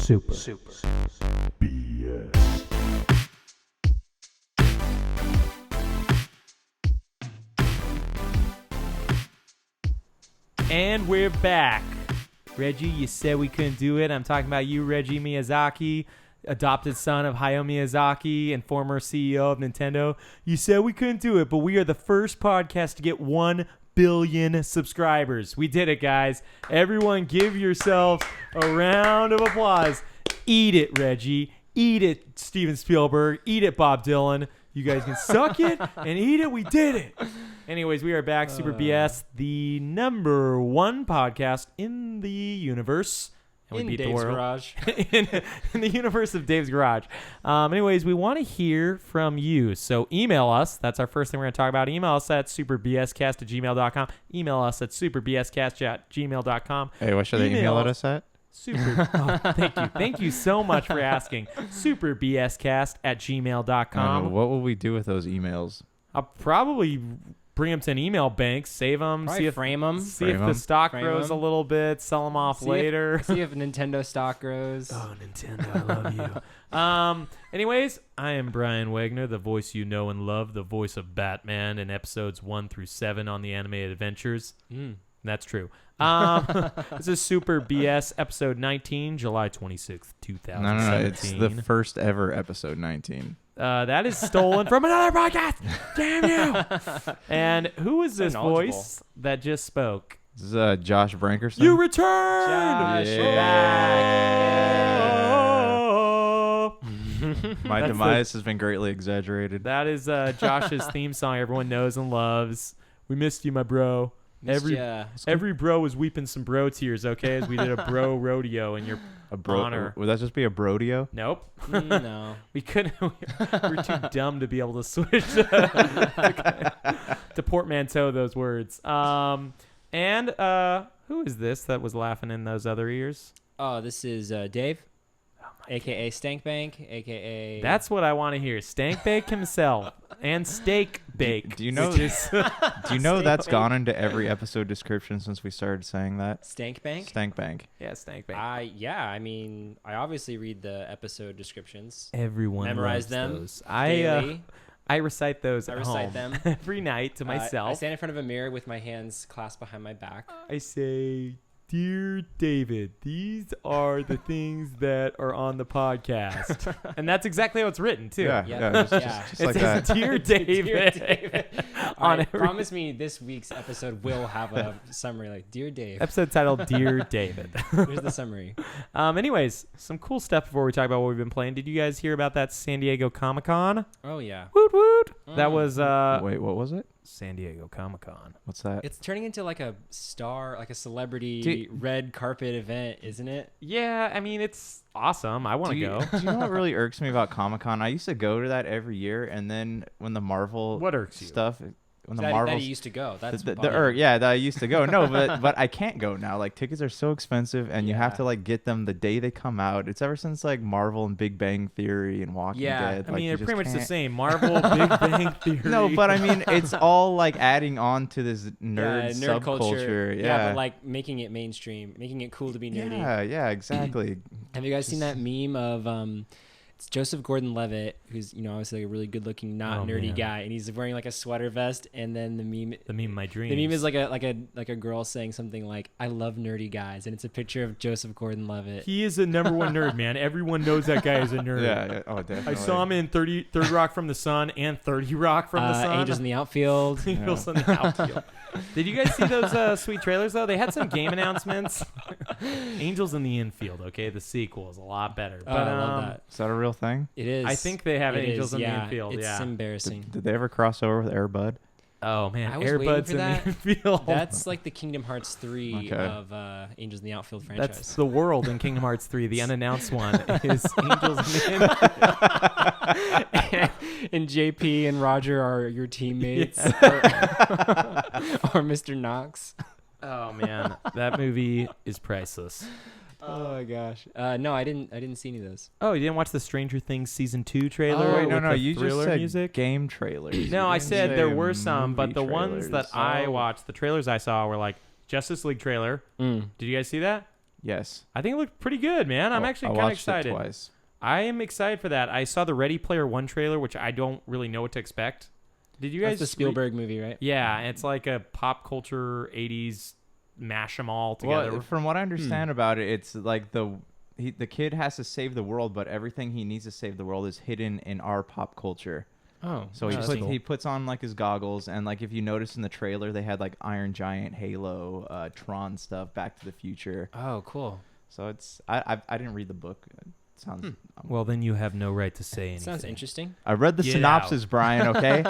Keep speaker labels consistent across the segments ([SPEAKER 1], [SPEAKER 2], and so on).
[SPEAKER 1] Super BS.
[SPEAKER 2] And we're back. Reggie, you said we couldn't do it. I'm talking about you, Reggie Miyazaki, adopted son of Hayao Miyazaki and former CEO of Nintendo. You said we couldn't do it, but we are the first podcast to get 1 billion subscribers. We did it, guys. Everyone give yourself a round of applause. Eat it, Reggie. Eat it, Steven Spielberg. Eat it, Bob Dylan. You guys can suck it and eat it. We did it. Anyways, we are back. Super BS, the number one podcast in the universe. And
[SPEAKER 3] in
[SPEAKER 2] we beat
[SPEAKER 3] Dave's
[SPEAKER 2] the world.
[SPEAKER 3] Garage.
[SPEAKER 2] in the universe of Dave's Garage. Anyways, we want to hear from you. So email us. That's our first thing we're going to talk about. Email us at superbscast@gmail.com. Email us at superbscast@gmail.com.
[SPEAKER 4] Hey, what should they email at us at?
[SPEAKER 2] Thank you. Thank you so much for asking. superbscast@gmail.com.
[SPEAKER 4] What will we do with those emails?
[SPEAKER 2] I'll probably bring them to an email bank, save them,
[SPEAKER 3] Probably frame them.
[SPEAKER 2] see if the stock
[SPEAKER 3] Frame
[SPEAKER 2] grows
[SPEAKER 3] 'em.
[SPEAKER 2] a little bit, sell them off
[SPEAKER 3] See
[SPEAKER 2] later.
[SPEAKER 3] see if Nintendo stock grows.
[SPEAKER 2] Oh, Nintendo, I love you. Anyways, I am Brian Wagner, the voice you know and love, the voice of Batman in episodes 1 through 7 on the Animated Adventures. That's true. This is Super BS episode 19, July 26th, 2017.
[SPEAKER 4] No, it's the first ever episode 19.
[SPEAKER 2] That is stolen from another podcast. Damn you! And who is this
[SPEAKER 3] knowledgeable.
[SPEAKER 2] voice that just spoke?
[SPEAKER 4] This is Josh Brankerson.
[SPEAKER 2] You returned!
[SPEAKER 3] Josh,
[SPEAKER 4] Yeah.
[SPEAKER 3] you're back.
[SPEAKER 4] My
[SPEAKER 2] That's
[SPEAKER 4] demise has been greatly exaggerated.
[SPEAKER 2] That is Josh's theme song everyone knows and loves. We missed you, my bro. Every bro was weeping some bro tears, okay, as we did a bro rodeo in your honor.
[SPEAKER 4] Would that just be a brodeo?
[SPEAKER 2] Nope.
[SPEAKER 3] No.
[SPEAKER 2] We couldn't. We're too dumb to be able to switch to portmanteau those words. And who is this that was laughing in those other ears?
[SPEAKER 3] Oh, this is Dave, a.k.a. Stankbank, a.k.a.
[SPEAKER 2] That's what I want to hear. Stank Bake himself and Steak Bake.
[SPEAKER 4] Do you know?
[SPEAKER 2] which is-
[SPEAKER 4] Do you know that's
[SPEAKER 3] Stank
[SPEAKER 4] gone into every episode description since we started saying that?
[SPEAKER 3] Stankbank?
[SPEAKER 4] Stank Bank.
[SPEAKER 2] yeah, Stank Bake.
[SPEAKER 3] Yeah, I mean, I obviously read the episode descriptions.
[SPEAKER 2] Everyone
[SPEAKER 3] Memorize
[SPEAKER 2] loves
[SPEAKER 3] them
[SPEAKER 2] those.
[SPEAKER 3] daily.
[SPEAKER 2] I recite those.
[SPEAKER 3] I
[SPEAKER 2] at
[SPEAKER 3] recite
[SPEAKER 2] home
[SPEAKER 3] them.
[SPEAKER 2] every night to myself.
[SPEAKER 3] I stand in front of a mirror with my hands clasped behind my back.
[SPEAKER 2] I say, "Dear David, these are the things that are on the podcast," and that's exactly how it's written too.
[SPEAKER 4] Yeah,
[SPEAKER 3] Yeah.
[SPEAKER 4] yeah, just
[SPEAKER 2] It
[SPEAKER 4] like
[SPEAKER 2] says,
[SPEAKER 4] that.
[SPEAKER 2] "Dear David."
[SPEAKER 3] Dear David.
[SPEAKER 2] On
[SPEAKER 3] All right,
[SPEAKER 2] every-
[SPEAKER 3] promise me this week's episode will have a summary like, Dear Dave.
[SPEAKER 2] Episode titled "Dear David."
[SPEAKER 3] Here's the summary.
[SPEAKER 2] Anyways, some cool stuff before we talk about what we've been playing. Did you guys hear about that San Diego Comic-Con?
[SPEAKER 3] Oh, yeah.
[SPEAKER 2] Woot woot! That was
[SPEAKER 4] Wait, what was it?
[SPEAKER 2] San Diego Comic-Con.
[SPEAKER 4] What's that?
[SPEAKER 3] It's turning into like a star, like a celebrity
[SPEAKER 4] Do-
[SPEAKER 3] red carpet event, isn't it?
[SPEAKER 2] Yeah, I mean it's awesome. I want to go.
[SPEAKER 4] Do you know what really irks me about Comic-Con? I used to go to that every year, and then when the Marvel
[SPEAKER 2] What irks you?
[SPEAKER 4] stuff, when the
[SPEAKER 3] That
[SPEAKER 4] Marvel
[SPEAKER 3] he used to go. That's
[SPEAKER 4] that I used to go. No, but I can't go now. Like tickets are so expensive, and you have
[SPEAKER 3] Yeah.
[SPEAKER 4] to like get them the day they come out. It's ever since like Marvel and Big Bang Theory and Walking
[SPEAKER 3] Yeah,
[SPEAKER 4] Dead.
[SPEAKER 2] I
[SPEAKER 4] like,
[SPEAKER 2] mean,
[SPEAKER 4] you
[SPEAKER 2] they're
[SPEAKER 4] just
[SPEAKER 2] pretty much the
[SPEAKER 4] can't-
[SPEAKER 2] same. Marvel, Big Bang Theory.
[SPEAKER 4] No, but I mean, it's all like adding on to this nerd
[SPEAKER 3] nerd
[SPEAKER 4] subculture.
[SPEAKER 3] culture.
[SPEAKER 4] Yeah,
[SPEAKER 3] but like making it mainstream, making it cool to be nerdy.
[SPEAKER 4] yeah, exactly.
[SPEAKER 3] Have you guys seen that meme of it's Joseph Gordon-Levitt, who's obviously like a really good-looking, not
[SPEAKER 2] Oh,
[SPEAKER 3] nerdy
[SPEAKER 2] man.
[SPEAKER 3] guy, and he's wearing like a sweater vest, and then the meme
[SPEAKER 2] of my dreams.
[SPEAKER 3] The meme is like a girl saying something like "I love nerdy guys," and it's a picture of Joseph Gordon-Levitt.
[SPEAKER 2] He is a number one nerd, man. Everyone knows that guy is a nerd.
[SPEAKER 4] Yeah, oh, definitely.
[SPEAKER 2] I saw him in 30 Rock from the Sun and 30 Rock from the Sun.
[SPEAKER 3] Angels in the Outfield.
[SPEAKER 2] Angels in the Outfield. Did you guys see those sweet trailers, though? They had some game announcements. Angels in the Infield, okay? The sequel is a lot better.
[SPEAKER 3] Oh, I love that.
[SPEAKER 4] Is that a real thing?
[SPEAKER 3] It is.
[SPEAKER 2] I think they have
[SPEAKER 3] It
[SPEAKER 2] Angels
[SPEAKER 3] is,
[SPEAKER 2] in the
[SPEAKER 3] yeah.
[SPEAKER 2] Infield,
[SPEAKER 3] It's
[SPEAKER 2] yeah.
[SPEAKER 3] embarrassing.
[SPEAKER 4] Did they ever cross over with Air Bud?
[SPEAKER 2] Oh, man.
[SPEAKER 3] I was waiting
[SPEAKER 2] Airbuds
[SPEAKER 3] for
[SPEAKER 2] in
[SPEAKER 3] that.
[SPEAKER 2] the Infield.
[SPEAKER 3] That's like the Kingdom Hearts 3
[SPEAKER 4] Okay.
[SPEAKER 3] of Angels in the Outfield franchise.
[SPEAKER 2] That's the world in Kingdom Hearts 3. The unannounced one is Angels in the Infield.
[SPEAKER 3] And JP and Roger are your teammates, or Mr. Knox.
[SPEAKER 2] Oh, man. That movie is priceless.
[SPEAKER 3] Oh my gosh. No, I didn't see any of those.
[SPEAKER 2] Oh, you didn't watch the Stranger Things season 2 trailer?
[SPEAKER 4] Oh, wait,
[SPEAKER 2] with
[SPEAKER 4] no,
[SPEAKER 2] the
[SPEAKER 4] you just
[SPEAKER 2] Thriller
[SPEAKER 4] said
[SPEAKER 2] music?
[SPEAKER 4] game trailers.
[SPEAKER 2] No,
[SPEAKER 4] You
[SPEAKER 2] I
[SPEAKER 4] didn't
[SPEAKER 2] said
[SPEAKER 4] say
[SPEAKER 2] there were some, but
[SPEAKER 4] movie
[SPEAKER 2] the ones that
[SPEAKER 4] trailers.
[SPEAKER 2] I watched, the trailers I saw were like Justice League trailer. Did you guys see that?
[SPEAKER 4] Yes.
[SPEAKER 2] I think it looked pretty good, man. I'm
[SPEAKER 4] Oh,
[SPEAKER 2] actually
[SPEAKER 4] I
[SPEAKER 2] kind of
[SPEAKER 4] watched it
[SPEAKER 2] excited.
[SPEAKER 4] twice.
[SPEAKER 2] I am excited for that. I saw the Ready Player One trailer, which I don't really know what to expect. Did you guys?
[SPEAKER 3] That's the Spielberg movie, right?
[SPEAKER 2] Yeah, it's like a pop culture '80s mash them all together.
[SPEAKER 4] Well, from what I understand about it, it's like the kid has to save the world, but everything he needs to save the world is hidden in our pop culture.
[SPEAKER 3] Oh,
[SPEAKER 4] So
[SPEAKER 3] that's cool.
[SPEAKER 4] he puts on like his goggles, and like if you notice in the trailer, they had like Iron Giant, Halo, Tron stuff, Back to the Future.
[SPEAKER 3] Oh, cool.
[SPEAKER 4] So it's I didn't read the book. It sounds.
[SPEAKER 2] Well, then you have no right to say anything.
[SPEAKER 3] Sounds interesting.
[SPEAKER 4] I read the
[SPEAKER 2] Get
[SPEAKER 4] synopsis,
[SPEAKER 2] out.
[SPEAKER 4] Brian. Okay.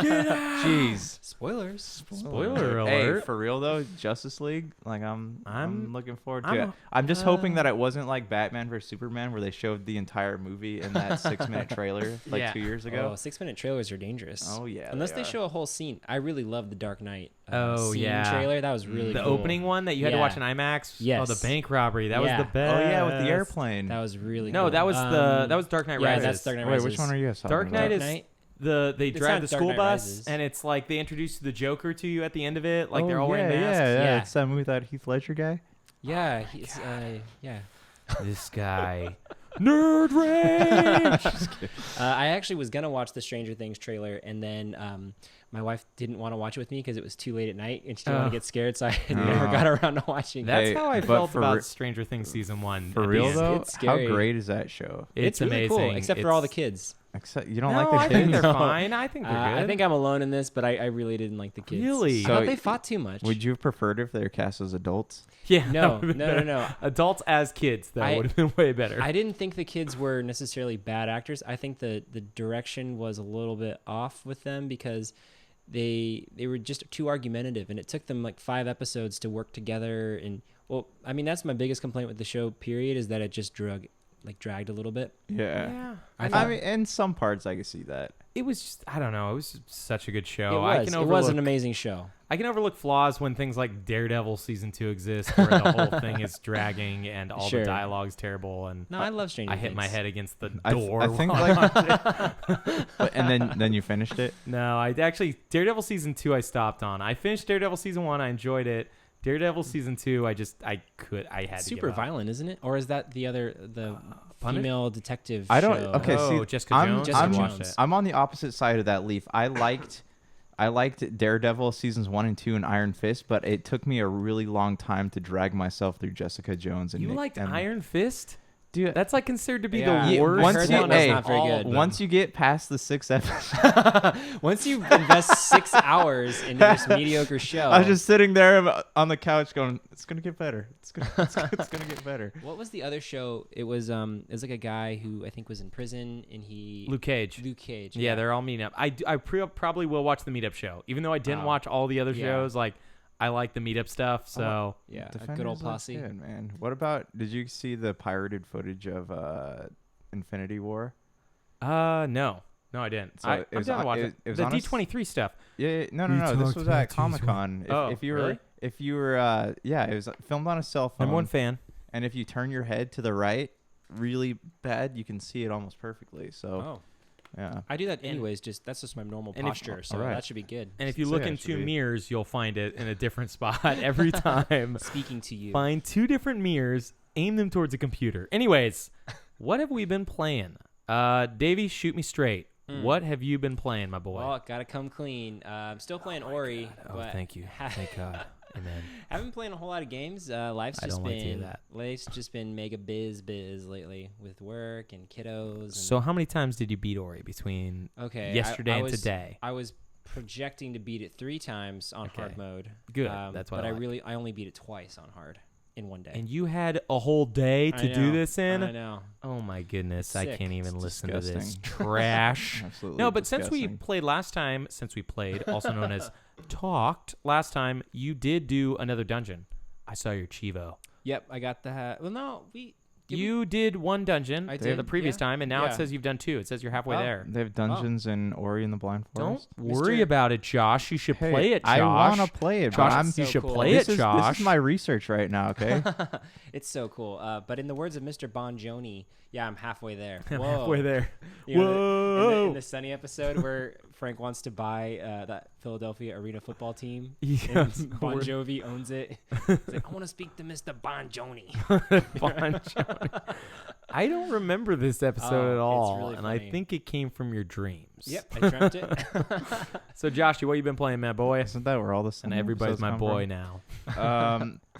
[SPEAKER 4] Jeez.
[SPEAKER 3] Spoilers.
[SPEAKER 2] Spoiler
[SPEAKER 4] Hey,
[SPEAKER 2] alert.
[SPEAKER 4] for real though, Justice League. Like I'm looking forward to
[SPEAKER 2] I'm
[SPEAKER 4] it. I'm just hoping that it wasn't like Batman vs Superman, where they showed the entire movie in that 6-minute trailer like
[SPEAKER 2] Yeah.
[SPEAKER 4] 2 years ago.
[SPEAKER 3] Oh, 6-minute trailers are dangerous.
[SPEAKER 4] Oh yeah.
[SPEAKER 3] Unless they
[SPEAKER 4] are.
[SPEAKER 3] show a whole scene. I really love the Dark Knight
[SPEAKER 2] Oh,
[SPEAKER 3] scene
[SPEAKER 2] yeah.
[SPEAKER 3] trailer. That was really
[SPEAKER 2] The
[SPEAKER 3] cool.
[SPEAKER 2] opening one that you had to
[SPEAKER 3] Yeah.
[SPEAKER 2] watch in IMAX.
[SPEAKER 3] Yes.
[SPEAKER 2] Oh, the bank robbery. That
[SPEAKER 3] Yeah.
[SPEAKER 2] was the best.
[SPEAKER 4] Oh yeah, with the airplane.
[SPEAKER 3] That was really
[SPEAKER 2] No,
[SPEAKER 3] cool.
[SPEAKER 2] that was that was Dark Knight
[SPEAKER 3] yeah,
[SPEAKER 2] Rises.
[SPEAKER 3] that's Dark Knight
[SPEAKER 4] Wait,
[SPEAKER 3] Rises.
[SPEAKER 4] which one are you guys talking
[SPEAKER 2] Dark
[SPEAKER 4] about?
[SPEAKER 2] Knight
[SPEAKER 3] Dark
[SPEAKER 2] is
[SPEAKER 3] Knight?
[SPEAKER 2] they
[SPEAKER 3] It's
[SPEAKER 2] drive
[SPEAKER 3] not
[SPEAKER 2] the
[SPEAKER 3] Dark
[SPEAKER 2] school
[SPEAKER 3] Knight
[SPEAKER 2] bus
[SPEAKER 3] Rises.
[SPEAKER 2] and it's like they introduce the Joker to you at the end of it. Like
[SPEAKER 4] Oh,
[SPEAKER 2] they're all
[SPEAKER 4] yeah,
[SPEAKER 2] wearing masks.
[SPEAKER 4] Yeah,
[SPEAKER 3] Yeah.
[SPEAKER 4] It's that movie with that Heath Ledger guy.
[SPEAKER 3] Yeah, he's yeah.
[SPEAKER 2] This guy. Nerd rage.
[SPEAKER 3] I actually was gonna watch the Stranger Things trailer, and then my wife didn't want to watch it with me because it was too late at night, and she didn't want
[SPEAKER 2] Oh.
[SPEAKER 3] to get scared, so I never got around to watching.
[SPEAKER 2] That's
[SPEAKER 4] Hey,
[SPEAKER 2] how I
[SPEAKER 4] but
[SPEAKER 2] felt
[SPEAKER 4] for
[SPEAKER 2] about
[SPEAKER 4] re-
[SPEAKER 2] Stranger Things season 1.
[SPEAKER 4] For
[SPEAKER 2] at the
[SPEAKER 4] real
[SPEAKER 2] end.
[SPEAKER 4] though,
[SPEAKER 3] It's scary.
[SPEAKER 4] how great is that show?
[SPEAKER 2] It's
[SPEAKER 3] really
[SPEAKER 2] amazing.
[SPEAKER 3] cool, except for all the
[SPEAKER 2] It's-
[SPEAKER 3] kids.
[SPEAKER 4] Except you don't
[SPEAKER 2] No,
[SPEAKER 4] like the
[SPEAKER 2] I
[SPEAKER 4] kids.
[SPEAKER 2] think they're
[SPEAKER 3] No.
[SPEAKER 2] fine. I think they're good.
[SPEAKER 3] I think I'm alone in this, but I really didn't like the kids.
[SPEAKER 2] Really?
[SPEAKER 3] I thought
[SPEAKER 4] So
[SPEAKER 3] they fought too much.
[SPEAKER 4] Would you have preferred if they were cast as adults?
[SPEAKER 2] Yeah.
[SPEAKER 3] No,
[SPEAKER 2] that would've been
[SPEAKER 3] no,
[SPEAKER 2] better.
[SPEAKER 3] no.
[SPEAKER 2] Adults as kids, that
[SPEAKER 3] I-
[SPEAKER 2] would have been way better.
[SPEAKER 3] I didn't think the kids were necessarily bad actors. I think the direction was a little bit off with them because they were just too argumentative, and it took them like 5 episodes to work together. And well, I mean that's my biggest complaint with the show. Period, is that it just dragged a little bit.
[SPEAKER 2] yeah.
[SPEAKER 4] I mean, in some parts, I can see that.
[SPEAKER 2] It was just, I don't know. It was just such a good show.
[SPEAKER 3] It
[SPEAKER 2] I
[SPEAKER 3] was.
[SPEAKER 2] can
[SPEAKER 3] It was an
[SPEAKER 2] overlook-
[SPEAKER 3] amazing show.
[SPEAKER 2] I can overlook flaws when things like Daredevil season 2 exist, where the whole thing is dragging and all
[SPEAKER 3] Sure.
[SPEAKER 2] the dialogue's terrible, and
[SPEAKER 3] No, I love Stranger
[SPEAKER 2] I hit
[SPEAKER 3] Things.
[SPEAKER 2] my head against the
[SPEAKER 4] I
[SPEAKER 2] door.
[SPEAKER 4] think
[SPEAKER 2] while
[SPEAKER 4] like,
[SPEAKER 2] I watched it.
[SPEAKER 4] and then you finished it.
[SPEAKER 2] No, I actually Daredevil season 2 I stopped on. I finished Daredevil season 1. I enjoyed it. Daredevil season 2, I had to
[SPEAKER 3] Super
[SPEAKER 2] give up.
[SPEAKER 3] violent, isn't it? Or is that the
[SPEAKER 2] Punished?
[SPEAKER 3] female detective?
[SPEAKER 4] I don't.
[SPEAKER 3] show?
[SPEAKER 4] Okay,
[SPEAKER 2] Oh,
[SPEAKER 4] see,
[SPEAKER 2] Jessica
[SPEAKER 4] I'm,
[SPEAKER 2] Jones?
[SPEAKER 3] Jessica
[SPEAKER 4] I'm,
[SPEAKER 3] Jones.
[SPEAKER 4] I'm on the opposite side of that leaf. I liked Daredevil seasons 1 and 2 and Iron Fist, but it took me a really long time to drag myself through Jessica Jones. And
[SPEAKER 2] You
[SPEAKER 4] Nick,
[SPEAKER 2] liked
[SPEAKER 4] and,
[SPEAKER 2] Iron Fist?
[SPEAKER 4] dude?
[SPEAKER 2] That's like considered to be
[SPEAKER 3] Yeah.
[SPEAKER 2] the
[SPEAKER 3] Yeah,
[SPEAKER 2] worst.
[SPEAKER 4] once
[SPEAKER 3] heard
[SPEAKER 4] you,
[SPEAKER 3] that one's
[SPEAKER 4] hey,
[SPEAKER 3] not very good.
[SPEAKER 4] once you get past the 6th episode,
[SPEAKER 3] Once you invest 6 hours into this mediocre show,
[SPEAKER 4] I was just sitting there on the couch going, "It's gonna get better. It's gonna get better."
[SPEAKER 3] What was the other show? It was like a guy who I think was in prison, and he
[SPEAKER 2] Luke Cage.
[SPEAKER 3] Luke Cage.
[SPEAKER 2] Yeah, they're all meeting up. I probably will watch the meetup show, even though I didn't
[SPEAKER 3] Oh.
[SPEAKER 2] watch all the other
[SPEAKER 3] Yeah.
[SPEAKER 2] shows. Like, I like the meetup stuff. So
[SPEAKER 3] yeah, a
[SPEAKER 4] Defenders
[SPEAKER 3] good old
[SPEAKER 4] looks
[SPEAKER 3] posse.
[SPEAKER 4] good, man. What about? Did you see the pirated footage of Infinity War?
[SPEAKER 2] no, I didn't.
[SPEAKER 4] So
[SPEAKER 2] I,
[SPEAKER 4] it
[SPEAKER 2] I'm
[SPEAKER 4] was
[SPEAKER 2] down to
[SPEAKER 4] on-
[SPEAKER 2] watch
[SPEAKER 4] it-
[SPEAKER 2] it.
[SPEAKER 4] it was
[SPEAKER 2] The
[SPEAKER 4] on a s-
[SPEAKER 2] D23 stuff.
[SPEAKER 4] Yeah, no.
[SPEAKER 2] You
[SPEAKER 4] This
[SPEAKER 2] talked
[SPEAKER 4] was
[SPEAKER 2] about
[SPEAKER 4] at Comic Con.
[SPEAKER 2] Oh,
[SPEAKER 4] If you were,
[SPEAKER 2] really?
[SPEAKER 4] yeah, it was filmed on a cell phone.
[SPEAKER 2] I'm one fan.
[SPEAKER 4] And if you turn your head to the right, really bad, you can see it almost perfectly. So
[SPEAKER 3] Oh,
[SPEAKER 4] yeah,
[SPEAKER 3] I do that
[SPEAKER 2] And-
[SPEAKER 3] anyways. That's just my normal
[SPEAKER 2] and if-
[SPEAKER 3] posture, so
[SPEAKER 4] alright.
[SPEAKER 3] that should be good.
[SPEAKER 2] And if you
[SPEAKER 4] So
[SPEAKER 2] look
[SPEAKER 4] yeah, it
[SPEAKER 2] in
[SPEAKER 4] should
[SPEAKER 2] 2
[SPEAKER 4] be.
[SPEAKER 2] mirrors, you'll find it in a different spot every time.
[SPEAKER 3] Speaking to you,
[SPEAKER 2] Find 2 different mirrors, aim them towards a computer. Anyways, what have we been playing? Davey, shoot me straight. What have you been playing, my boy?
[SPEAKER 3] well, gotta come clean. I'm still playing Ori.
[SPEAKER 2] Oh,
[SPEAKER 3] but
[SPEAKER 2] than't you. Thank God. Amen.
[SPEAKER 3] Haven't been playing a whole lot of games. Life's
[SPEAKER 2] I
[SPEAKER 3] just
[SPEAKER 2] don't
[SPEAKER 3] been
[SPEAKER 2] like to hear that.
[SPEAKER 3] life's just been mega biz lately with work and kiddos. And,
[SPEAKER 2] So how many times did you beat Ori between
[SPEAKER 3] okay,
[SPEAKER 2] yesterday
[SPEAKER 3] I
[SPEAKER 2] and
[SPEAKER 3] was,
[SPEAKER 2] today?
[SPEAKER 3] I was projecting to beat it 3 times on
[SPEAKER 2] Okay.
[SPEAKER 3] hard mode.
[SPEAKER 2] Good. That's what
[SPEAKER 3] But
[SPEAKER 2] I like.
[SPEAKER 3] I only beat it twice on hard in one day.
[SPEAKER 2] And you had a whole day
[SPEAKER 3] I
[SPEAKER 2] to do
[SPEAKER 3] know,
[SPEAKER 2] this in?
[SPEAKER 3] I know.
[SPEAKER 2] Oh my goodness,
[SPEAKER 3] It's
[SPEAKER 2] I
[SPEAKER 3] sick.
[SPEAKER 2] can't even
[SPEAKER 4] It's
[SPEAKER 2] listen to this
[SPEAKER 4] disgusting.
[SPEAKER 2] trash.
[SPEAKER 4] absolutely.
[SPEAKER 2] No, but since we
[SPEAKER 4] disgusting.
[SPEAKER 2] played last time, also known as talked last time, you did do another dungeon. I saw your Chivo.
[SPEAKER 3] Yep, I got the. Well, no,
[SPEAKER 2] You did one dungeon
[SPEAKER 3] I
[SPEAKER 2] the
[SPEAKER 3] did,
[SPEAKER 2] previous
[SPEAKER 3] yeah.
[SPEAKER 2] time, and now it
[SPEAKER 3] Yeah.
[SPEAKER 2] says you've done 2. It says you're halfway
[SPEAKER 3] Oh.
[SPEAKER 2] there.
[SPEAKER 4] They have dungeons in Ori and the Blind
[SPEAKER 2] Don't
[SPEAKER 4] Forest.
[SPEAKER 2] worry
[SPEAKER 3] Mr.
[SPEAKER 2] about it, Josh. You should
[SPEAKER 4] Hey,
[SPEAKER 2] play it, Josh.
[SPEAKER 4] I want to play it,
[SPEAKER 2] Josh,
[SPEAKER 4] but I'm.
[SPEAKER 3] so
[SPEAKER 2] you should
[SPEAKER 3] cool.
[SPEAKER 2] play
[SPEAKER 4] This
[SPEAKER 2] it,
[SPEAKER 4] is,
[SPEAKER 2] Josh.
[SPEAKER 4] This is my research right now. Okay.
[SPEAKER 3] It's so cool. But in the words of Mr. Bonjoni, yeah, I'm halfway there.
[SPEAKER 2] I'm
[SPEAKER 3] Whoa.
[SPEAKER 2] halfway there.
[SPEAKER 3] You know, in
[SPEAKER 2] Whoa.
[SPEAKER 3] the Sunny episode where Frank wants to buy that Philadelphia Arena football team.
[SPEAKER 2] Yes.
[SPEAKER 3] And Bon Jovi owns it. He's like, I want to speak to Mr. Bon Jovi.
[SPEAKER 2] Bon Jovi. I don't remember this episode at
[SPEAKER 3] it's
[SPEAKER 2] all,
[SPEAKER 3] really
[SPEAKER 2] and I
[SPEAKER 3] funny.
[SPEAKER 2] think it came from your dreams.
[SPEAKER 3] Yep, I dreamt it.
[SPEAKER 2] So, Josh, what you been playing, man, boy?
[SPEAKER 4] Isn't that where all the
[SPEAKER 2] And everybody's my
[SPEAKER 4] come
[SPEAKER 2] boy
[SPEAKER 4] from?
[SPEAKER 2] now.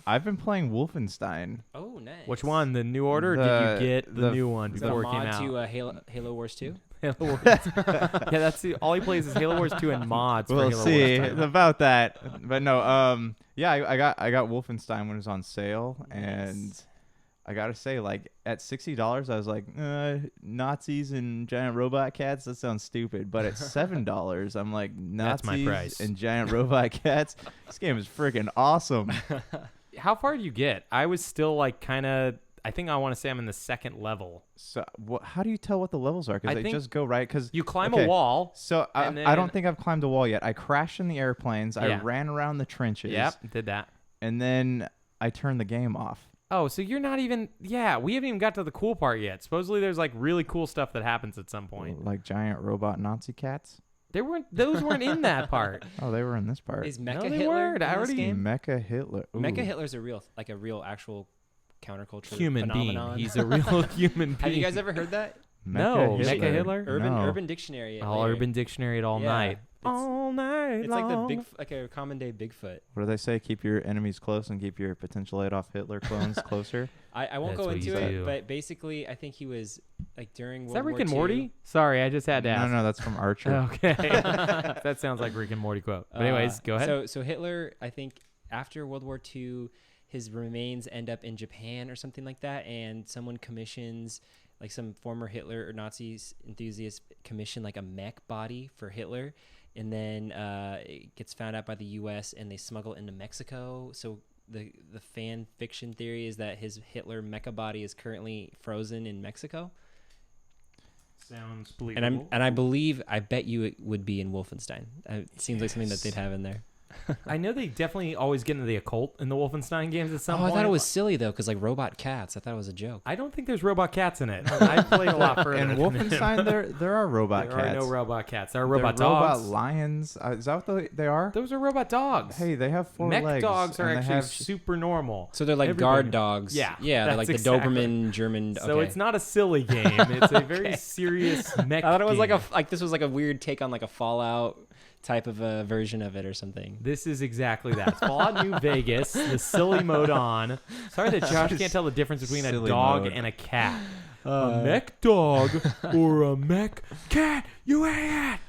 [SPEAKER 4] I've been playing Wolfenstein.
[SPEAKER 3] Oh, nice.
[SPEAKER 2] Which one? The New Order? Or did you get the new one
[SPEAKER 3] Is that a
[SPEAKER 2] before it came
[SPEAKER 3] mod
[SPEAKER 2] out?
[SPEAKER 3] to Halo Wars 2?
[SPEAKER 2] Halo Wars. Yeah, that's all he plays is Halo Wars 2 and mods.
[SPEAKER 4] We'll
[SPEAKER 2] for Halo
[SPEAKER 4] see
[SPEAKER 2] Wars 2.
[SPEAKER 4] about that, but no. Yeah, I got Wolfenstein when it was on sale, and I gotta say, like at $60, I was like, Nazis and giant robot cats. That sounds stupid. But at $7, I'm like,
[SPEAKER 2] That's my
[SPEAKER 4] Nazis
[SPEAKER 2] price.
[SPEAKER 4] and giant robot cats. This game is freaking awesome.
[SPEAKER 2] How far do you get? I was still like kind of. I think I want to say I'm in the second level.
[SPEAKER 4] So, how do you tell what the levels are?
[SPEAKER 2] I
[SPEAKER 4] Because they
[SPEAKER 2] think
[SPEAKER 4] just go right. Because
[SPEAKER 2] You climb
[SPEAKER 4] okay,
[SPEAKER 2] a wall.
[SPEAKER 4] So
[SPEAKER 2] and
[SPEAKER 4] I don't
[SPEAKER 2] then-
[SPEAKER 4] think I've climbed a wall yet. I crashed in the airplanes.
[SPEAKER 2] Yeah.
[SPEAKER 4] I ran around the trenches.
[SPEAKER 2] Yep, did that.
[SPEAKER 4] And then I turned the game off.
[SPEAKER 2] Oh, so you're not even. Yeah, we haven't even got to the cool part yet. Supposedly, there's like really cool stuff that happens at some point.
[SPEAKER 4] Like giant robot Nazi cats.
[SPEAKER 2] Those weren't in that part.
[SPEAKER 4] Oh, they were in this part.
[SPEAKER 3] Is
[SPEAKER 2] No,
[SPEAKER 3] Mecha
[SPEAKER 2] they
[SPEAKER 3] Hitler
[SPEAKER 2] weren't.
[SPEAKER 3] in
[SPEAKER 2] I
[SPEAKER 3] this
[SPEAKER 2] already-
[SPEAKER 3] game?
[SPEAKER 4] Mecha Hitler. Ooh.
[SPEAKER 3] Mecha Hitler's a real actual counterculture
[SPEAKER 2] Human being.
[SPEAKER 3] phenomenon.
[SPEAKER 2] He's a real human being.
[SPEAKER 3] Have you guys ever heard that?
[SPEAKER 2] No, Mecha Hitler?
[SPEAKER 3] Urban Dictionary.
[SPEAKER 2] All
[SPEAKER 3] later.
[SPEAKER 2] Urban Dictionary all
[SPEAKER 3] Yeah,
[SPEAKER 2] night.
[SPEAKER 3] it's-
[SPEAKER 2] All night.
[SPEAKER 3] It's like the
[SPEAKER 2] long.
[SPEAKER 3] like a common day Bigfoot.
[SPEAKER 4] What do they say? Keep your enemies close and keep your potential Adolf Hitler clones closer.
[SPEAKER 3] I won't
[SPEAKER 2] That's
[SPEAKER 3] go
[SPEAKER 2] what
[SPEAKER 3] into
[SPEAKER 2] you
[SPEAKER 3] it,
[SPEAKER 2] do.
[SPEAKER 3] but basically, I think he was like during
[SPEAKER 2] Is
[SPEAKER 3] World
[SPEAKER 2] that Rick
[SPEAKER 3] War
[SPEAKER 2] and
[SPEAKER 3] II.
[SPEAKER 2] Morty? Sorry, I just had to ask.
[SPEAKER 4] No, that's from Archer.
[SPEAKER 2] Okay. That sounds like Rick and Morty quote. But anyways, go ahead.
[SPEAKER 3] So Hitler, I think after World War II, his remains end up in Japan or something like that, and someone commissions, like some former Hitler or Nazi enthusiast commission like a mech body for Hitler, and then it gets found out by the U.S. and they smuggle it into Mexico. So the fan fiction theory is that his Hitler mecha body is currently frozen in Mexico.
[SPEAKER 2] Sounds believable.
[SPEAKER 3] And I bet you it would be in Wolfenstein. It seems like something that they'd have in there.
[SPEAKER 2] I know they definitely always get into the occult in the Wolfenstein games at some
[SPEAKER 3] I
[SPEAKER 2] point.
[SPEAKER 3] thought it was silly though, because like robot cats. I thought it was a joke.
[SPEAKER 2] I don't think there's robot cats in it. I played a lot further.
[SPEAKER 4] In
[SPEAKER 2] than
[SPEAKER 4] Wolfenstein, there are robot
[SPEAKER 2] there
[SPEAKER 4] cats.
[SPEAKER 2] are no robot cats. There are
[SPEAKER 4] They're
[SPEAKER 2] robot dogs.
[SPEAKER 4] Robot lions. Is that what they are?
[SPEAKER 2] Those are robot dogs.
[SPEAKER 4] Hey, they have four
[SPEAKER 2] Mech
[SPEAKER 4] legs.
[SPEAKER 2] dogs are
[SPEAKER 4] and they
[SPEAKER 2] actually
[SPEAKER 4] have
[SPEAKER 2] super normal.
[SPEAKER 3] So they're like
[SPEAKER 2] Everybody-
[SPEAKER 3] guard dogs.
[SPEAKER 2] Yeah,
[SPEAKER 3] yeah, they're
[SPEAKER 2] that's
[SPEAKER 3] like the
[SPEAKER 2] exactly-
[SPEAKER 3] Doberman German.
[SPEAKER 2] So
[SPEAKER 3] okay.
[SPEAKER 2] it's not a silly game. It's a very serious mech
[SPEAKER 3] I thought it was
[SPEAKER 2] game.
[SPEAKER 3] like this was like a weird take on like a Fallout type of a version of it or something.
[SPEAKER 2] This is exactly that. It's Fallout New Vegas, the silly mode on. Sorry that Josh can't tell the difference between a
[SPEAKER 4] Silly
[SPEAKER 2] dog
[SPEAKER 4] mode.
[SPEAKER 2] and a cat. A mech dog or a mech cat, you idiot!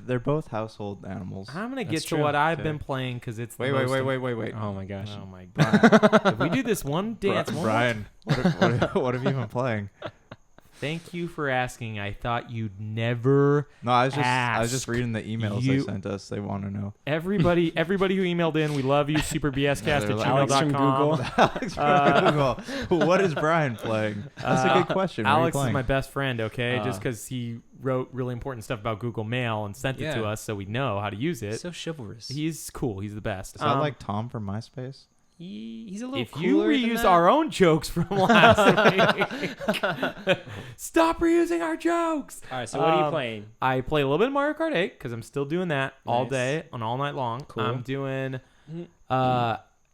[SPEAKER 4] They're both household animals.
[SPEAKER 2] I'm going to
[SPEAKER 3] That's
[SPEAKER 2] get to
[SPEAKER 3] true.
[SPEAKER 2] what I've
[SPEAKER 4] Okay.
[SPEAKER 2] been playing because it's the
[SPEAKER 4] Wait.
[SPEAKER 2] most
[SPEAKER 3] Oh my gosh.
[SPEAKER 2] Oh my god! If we do this one dance, one more
[SPEAKER 4] Brian, what have you been playing?
[SPEAKER 2] Thank you for asking. I thought you'd never.
[SPEAKER 4] No, I was just
[SPEAKER 2] Ask
[SPEAKER 4] reading the emails
[SPEAKER 2] you-
[SPEAKER 4] they sent us. They want to know.
[SPEAKER 2] Everybody who emailed in, we love you. SuperBScast@gmail.com.
[SPEAKER 3] Alex from Google.
[SPEAKER 4] Alex from Google. What is Brian playing? That's a good question. What are you
[SPEAKER 2] Alex is
[SPEAKER 4] playing?
[SPEAKER 2] my best friend, okay? Just because he wrote really important stuff about Google Mail and sent it to
[SPEAKER 3] Yeah.
[SPEAKER 2] us so we know how to use it.
[SPEAKER 3] So chivalrous.
[SPEAKER 2] He's cool. He's the best.
[SPEAKER 4] Is that like Tom from MySpace?
[SPEAKER 3] He's a little
[SPEAKER 2] if you
[SPEAKER 3] cooler than
[SPEAKER 2] reuse
[SPEAKER 3] that.
[SPEAKER 2] our own jokes from last week, stop reusing our jokes.
[SPEAKER 3] All right, so what are you playing?
[SPEAKER 2] I play a little bit of Mario Kart 8 because I'm still doing that all
[SPEAKER 3] Nice.
[SPEAKER 2] day and all night long.
[SPEAKER 3] Cool.
[SPEAKER 2] I'm doing.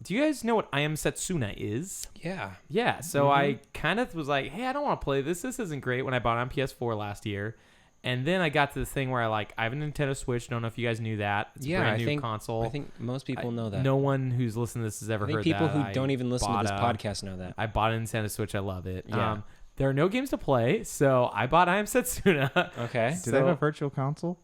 [SPEAKER 2] Do you guys know what I Am Setsuna is?
[SPEAKER 3] Yeah.
[SPEAKER 2] Yeah, so I kind of was like, hey, I don't want to play this. This isn't great when I bought it on PS4 last year. And then I got to the thing where I have a Nintendo Switch. Don't know if you guys knew that. It's a brand new console.
[SPEAKER 3] I think most people know that.
[SPEAKER 2] No one who's listened to this has ever
[SPEAKER 3] I think
[SPEAKER 2] heard
[SPEAKER 3] people
[SPEAKER 2] that.
[SPEAKER 3] who don't even listen to
[SPEAKER 2] bought
[SPEAKER 3] this
[SPEAKER 2] a-
[SPEAKER 3] podcast know that.
[SPEAKER 2] I bought a Nintendo Switch. I love it.
[SPEAKER 3] Yeah.
[SPEAKER 2] There are no games to play, so I bought I Am Setsuna.
[SPEAKER 3] Okay.
[SPEAKER 4] Do they have a virtual console?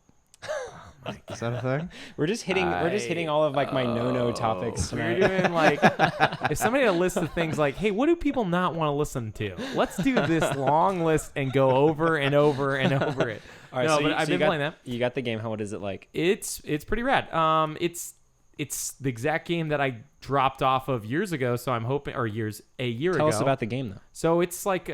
[SPEAKER 4] Is that a thing?
[SPEAKER 3] We're just hitting all of like my no topics
[SPEAKER 2] We're
[SPEAKER 3] tonight.
[SPEAKER 2] doing if somebody had a list of things like, hey, what do people not want to listen to? Let's do this long list and go over and over and over it.
[SPEAKER 3] All right,
[SPEAKER 2] No,
[SPEAKER 3] so
[SPEAKER 2] but
[SPEAKER 3] you-
[SPEAKER 2] I've
[SPEAKER 3] so you
[SPEAKER 2] been
[SPEAKER 3] got-
[SPEAKER 2] playing that.
[SPEAKER 3] You got the game. What is it like?
[SPEAKER 2] It's pretty rad. It's the exact game that I dropped off of years ago. So I'm hoping, or a year ago.
[SPEAKER 3] Tell us about the game though.
[SPEAKER 2] So it's like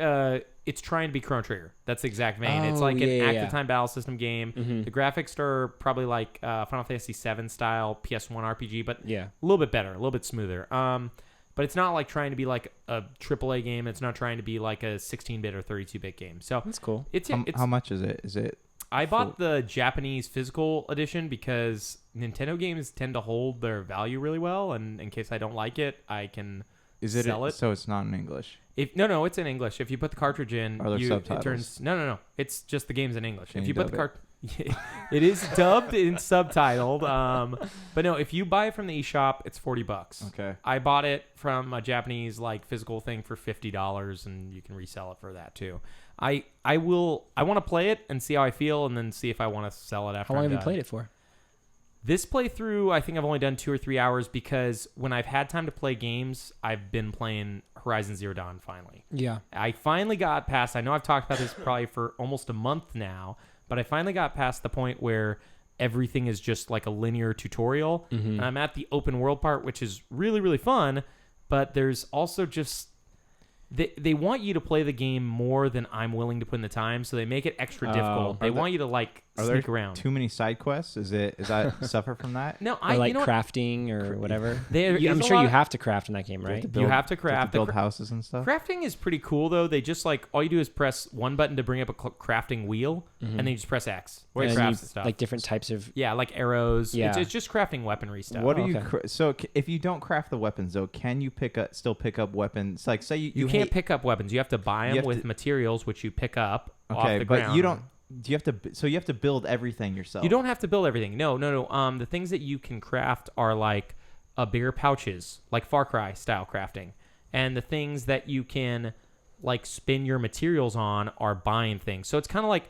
[SPEAKER 2] it's trying to be Chrono Trigger. That's the exact vein. It's
[SPEAKER 3] Oh,
[SPEAKER 2] like an
[SPEAKER 3] yeah,
[SPEAKER 2] active
[SPEAKER 3] yeah.
[SPEAKER 2] time battle system game.
[SPEAKER 3] Mhm.
[SPEAKER 2] The graphics are probably like Final Fantasy VII style PS1 RPG, but
[SPEAKER 3] Yeah.
[SPEAKER 2] a little bit better, a little bit smoother. But it's not like trying to be like a AAA game. It's not trying to be like a 16-bit or 32-bit game. So
[SPEAKER 3] That's cool.
[SPEAKER 2] it's
[SPEAKER 4] How much is it? Is it
[SPEAKER 2] I bought the Japanese physical edition because Nintendo games tend to hold their value really well, and in case I don't like it, I can sell it.
[SPEAKER 4] So it's not in English.
[SPEAKER 2] No, it's in English. If you put the cartridge in,
[SPEAKER 4] Are there
[SPEAKER 2] it
[SPEAKER 4] subtitles?
[SPEAKER 2] turns no. It's just the game's in English.
[SPEAKER 4] Can
[SPEAKER 2] if
[SPEAKER 4] you
[SPEAKER 2] you put
[SPEAKER 4] dub
[SPEAKER 2] the it is dubbed and subtitled. But no, if you buy it from the eShop, it's $40.
[SPEAKER 4] Okay.
[SPEAKER 2] I bought it from a Japanese like physical thing for $50, and you can resell it for that too. I want to play it and see how I feel, and then see if I want to sell it after.
[SPEAKER 3] How long
[SPEAKER 2] I'm
[SPEAKER 3] have you
[SPEAKER 2] done.
[SPEAKER 3] played it for?
[SPEAKER 2] This playthrough, I think I've only done 2 or 3 hours because when I've had time to play games, I've been playing Horizon Zero Dawn finally.
[SPEAKER 3] Yeah.
[SPEAKER 2] I finally got past, I know I've talked about this probably for almost a month now, but I finally got past the point where everything is just like a linear tutorial.
[SPEAKER 3] Mm-hmm.
[SPEAKER 2] And I'm at the open world part, which is really, really fun, but there's also just... They want you to play the game more than I'm willing to put in the time, so they make it extra difficult. They want you to like sneak around.
[SPEAKER 4] Too many side quests? Is that suffer from that?
[SPEAKER 2] No,
[SPEAKER 3] Or like
[SPEAKER 2] you know what?
[SPEAKER 3] crafting or whatever.
[SPEAKER 2] There
[SPEAKER 3] I'm
[SPEAKER 2] is a
[SPEAKER 3] sure
[SPEAKER 2] lot
[SPEAKER 3] you
[SPEAKER 2] of-
[SPEAKER 3] have to craft in that game, right?
[SPEAKER 2] You have to craft.
[SPEAKER 4] build
[SPEAKER 2] The
[SPEAKER 4] houses and stuff.
[SPEAKER 2] Crafting is pretty cool though. They just like all you do is press one button to bring up a crafting wheel, and then you just press X.
[SPEAKER 3] And
[SPEAKER 2] It
[SPEAKER 3] then
[SPEAKER 2] crafts
[SPEAKER 3] you-
[SPEAKER 2] the stuff.
[SPEAKER 3] like different types of.
[SPEAKER 2] yeah, like arrows.
[SPEAKER 3] Yeah.
[SPEAKER 2] It's just crafting weaponry stuff.
[SPEAKER 4] What do
[SPEAKER 3] Oh,
[SPEAKER 4] you?
[SPEAKER 3] okay.
[SPEAKER 4] If you don't craft the weapons though, can you still pick up weapons? Like say
[SPEAKER 2] You can't pick up weapons. You have to buy
[SPEAKER 4] You
[SPEAKER 2] them
[SPEAKER 4] have
[SPEAKER 2] with
[SPEAKER 4] to-
[SPEAKER 2] materials, which you pick up off
[SPEAKER 4] Okay,
[SPEAKER 2] the
[SPEAKER 4] but
[SPEAKER 2] ground.
[SPEAKER 4] you don't. Do you have to? So you have to build everything yourself.
[SPEAKER 2] You don't have to build everything. No. The things that you can craft are like bigger pouches, like Far Cry style crafting, and the things that you can like spin your materials on are buying things. So it's kind of like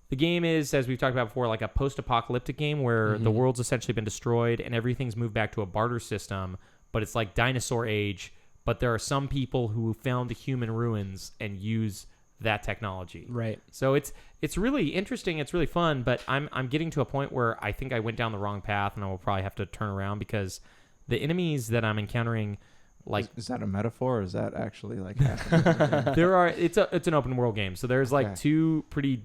[SPEAKER 2] the game is, as we've talked about before, like a post-apocalyptic game where the world's essentially been destroyed and everything's moved back to a barter system, but it's like dinosaur age. But there are some people who found the human ruins and use that technology.
[SPEAKER 3] Right.
[SPEAKER 2] So it's really interesting. It's really fun, but I'm getting to a point where I think I went down the wrong path, and I will probably have to turn around because the enemies that I'm encountering, like
[SPEAKER 4] Is that a metaphor, or is that actually like happening?
[SPEAKER 2] it's an open world game, so there's like
[SPEAKER 4] Okay.
[SPEAKER 2] two pretty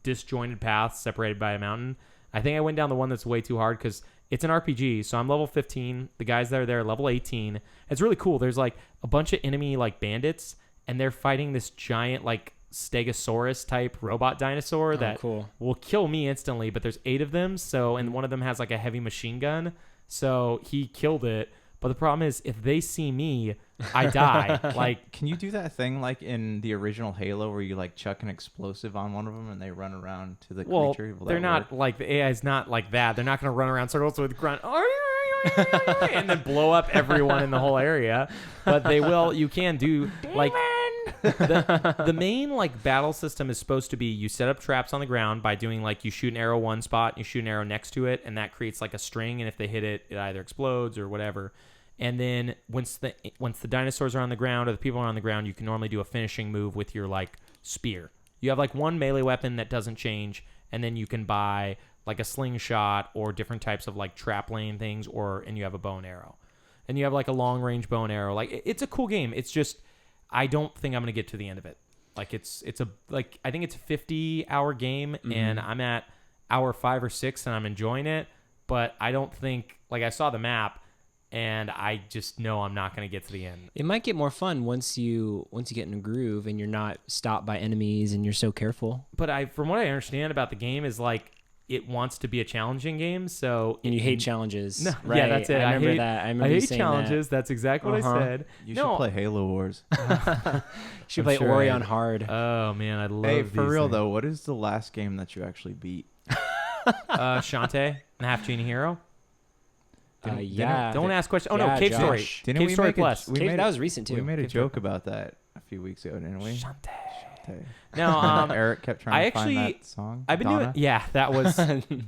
[SPEAKER 2] disjointed paths separated by a mountain. I think I went down the one that's way too hard because it's an RPG. So I'm level 15. The guys that are there are level 18. It's really cool. There's like a bunch of enemy like bandits, and they're fighting this giant like Stegosaurus type robot dinosaur that
[SPEAKER 3] cool.
[SPEAKER 2] will kill me instantly. But there's 8 of them. So and one of them has like a heavy machine gun. So he killed it. But the problem is, if they see me, I die. Like,
[SPEAKER 4] Can you do that thing like in the original Halo where you like chuck an explosive on one of them and they run around to the
[SPEAKER 2] well,
[SPEAKER 4] creature? Will
[SPEAKER 2] they're
[SPEAKER 4] that
[SPEAKER 2] not
[SPEAKER 4] work?
[SPEAKER 2] like the AI is not like that. They're not going to run around circles with grunt and then blow up everyone in the whole area. But they will. You can do like the main like battle system is supposed to be you set up traps on the ground by doing like you shoot an arrow one spot, you shoot an arrow next to it, and that creates like a string. And if they hit it, it either explodes or whatever. And then once the dinosaurs are on the ground or the people are on the ground, you can normally do a finishing move with your like spear. You have like one melee weapon that doesn't change, and then you can buy like a slingshot or different types of like trap lane things, and you have a bow and arrow, and you have like a long range bow and arrow. Like it's a cool game. It's just I don't think I'm gonna get to the end of it. Like it's a like I think it's a 50-hour game, and I'm at hour 5 or 6, and I'm enjoying it. But I don't think like I saw the map. And I just know I'm not going to get to the end.
[SPEAKER 3] It might get more fun once you get in a groove and you're not stopped by enemies and you're so careful.
[SPEAKER 2] But from what I understand about the game is like it wants to be a challenging game. So
[SPEAKER 3] And you hate challenges.
[SPEAKER 2] No,
[SPEAKER 3] right?
[SPEAKER 2] yeah, that's it.
[SPEAKER 3] I remember
[SPEAKER 2] hate,
[SPEAKER 3] that. I remember
[SPEAKER 2] I
[SPEAKER 3] you
[SPEAKER 2] hate
[SPEAKER 3] saying
[SPEAKER 2] challenges. That's exactly what I said.
[SPEAKER 4] You
[SPEAKER 2] no,
[SPEAKER 4] should play Halo Wars.
[SPEAKER 3] that. Should
[SPEAKER 2] I'm
[SPEAKER 3] play
[SPEAKER 2] sure
[SPEAKER 3] Ori
[SPEAKER 2] I-
[SPEAKER 3] on hard.
[SPEAKER 2] Oh man, I love.
[SPEAKER 4] Hey, for
[SPEAKER 2] these
[SPEAKER 4] real
[SPEAKER 2] things.
[SPEAKER 4] though, what is the last game that you actually beat?
[SPEAKER 2] Shantae, and Half Genie Hero.
[SPEAKER 3] Yeah.
[SPEAKER 2] Don't ask questions. Oh
[SPEAKER 3] Yeah,
[SPEAKER 2] no, Cave
[SPEAKER 3] Josh.
[SPEAKER 2] Story.
[SPEAKER 4] Didn't
[SPEAKER 2] Cave
[SPEAKER 4] we
[SPEAKER 2] Story
[SPEAKER 4] make
[SPEAKER 2] Plus.
[SPEAKER 4] we
[SPEAKER 3] Cave-
[SPEAKER 4] made
[SPEAKER 3] that
[SPEAKER 4] a-
[SPEAKER 3] was recent too.
[SPEAKER 4] We made a
[SPEAKER 2] Cave
[SPEAKER 4] joke about that a few weeks ago, didn't we?
[SPEAKER 2] Shantae.
[SPEAKER 4] Okay.
[SPEAKER 2] No,
[SPEAKER 4] Eric kept trying
[SPEAKER 2] I
[SPEAKER 4] to find
[SPEAKER 2] actually-
[SPEAKER 4] that song.
[SPEAKER 2] I've been
[SPEAKER 4] Donna?
[SPEAKER 2] doing. Yeah, that was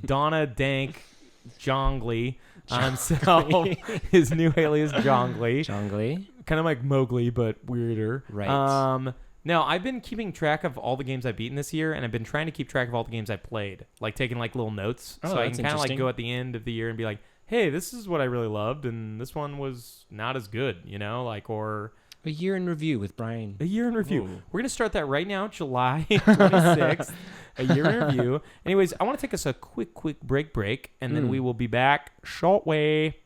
[SPEAKER 2] Donna Dank Jongli. So his new alias Jongli.
[SPEAKER 3] Jongli.
[SPEAKER 2] Kind of like Mowgli, but weirder.
[SPEAKER 3] Right.
[SPEAKER 2] No, I've been keeping track of all the games I've beaten this year, and I've been trying to keep track of all the games I played, like taking like little notes,
[SPEAKER 3] Oh,
[SPEAKER 2] so I
[SPEAKER 3] that's
[SPEAKER 2] can kind of like
[SPEAKER 3] interesting.
[SPEAKER 2] go at the end of the year and be like, "Hey, this is what I really loved, and this one was not as good," you know, like or
[SPEAKER 3] A year in review with Brian.
[SPEAKER 2] a year in review.
[SPEAKER 4] Ooh.
[SPEAKER 2] We're gonna start that right now, July 26th. A year in review. Anyways, I want to take us a quick break, and then we will be back shortly.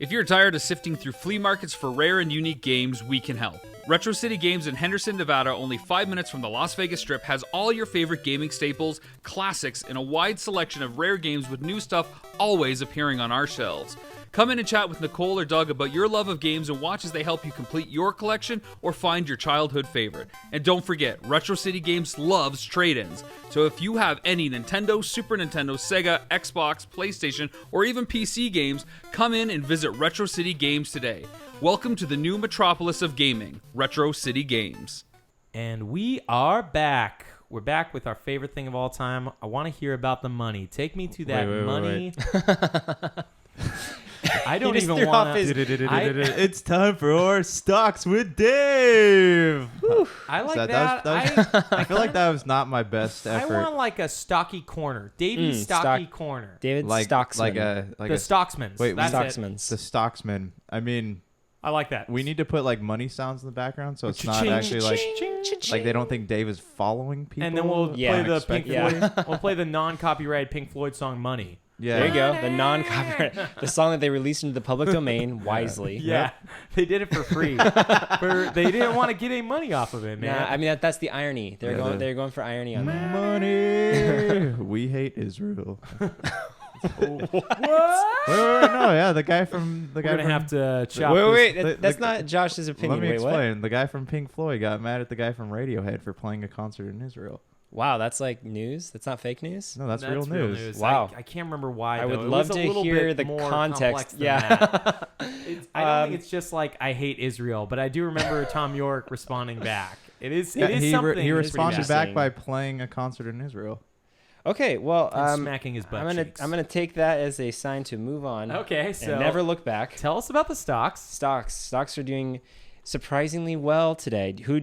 [SPEAKER 1] If you're tired of sifting through flea markets for rare and unique games, we can help. Retro City Games in Henderson, Nevada, only 5 minutes from the Las Vegas Strip, has all your favorite gaming staples, classics, and a wide selection of rare games with new stuff always appearing on our shelves. Come in and chat with Nicole or Doug about your love of games and watch as they help you complete your collection or find your childhood favorite. And don't forget, Retro City Games loves trade-ins. So if you have any Nintendo, Super Nintendo, Sega, Xbox, PlayStation, or even PC games, come in and visit Retro City Games today. Welcome to the new metropolis of gaming, Retro City Games.
[SPEAKER 2] And we are back. We're back with our favorite thing of all time. I want to hear about the money. Take me to that money. I don't
[SPEAKER 3] just
[SPEAKER 2] even
[SPEAKER 3] threw off
[SPEAKER 2] want
[SPEAKER 3] his-
[SPEAKER 4] It's time for our stocks with Dave.
[SPEAKER 2] I like
[SPEAKER 4] So
[SPEAKER 2] that.
[SPEAKER 4] I feel like that was not my best
[SPEAKER 2] I
[SPEAKER 4] effort.
[SPEAKER 2] want like a stocky corner. Davey's stocky corner.
[SPEAKER 3] David
[SPEAKER 4] like
[SPEAKER 3] Stocksman.
[SPEAKER 4] like a
[SPEAKER 2] The Stocksmans.
[SPEAKER 4] Wait,
[SPEAKER 2] That's it.
[SPEAKER 3] Stocksman's.
[SPEAKER 4] the stocksman. I mean,
[SPEAKER 2] I like that.
[SPEAKER 4] we need to put like money sounds in the background so it's not
[SPEAKER 2] Cha-ching,
[SPEAKER 4] actually like
[SPEAKER 2] cha-ching.
[SPEAKER 4] like they don't think Dave is following people.
[SPEAKER 2] And then we'll
[SPEAKER 3] Yeah.
[SPEAKER 2] play the Pink
[SPEAKER 3] Unexpected.
[SPEAKER 2] Floyd. We'll play the non-copyrighted Pink Floyd song "Money."
[SPEAKER 4] Yeah.
[SPEAKER 3] There you go. The non-copyright, the song that they released into the public domain wisely.
[SPEAKER 2] Yeah, they did it for free. They didn't want to get any money off of it, man.
[SPEAKER 3] Nah, I mean that's the irony. They're
[SPEAKER 4] Yeah,
[SPEAKER 3] going.
[SPEAKER 4] the-
[SPEAKER 3] They're going for irony on that.
[SPEAKER 4] Money. We hate Israel.
[SPEAKER 2] what?
[SPEAKER 4] Wait, no, yeah, the guy from
[SPEAKER 2] We're gonna have to chop.
[SPEAKER 3] Wait,
[SPEAKER 2] this-
[SPEAKER 3] that's not Josh's opinion.
[SPEAKER 4] Let me
[SPEAKER 3] Wait,
[SPEAKER 4] explain. The guy from Pink Floyd got mad at the guy from Radiohead for playing a concert in Israel.
[SPEAKER 3] what? Wow, that's like news. That's not fake news.
[SPEAKER 4] No, that's real news.
[SPEAKER 3] Wow.
[SPEAKER 2] I can't remember why.
[SPEAKER 3] I would
[SPEAKER 2] though. It
[SPEAKER 3] love
[SPEAKER 2] was a
[SPEAKER 3] to
[SPEAKER 2] little
[SPEAKER 3] hear
[SPEAKER 2] bit
[SPEAKER 3] the
[SPEAKER 2] more
[SPEAKER 3] context.
[SPEAKER 2] complex than
[SPEAKER 3] Yeah.
[SPEAKER 2] that. I don't think
[SPEAKER 3] Um,
[SPEAKER 2] it's just like I hate Israel, but I do remember Tom York responding back. It is.
[SPEAKER 4] Yeah,
[SPEAKER 2] It is
[SPEAKER 4] he
[SPEAKER 2] something.
[SPEAKER 4] he
[SPEAKER 2] that's
[SPEAKER 4] responded
[SPEAKER 2] pretty
[SPEAKER 4] back
[SPEAKER 3] interesting.
[SPEAKER 4] by playing a concert in Israel.
[SPEAKER 3] Okay, well,
[SPEAKER 2] bad. And smacking his butt
[SPEAKER 3] I'm gonna
[SPEAKER 2] cheeks.
[SPEAKER 3] I'm gonna take that as a sign to move on.
[SPEAKER 2] Okay, so
[SPEAKER 3] and never look back.
[SPEAKER 2] tell us about the stocks.
[SPEAKER 3] Stocks are doing surprisingly well today. Who are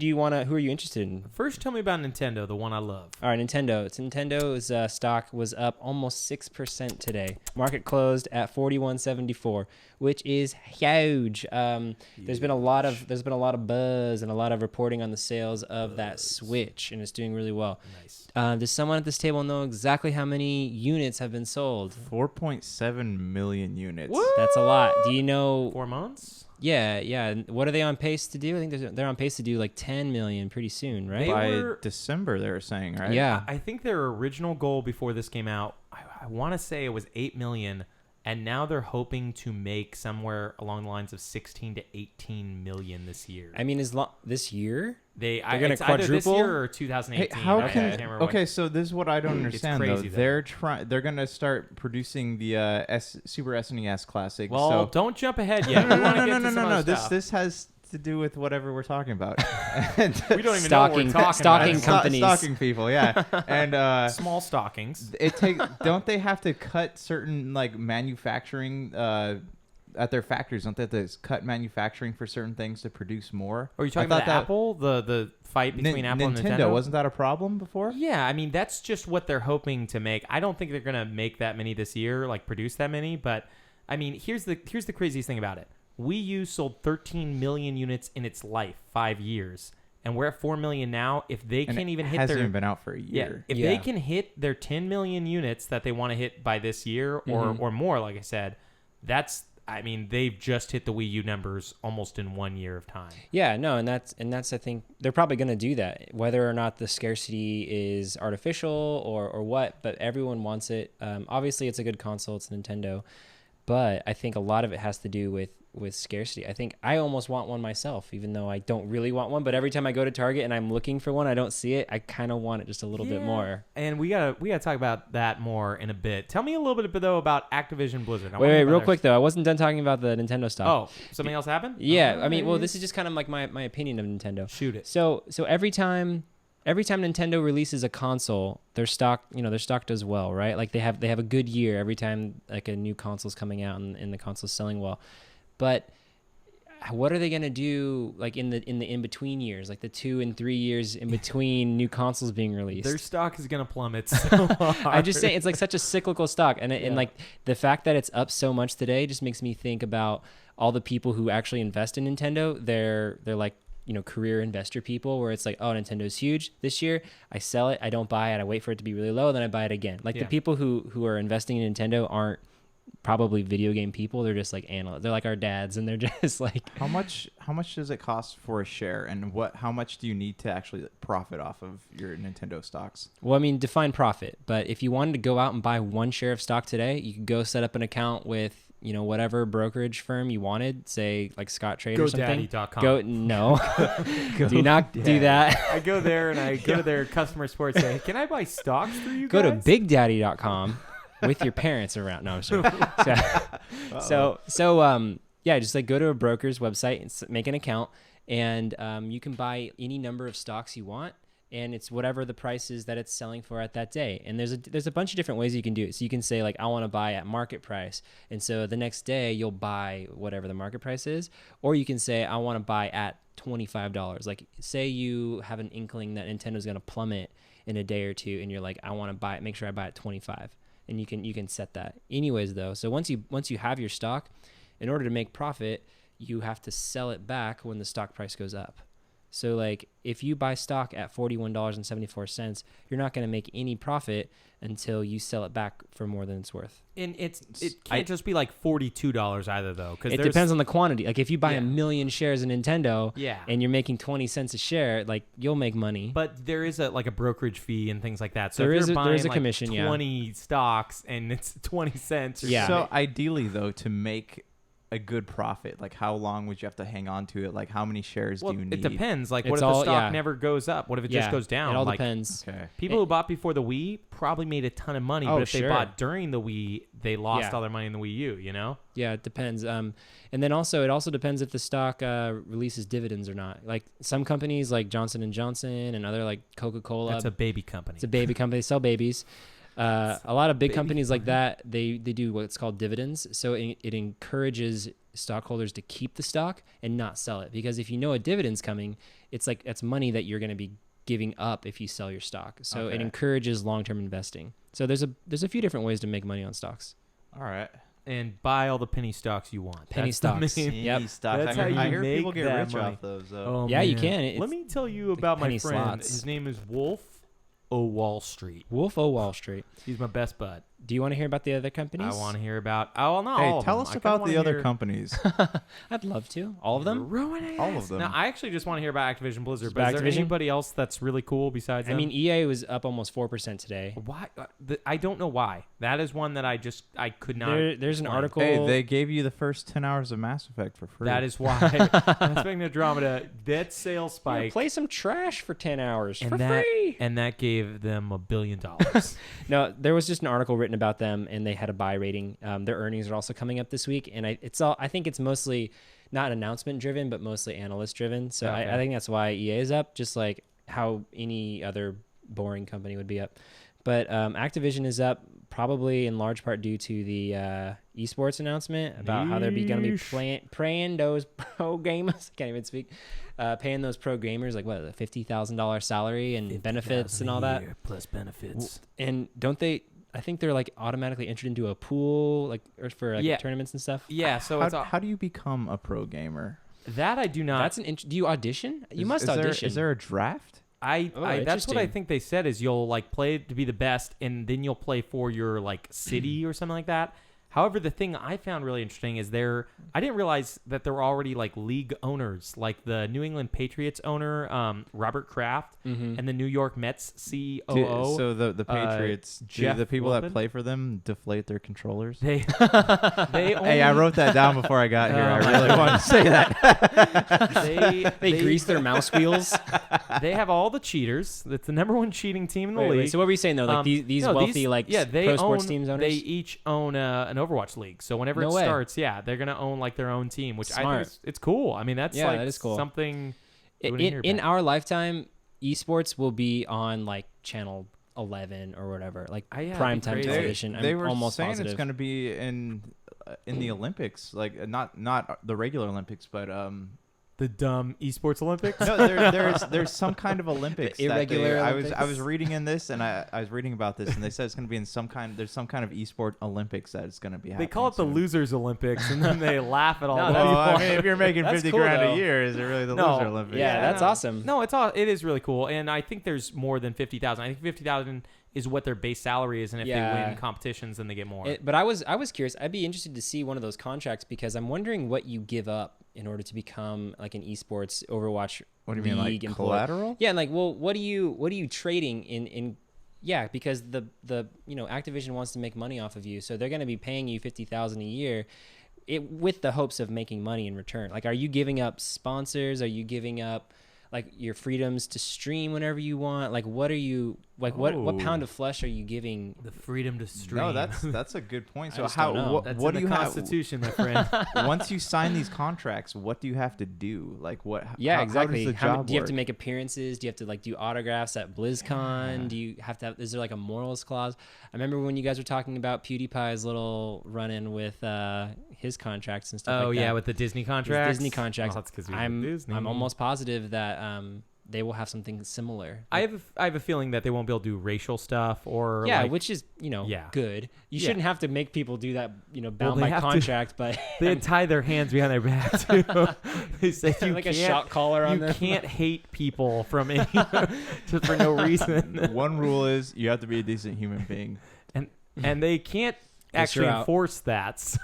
[SPEAKER 3] you interested in?
[SPEAKER 2] First, tell me about Nintendo, the one I love.
[SPEAKER 3] All right, Nintendo's stock was up almost 6% today. Market closed at 41.74, which is huge. There's been a lot of buzz and a lot of reporting on the sales of that Switch, and it's doing really well.
[SPEAKER 2] Nice.
[SPEAKER 3] Does someone at this table know exactly how many units have been sold?
[SPEAKER 4] 4.7 million units.
[SPEAKER 3] That's a lot. Do you know?
[SPEAKER 2] 4 months.
[SPEAKER 3] Yeah. What are they on pace to do? I think they're on pace to do like 10 million pretty soon, right?
[SPEAKER 2] They
[SPEAKER 4] By
[SPEAKER 2] were-
[SPEAKER 4] December, they were saying, right?
[SPEAKER 3] Yeah.
[SPEAKER 2] I think their original goal before this came out, I want to say it was 8 million, and now they're hoping to make somewhere along the lines of 16 to 18 million this year.
[SPEAKER 3] I mean, this year?
[SPEAKER 2] They're
[SPEAKER 3] gonna
[SPEAKER 2] it's either this
[SPEAKER 3] quadruple?
[SPEAKER 2] year or
[SPEAKER 4] Hey,
[SPEAKER 2] 2018.
[SPEAKER 4] how
[SPEAKER 2] I
[SPEAKER 4] can
[SPEAKER 2] can't remember
[SPEAKER 4] okay? So this is what I don't understand
[SPEAKER 2] crazy,
[SPEAKER 4] though.
[SPEAKER 2] though.
[SPEAKER 4] They're gonna start producing the Super SNES Classic.
[SPEAKER 2] Well,
[SPEAKER 4] so
[SPEAKER 2] don't jump ahead yet.
[SPEAKER 4] no,
[SPEAKER 2] We
[SPEAKER 4] no,
[SPEAKER 2] wanna
[SPEAKER 4] no,
[SPEAKER 2] get
[SPEAKER 4] no,
[SPEAKER 2] to
[SPEAKER 4] no,
[SPEAKER 2] some
[SPEAKER 4] no, no.
[SPEAKER 2] other
[SPEAKER 4] This
[SPEAKER 2] stuff.
[SPEAKER 4] this has to do with whatever we're talking about. And
[SPEAKER 2] We don't even
[SPEAKER 3] Stocking-
[SPEAKER 2] know what we're talking
[SPEAKER 3] stocking
[SPEAKER 2] about.
[SPEAKER 3] companies.
[SPEAKER 4] Stocking people, yeah. And
[SPEAKER 2] Small stockings.
[SPEAKER 4] don't they have to cut certain like manufacturing at their factories? Don't they have to cut manufacturing for certain things to produce more?
[SPEAKER 2] Are you talking
[SPEAKER 4] I
[SPEAKER 2] about
[SPEAKER 4] thought that-
[SPEAKER 2] Apple? The fight between Apple and Nintendo?
[SPEAKER 4] Wasn't that a problem before?
[SPEAKER 2] Yeah, I mean that's just what they're hoping to make. I don't think they're gonna make that many this year, like produce that many. But I mean, here's the craziest thing about it. Wii U sold 13 million units in its life, 5 years, and we're at 4 million now. If they
[SPEAKER 4] And
[SPEAKER 2] can't even
[SPEAKER 4] it
[SPEAKER 2] hit
[SPEAKER 4] hasn't
[SPEAKER 2] their
[SPEAKER 4] even been out for a year.
[SPEAKER 2] if
[SPEAKER 3] Yeah.
[SPEAKER 2] they can hit their 10 million units that they want to hit by this year or more, like I said, I mean, they've just hit the Wii U numbers almost in 1 year of time.
[SPEAKER 3] Yeah, no, and that's I think they're probably going to do that, whether or not the scarcity is artificial or what. But everyone wants it. Obviously, it's a good console. It's Nintendo, but I think a lot of it has to do with scarcity. I think I almost want one myself, even though I don't really want one. But every time I go to Target and I'm looking for one, I don't see it. I kind of want it just a little bit more.
[SPEAKER 2] And we gotta talk about that more in a bit. Tell me a little bit though about Activision Blizzard. I wanna
[SPEAKER 3] Wait,
[SPEAKER 2] hear
[SPEAKER 3] real
[SPEAKER 2] about
[SPEAKER 3] quick though, I wasn't done talking about the Nintendo stuff.
[SPEAKER 2] Oh, something else happened?
[SPEAKER 3] Yeah, I mean, well, this is just kind of like my opinion of Nintendo.
[SPEAKER 2] Shoot it.
[SPEAKER 3] So every time Nintendo releases a console, their stock does well, right? Like they have a good year every time like a new console's coming out and the console's selling well. But what are they gonna do like in the in between years, like the 2 and 3 years in between new consoles being released?
[SPEAKER 2] Their stock is gonna plummet so hard.
[SPEAKER 3] I'm just saying it's like such a cyclical stock, and like the fact that it's up so much today just makes me think about all the people who actually invest in Nintendo. They're like, you know, career investor people where it's like, oh, Nintendo's huge this year. I sell it. I don't buy it. I wait for it to be really low. Then I buy it again. Like the people who are investing in Nintendo aren't probably video game people. They're just like analysts. They're like our dads, and they're just like,
[SPEAKER 4] How much does it cost for a share, and how much do you need to actually profit off of your Nintendo stocks?
[SPEAKER 3] well, I mean, define profit. But if you wanted to go out and buy one share of stock today, you could go set up an account with, you know, whatever brokerage firm you wanted, say like Scott Trade or something.
[SPEAKER 2] GoDaddy.com.
[SPEAKER 3] No, do not do that.
[SPEAKER 2] I go there and I go to their customer support and say, hey, can I buy stocks through you
[SPEAKER 3] Go to
[SPEAKER 2] guys?
[SPEAKER 3] BigDaddy.com with your parents around. No, I'm sorry. Yeah, just like go to a broker's website and make an account, and you can buy any number of stocks you want, and it's whatever the price is that it's selling for at that day. And there's a bunch of different ways you can do it. So you can say like, I want to buy at market price, and so the next day you'll buy whatever the market price is, or you can say I want to buy at $25. Like say you have an inkling that Nintendo's going to plummet in a day or two, and you're like, I want to buy it, make sure I buy at 25, and you can set that. Anyways though, so once you have your stock, in order to make profit, you have to sell it back when the stock price goes up. So like if you buy stock at $41.74, you're not going to make any profit until you sell it back for more than it's worth.
[SPEAKER 2] And it can't just be like $42 either, though. Because
[SPEAKER 3] It depends on the quantity. Like if you buy
[SPEAKER 2] Yeah.
[SPEAKER 3] a million shares in Nintendo
[SPEAKER 2] Yeah.
[SPEAKER 3] and you're making 20 cents a share, like you'll make money.
[SPEAKER 2] But there is a brokerage fee and things like that. So
[SPEAKER 3] There
[SPEAKER 2] if
[SPEAKER 3] is
[SPEAKER 2] you're
[SPEAKER 3] a-
[SPEAKER 2] buying
[SPEAKER 3] there is a
[SPEAKER 2] like
[SPEAKER 3] commission, yeah.
[SPEAKER 2] 20 stocks and it's 20 cents. Or
[SPEAKER 3] Yeah.
[SPEAKER 4] So ideally, though, to make a good profit, like how long would you have to hang on to it? Like how many shares
[SPEAKER 2] well,
[SPEAKER 4] do you
[SPEAKER 2] it
[SPEAKER 4] need?
[SPEAKER 2] depends. Like, what
[SPEAKER 3] It's
[SPEAKER 2] if the
[SPEAKER 3] all-
[SPEAKER 2] stock
[SPEAKER 3] yeah.
[SPEAKER 2] never goes up? What if it
[SPEAKER 3] Yeah,
[SPEAKER 2] just goes down?
[SPEAKER 3] It all
[SPEAKER 2] like,
[SPEAKER 3] depends.
[SPEAKER 4] Okay.
[SPEAKER 2] people who bought before the Wii probably made a ton of money,
[SPEAKER 3] Oh,
[SPEAKER 2] but if they
[SPEAKER 3] sure.
[SPEAKER 2] bought during the Wii, they lost
[SPEAKER 3] Yeah.
[SPEAKER 2] all their money in the Wii U, you know?
[SPEAKER 3] Yeah, it depends. And then also it also depends if the stock releases dividends or not. Like some companies like Johnson and Johnson and other like Coca-Cola.
[SPEAKER 2] That's a baby company.
[SPEAKER 3] It's a baby company. They sell babies. A lot of big
[SPEAKER 2] Baby
[SPEAKER 3] companies like that, they do what's called dividends. So it encourages stockholders to keep the stock and not sell it, because if you know a dividend's coming, it's like that's money that you're going to be giving up if you sell your stock. So it
[SPEAKER 4] Okay.
[SPEAKER 3] encourages long-term investing. So there's a few different ways to make money on stocks.
[SPEAKER 4] All right.
[SPEAKER 2] And buy all the penny stocks you want.
[SPEAKER 3] Penny
[SPEAKER 2] That's the
[SPEAKER 3] stocks.
[SPEAKER 2] main-
[SPEAKER 3] Yep.
[SPEAKER 4] Penny stocks.
[SPEAKER 2] That's
[SPEAKER 4] I
[SPEAKER 2] how
[SPEAKER 4] hear,
[SPEAKER 2] you
[SPEAKER 4] I hear
[SPEAKER 2] make
[SPEAKER 4] people get
[SPEAKER 2] that
[SPEAKER 4] rich
[SPEAKER 2] money.
[SPEAKER 4] off those.
[SPEAKER 2] Oh,
[SPEAKER 3] Yeah, you
[SPEAKER 2] man.
[SPEAKER 3] can. It's
[SPEAKER 2] Let me tell you about my
[SPEAKER 3] penny
[SPEAKER 2] friend.
[SPEAKER 3] slots.
[SPEAKER 2] His name is Wolf O Wall Street.
[SPEAKER 3] Wolf of Wall Street.
[SPEAKER 2] He's my best bud.
[SPEAKER 3] Do you want to hear about the other companies?
[SPEAKER 2] I want to hear about. Oh, not
[SPEAKER 4] Hey,
[SPEAKER 2] all of
[SPEAKER 4] tell
[SPEAKER 2] them.
[SPEAKER 4] us
[SPEAKER 2] I kinda
[SPEAKER 4] about
[SPEAKER 2] wanna
[SPEAKER 4] the other
[SPEAKER 2] hear-
[SPEAKER 4] companies.
[SPEAKER 3] I'd love to. All of them?
[SPEAKER 2] Ruining
[SPEAKER 4] All of
[SPEAKER 2] us.
[SPEAKER 4] them.
[SPEAKER 2] No, I actually just want to hear about Activision Blizzard.
[SPEAKER 3] Just
[SPEAKER 2] But is there
[SPEAKER 3] Activision?
[SPEAKER 2] anybody else that's really cool besides
[SPEAKER 3] I
[SPEAKER 2] them?
[SPEAKER 3] mean, EA was up almost 4% today.
[SPEAKER 2] why? I don't know why. That is one that I could not.
[SPEAKER 3] There's an
[SPEAKER 2] explain.
[SPEAKER 3] article.
[SPEAKER 4] Hey, they gave you the first 10 hours of Mass Effect for free.
[SPEAKER 2] That is why. That's making Andromeda. That sales
[SPEAKER 3] Yeah,
[SPEAKER 2] spike.
[SPEAKER 3] play some trash for 10 hours
[SPEAKER 2] and
[SPEAKER 3] for
[SPEAKER 2] that,
[SPEAKER 3] free.
[SPEAKER 2] And that gave them $1 billion.
[SPEAKER 3] No, there was just an article written about them, and they had a buy rating. Their earnings are also coming up this week, and I think it's mostly not announcement driven, but mostly analyst driven. So
[SPEAKER 2] Okay.
[SPEAKER 3] I think that's why EA is up, just like how any other boring company would be up. But Activision is up probably in large part due to the esports announcement about how they're going to be
[SPEAKER 2] Yeesh.
[SPEAKER 3] paying those pro gamers. Can't even speak. Paying those pro gamers like what, a $50,000 salary and benefits and all that.
[SPEAKER 2] Plus benefits.
[SPEAKER 3] And don't they? I think they're like automatically entered into a pool, like or for like
[SPEAKER 2] Yeah.
[SPEAKER 3] tournaments and stuff.
[SPEAKER 2] Yeah, so it's
[SPEAKER 4] How do you become a pro gamer?
[SPEAKER 2] that I do not.
[SPEAKER 3] That's do you audition? You must
[SPEAKER 4] Is there-
[SPEAKER 3] audition.
[SPEAKER 4] Is there a draft?
[SPEAKER 3] Oh,
[SPEAKER 2] That's what I
[SPEAKER 3] interesting.
[SPEAKER 2] think they said is you'll like play to be the best, and then you'll play for your like city or something like that. However, the thing I found really interesting is I didn't realize that there were already like league owners, like the New England Patriots owner, Robert Kraft,
[SPEAKER 3] Mhm.
[SPEAKER 2] and the New York Mets COO.
[SPEAKER 4] So the Patriots, do
[SPEAKER 2] Jeff
[SPEAKER 4] the people
[SPEAKER 2] Wilpon?
[SPEAKER 4] that play for them deflate their controllers?
[SPEAKER 2] they only,
[SPEAKER 4] Hey, I wrote that down before I got here.
[SPEAKER 2] Oh,
[SPEAKER 4] I
[SPEAKER 2] my
[SPEAKER 4] really
[SPEAKER 2] God.
[SPEAKER 4] wanted to say that.
[SPEAKER 3] They grease their mouse wheels.
[SPEAKER 2] They have all the cheaters. It's the number one cheating team in the
[SPEAKER 3] Wait,
[SPEAKER 2] league.
[SPEAKER 3] wait, so what were you saying though? Like these
[SPEAKER 2] no,
[SPEAKER 3] wealthy like
[SPEAKER 2] they
[SPEAKER 3] pro sports
[SPEAKER 2] own-
[SPEAKER 3] teams owners?
[SPEAKER 2] They each own an Overwatch league. So whenever
[SPEAKER 3] No
[SPEAKER 2] it
[SPEAKER 3] way.
[SPEAKER 2] starts, they're gonna own like their own team, which I
[SPEAKER 3] Smart.
[SPEAKER 2] think it's cool. I mean, that's
[SPEAKER 3] Yeah,
[SPEAKER 2] like
[SPEAKER 3] that is cool.
[SPEAKER 2] something you wouldn't hear
[SPEAKER 3] in
[SPEAKER 2] about.
[SPEAKER 3] our lifetime, esports will be on like channel 11 or whatever, like
[SPEAKER 2] Yeah, that'd
[SPEAKER 3] primetime
[SPEAKER 2] be crazy.
[SPEAKER 3] television.
[SPEAKER 4] They
[SPEAKER 3] I'm
[SPEAKER 4] were
[SPEAKER 3] almost
[SPEAKER 4] saying
[SPEAKER 3] positive.
[SPEAKER 4] it's going to be in the Olympics, like not the regular Olympics, but
[SPEAKER 2] The dumb esports Olympics.
[SPEAKER 4] No, there's some kind of Olympics.
[SPEAKER 3] The irregular
[SPEAKER 4] I was
[SPEAKER 3] Olympics?
[SPEAKER 4] reading in this, and I was reading about this, and they said it's going to be in some kind. There's some kind of esport Olympics that it's going to be happening.
[SPEAKER 2] They call it the
[SPEAKER 4] soon.
[SPEAKER 2] losers Olympics, and then they laugh at all
[SPEAKER 3] No,
[SPEAKER 2] the
[SPEAKER 3] that's-
[SPEAKER 2] people.
[SPEAKER 4] Well, I mean, if you're making
[SPEAKER 3] That's
[SPEAKER 4] 50
[SPEAKER 3] cool,
[SPEAKER 4] grand
[SPEAKER 3] though.
[SPEAKER 4] a year, is it really the
[SPEAKER 2] No.
[SPEAKER 4] loser Olympics?
[SPEAKER 3] Yeah, that's
[SPEAKER 2] no.
[SPEAKER 3] awesome.
[SPEAKER 2] No, it is really cool, and I think there's more than 50,000. I think 50,000 is what their base salary is, and if they
[SPEAKER 3] Yeah.
[SPEAKER 2] win competitions, then they get more.
[SPEAKER 3] But I was curious. I'd be interested to see one of those contracts because I'm wondering what you give up in order to become like an esports Overwatch.
[SPEAKER 4] What do you mean, like
[SPEAKER 3] league employee.
[SPEAKER 4] collateral?
[SPEAKER 3] Yeah, and like, well, what are you trading in? Yeah, because the Activision wants to make money off of you, so they're going to be paying you $50,000 a year, with the hopes of making money in return. Like, are you giving up sponsors? Are you giving up like your freedoms to stream whenever you want? Like, what are you like? What
[SPEAKER 4] Oh.
[SPEAKER 3] pound of flesh are you giving?
[SPEAKER 2] the freedom to stream.
[SPEAKER 4] No, that's a good point.
[SPEAKER 3] I
[SPEAKER 4] So
[SPEAKER 3] just
[SPEAKER 4] how
[SPEAKER 3] don't know.
[SPEAKER 4] what,
[SPEAKER 2] That's
[SPEAKER 4] what
[SPEAKER 2] in
[SPEAKER 4] do
[SPEAKER 2] the
[SPEAKER 4] you
[SPEAKER 2] Constitution, my friend.
[SPEAKER 4] have once you sign these contracts? What do you have to do? Like what?
[SPEAKER 3] Yeah,
[SPEAKER 4] how
[SPEAKER 3] exactly.
[SPEAKER 4] does the
[SPEAKER 3] How,
[SPEAKER 4] job
[SPEAKER 3] do you have
[SPEAKER 4] work?
[SPEAKER 3] to make appearances? Do you have to like do autographs at BlizzCon?
[SPEAKER 4] Yeah.
[SPEAKER 3] Do you have to have? Is there like a morals clause? I remember when you guys were talking about PewDiePie's little run-in with his contracts and stuff.
[SPEAKER 2] Oh
[SPEAKER 3] like that.
[SPEAKER 2] yeah, with the Disney
[SPEAKER 3] His
[SPEAKER 2] contract.
[SPEAKER 3] Disney contracts.
[SPEAKER 2] Oh, that's because
[SPEAKER 3] I'm almost positive that they will have something similar.
[SPEAKER 2] I have a feeling that they won't be able to do racial stuff or
[SPEAKER 3] yeah,
[SPEAKER 2] like,
[SPEAKER 3] which is
[SPEAKER 2] Yeah.
[SPEAKER 3] good. You
[SPEAKER 2] Yeah.
[SPEAKER 3] shouldn't have to make people do that. Bound
[SPEAKER 2] they
[SPEAKER 3] by
[SPEAKER 2] have to-
[SPEAKER 3] contract, but
[SPEAKER 2] they tie their hands behind their back too. They say you
[SPEAKER 3] like a
[SPEAKER 2] can't,
[SPEAKER 3] shock collar on
[SPEAKER 2] you
[SPEAKER 3] them.
[SPEAKER 2] can't hate people from any just for no reason,
[SPEAKER 4] One rule is you have to be a decent human being.
[SPEAKER 2] and they can't
[SPEAKER 3] Yes, you're
[SPEAKER 2] actually
[SPEAKER 3] out.
[SPEAKER 2] enforce that. So.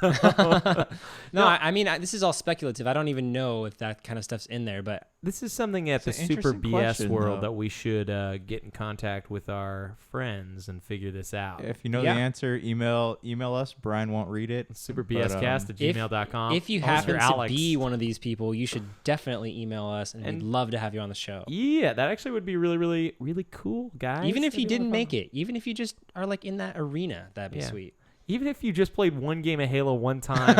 [SPEAKER 3] No, I mean, this is all speculative. I don't even know if that kind of stuff's in there, but
[SPEAKER 2] This is something at
[SPEAKER 4] It's
[SPEAKER 2] the
[SPEAKER 4] an
[SPEAKER 2] Super
[SPEAKER 4] interesting
[SPEAKER 2] BS
[SPEAKER 4] question,
[SPEAKER 2] world
[SPEAKER 4] though.
[SPEAKER 2] that we should get in contact with our friends and figure this out.
[SPEAKER 4] If you know
[SPEAKER 3] Yeah.
[SPEAKER 4] the answer, email us. Brian won't read it.
[SPEAKER 2] SuperBScast@gmail.com.
[SPEAKER 3] if you
[SPEAKER 2] Mr.
[SPEAKER 3] happen to
[SPEAKER 2] Alex.
[SPEAKER 3] be one of these people, you should definitely email us, and
[SPEAKER 2] And-
[SPEAKER 3] we'd love to have you on the show.
[SPEAKER 2] Yeah, that actually would be really, really, really cool, guys.
[SPEAKER 3] Even if
[SPEAKER 2] That'd
[SPEAKER 3] you
[SPEAKER 2] be a lot
[SPEAKER 3] didn't
[SPEAKER 2] of
[SPEAKER 3] make
[SPEAKER 2] fun.
[SPEAKER 3] it, even if you just are like in that arena, that'd be
[SPEAKER 2] Yeah.
[SPEAKER 3] sweet.
[SPEAKER 2] Even if you just played one game of Halo one time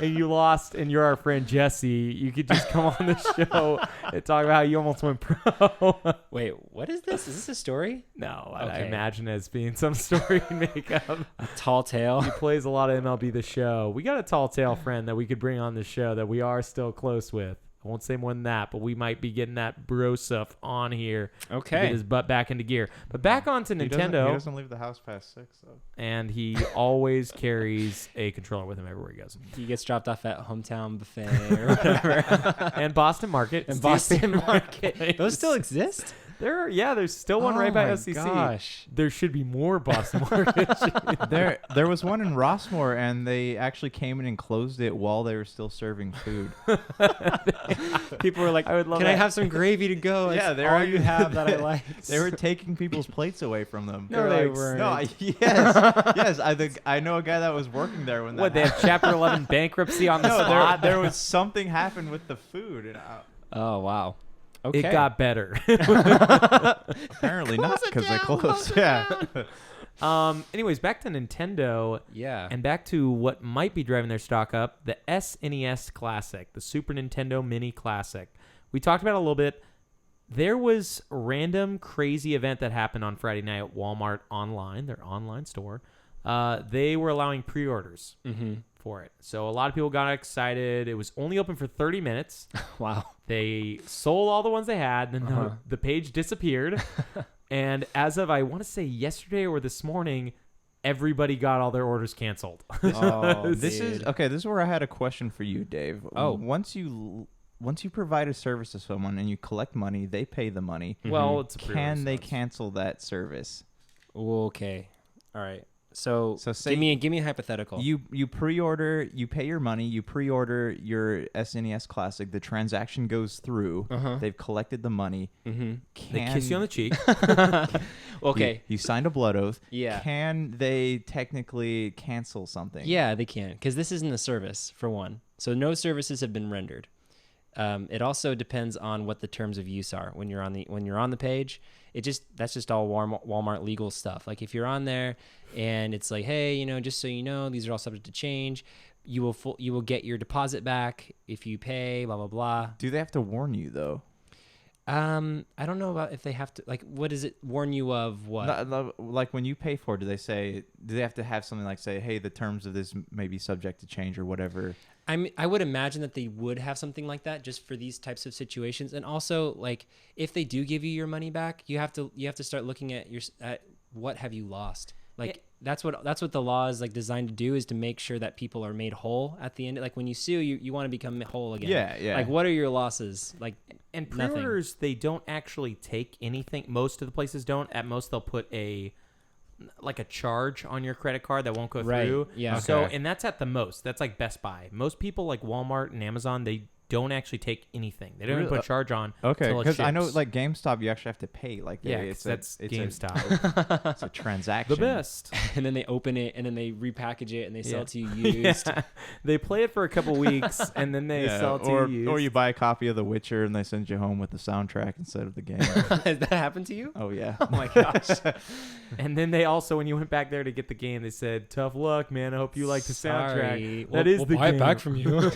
[SPEAKER 2] and you lost, and you're our friend Jesse, you could just come on the show and talk about how you almost went pro.
[SPEAKER 3] Wait, what is this? Is this a story?
[SPEAKER 2] No, I
[SPEAKER 3] Okay.
[SPEAKER 2] imagine it as being some story makeup.
[SPEAKER 3] A tall tale.
[SPEAKER 2] He plays a lot of MLB The Show. We got a tall tale friend that we could bring on the show that we are still close with. I won't say more than that, but we might be getting that bro stuff on here to get
[SPEAKER 3] Okay.
[SPEAKER 2] his butt back into gear. But back onto
[SPEAKER 4] He
[SPEAKER 2] Nintendo,
[SPEAKER 4] doesn't leave the house past 6, though.
[SPEAKER 2] and he always carries a controller with him everywhere he goes.
[SPEAKER 3] He gets dropped off at Hometown Buffet or whatever.
[SPEAKER 2] And Boston Market.
[SPEAKER 3] In
[SPEAKER 2] Steve's
[SPEAKER 3] Boston
[SPEAKER 2] favorite
[SPEAKER 3] Market.
[SPEAKER 2] place.
[SPEAKER 3] Those still exist?
[SPEAKER 2] There's still one
[SPEAKER 3] Oh
[SPEAKER 2] right by
[SPEAKER 3] my
[SPEAKER 2] SCC.
[SPEAKER 3] Gosh.
[SPEAKER 2] There should be more Boston Market.
[SPEAKER 4] There was one in Rossmore, and they actually came in and closed it while they were still serving food.
[SPEAKER 3] People were like,
[SPEAKER 2] I would love
[SPEAKER 3] can I
[SPEAKER 2] that.
[SPEAKER 3] have some gravy to go?
[SPEAKER 4] Yeah,
[SPEAKER 3] It's
[SPEAKER 4] they're
[SPEAKER 3] all you have that I like.
[SPEAKER 4] They were taking people's plates away from them.
[SPEAKER 3] No,
[SPEAKER 4] They're
[SPEAKER 3] they
[SPEAKER 4] like,
[SPEAKER 3] weren't.
[SPEAKER 4] No, yes. I think I know a guy that was working there when that.
[SPEAKER 2] What, they have Chapter 11 bankruptcy on the
[SPEAKER 4] No,
[SPEAKER 2] spot?
[SPEAKER 4] there was something happened with the food, and
[SPEAKER 3] Oh, wow. Okay.
[SPEAKER 2] It got better.
[SPEAKER 4] apparently not because they closed. Yeah.
[SPEAKER 2] Anyways, back to Nintendo.
[SPEAKER 3] Yeah.
[SPEAKER 2] And back to what might be driving their stock up, the SNES Classic, the Super Nintendo Mini Classic. We talked about it a little bit. There was a random crazy event that happened on Friday night at Walmart Online, their online store. They were allowing pre-orders for it. So a lot of people got excited. It was only open for 30 minutes.
[SPEAKER 3] Wow.
[SPEAKER 2] They sold all the ones they had, and then the page disappeared. And as of, I want to say yesterday or this morning, everybody got all their orders canceled.
[SPEAKER 3] Oh,
[SPEAKER 4] This is
[SPEAKER 3] dude.
[SPEAKER 4] okay. This is where I had a question for you, Dave.
[SPEAKER 3] Oh.
[SPEAKER 4] Once you provide a service to someone and you collect money, they pay the money.
[SPEAKER 2] Well, it's a
[SPEAKER 4] Can they
[SPEAKER 2] pre-order, so
[SPEAKER 4] cancel that service?
[SPEAKER 3] Okay. All right. So,
[SPEAKER 4] So say
[SPEAKER 3] give me a hypothetical.
[SPEAKER 4] You pre-order, you pay your money, you pre-order your SNES Classic. The transaction goes through. They've collected the money.
[SPEAKER 3] Mm-hmm.
[SPEAKER 2] They kiss you on the cheek.
[SPEAKER 3] Okay.
[SPEAKER 4] You signed a blood oath.
[SPEAKER 3] Yeah.
[SPEAKER 4] Can they technically cancel something?
[SPEAKER 3] Yeah, they can, because this isn't a service for one. So no services have been rendered. It also depends on what the terms of use are when you're on the page. That's just all Walmart legal stuff. Like if you're on there and it's like, hey, just so you know, these are all subject to change. You will get your deposit back if you pay. Blah blah blah.
[SPEAKER 4] Do they have to warn you though?
[SPEAKER 3] I don't know about if they have to. Like, what does it warn you of? What?
[SPEAKER 4] Like when you pay for it, do they have to have something like say, hey, the terms of this may be subject to change or whatever?
[SPEAKER 3] I would imagine that they would have something like that just for these types of situations. And also, like, if they do give you your money back, you have to start looking at what have you lost. Like, that's what the law is like designed to do, is to make sure that people are made whole at the end. Like, when you sue, you want to become whole again.
[SPEAKER 4] Yeah.
[SPEAKER 3] Like, what are your losses? Like,
[SPEAKER 2] And
[SPEAKER 3] nothing.
[SPEAKER 2] pre-orders, they don't actually take anything. Most of the places don't. At most, they'll put a charge on your credit card that won't go
[SPEAKER 3] Right,
[SPEAKER 2] through.
[SPEAKER 3] yeah.
[SPEAKER 2] So,
[SPEAKER 4] Okay.
[SPEAKER 2] and that's at the most. That's like Best Buy. Most people like Walmart and Amazon, they don't actually take anything. They don't even
[SPEAKER 4] Really?
[SPEAKER 2] put a charge on.
[SPEAKER 4] Okay,
[SPEAKER 2] till it
[SPEAKER 4] because I know
[SPEAKER 2] ships.
[SPEAKER 4] like GameStop, you actually have to pay. Like,
[SPEAKER 2] Yeah,
[SPEAKER 4] it's
[SPEAKER 2] 'cause that's
[SPEAKER 4] it's
[SPEAKER 2] GameStop.
[SPEAKER 4] it's a transaction.
[SPEAKER 2] The best.
[SPEAKER 3] and then they open it and then they repackage it and they sell
[SPEAKER 2] Yeah.
[SPEAKER 3] it to you used.
[SPEAKER 2] Yeah. They play it for a couple weeks and then they sell it to
[SPEAKER 4] or
[SPEAKER 2] you.
[SPEAKER 4] or you buy a copy of The Witcher and they send you home with the soundtrack instead of the game.
[SPEAKER 3] Has that happened to you?
[SPEAKER 4] Oh yeah.
[SPEAKER 3] Oh my gosh.
[SPEAKER 2] And then they also, when you went back there to get the game, they said, "Tough luck, man. I hope you like the soundtrack."
[SPEAKER 3] Sorry.
[SPEAKER 2] That is the
[SPEAKER 3] buy
[SPEAKER 2] game.
[SPEAKER 3] it back from you.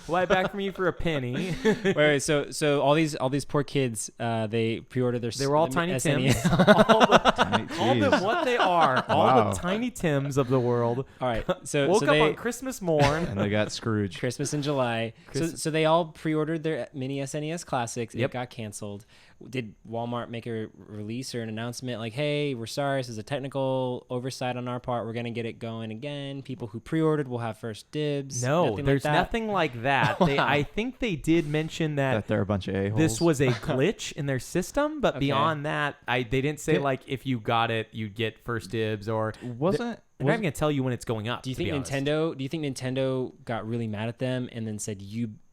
[SPEAKER 2] Buy it back from you for a penny.
[SPEAKER 3] wait, so all these poor kids, they pre-ordered their.
[SPEAKER 2] They were all Tiny
[SPEAKER 3] SNES.
[SPEAKER 2] Tims. all
[SPEAKER 4] Tiny-
[SPEAKER 2] all them
[SPEAKER 4] jeez.
[SPEAKER 2] what they are. All
[SPEAKER 4] Wow.
[SPEAKER 2] the Tiny Tims of the world.
[SPEAKER 3] All right, so
[SPEAKER 2] Woke
[SPEAKER 3] so
[SPEAKER 2] up
[SPEAKER 3] they
[SPEAKER 2] on Christmas morn.
[SPEAKER 4] And they got Scrooge.
[SPEAKER 3] Christmas in July.
[SPEAKER 2] Christmas-
[SPEAKER 3] So they all pre-ordered their mini SNES Classics.
[SPEAKER 2] Yep.
[SPEAKER 3] It got canceled. Did Walmart make a release or an announcement like, "Hey, we're sorry. This is a technical oversight on our part. We're gonna get it going again. People who pre-ordered will have first dibs."
[SPEAKER 2] No,
[SPEAKER 3] Nothing like
[SPEAKER 2] there's
[SPEAKER 3] that?
[SPEAKER 2] nothing like that. They,
[SPEAKER 3] Wow.
[SPEAKER 2] I think they did mention that
[SPEAKER 4] That they're a bunch of a-holes.
[SPEAKER 2] this was a glitch in their system, but
[SPEAKER 3] Okay.
[SPEAKER 2] beyond that, they didn't say
[SPEAKER 4] Did-
[SPEAKER 2] like if you got it, you'd get first dibs, or
[SPEAKER 4] wasn't.
[SPEAKER 2] they're not even gonna tell you when it's going up.
[SPEAKER 3] Do you
[SPEAKER 2] to
[SPEAKER 3] think
[SPEAKER 2] be honest.
[SPEAKER 3] Nintendo got really mad at them and then said,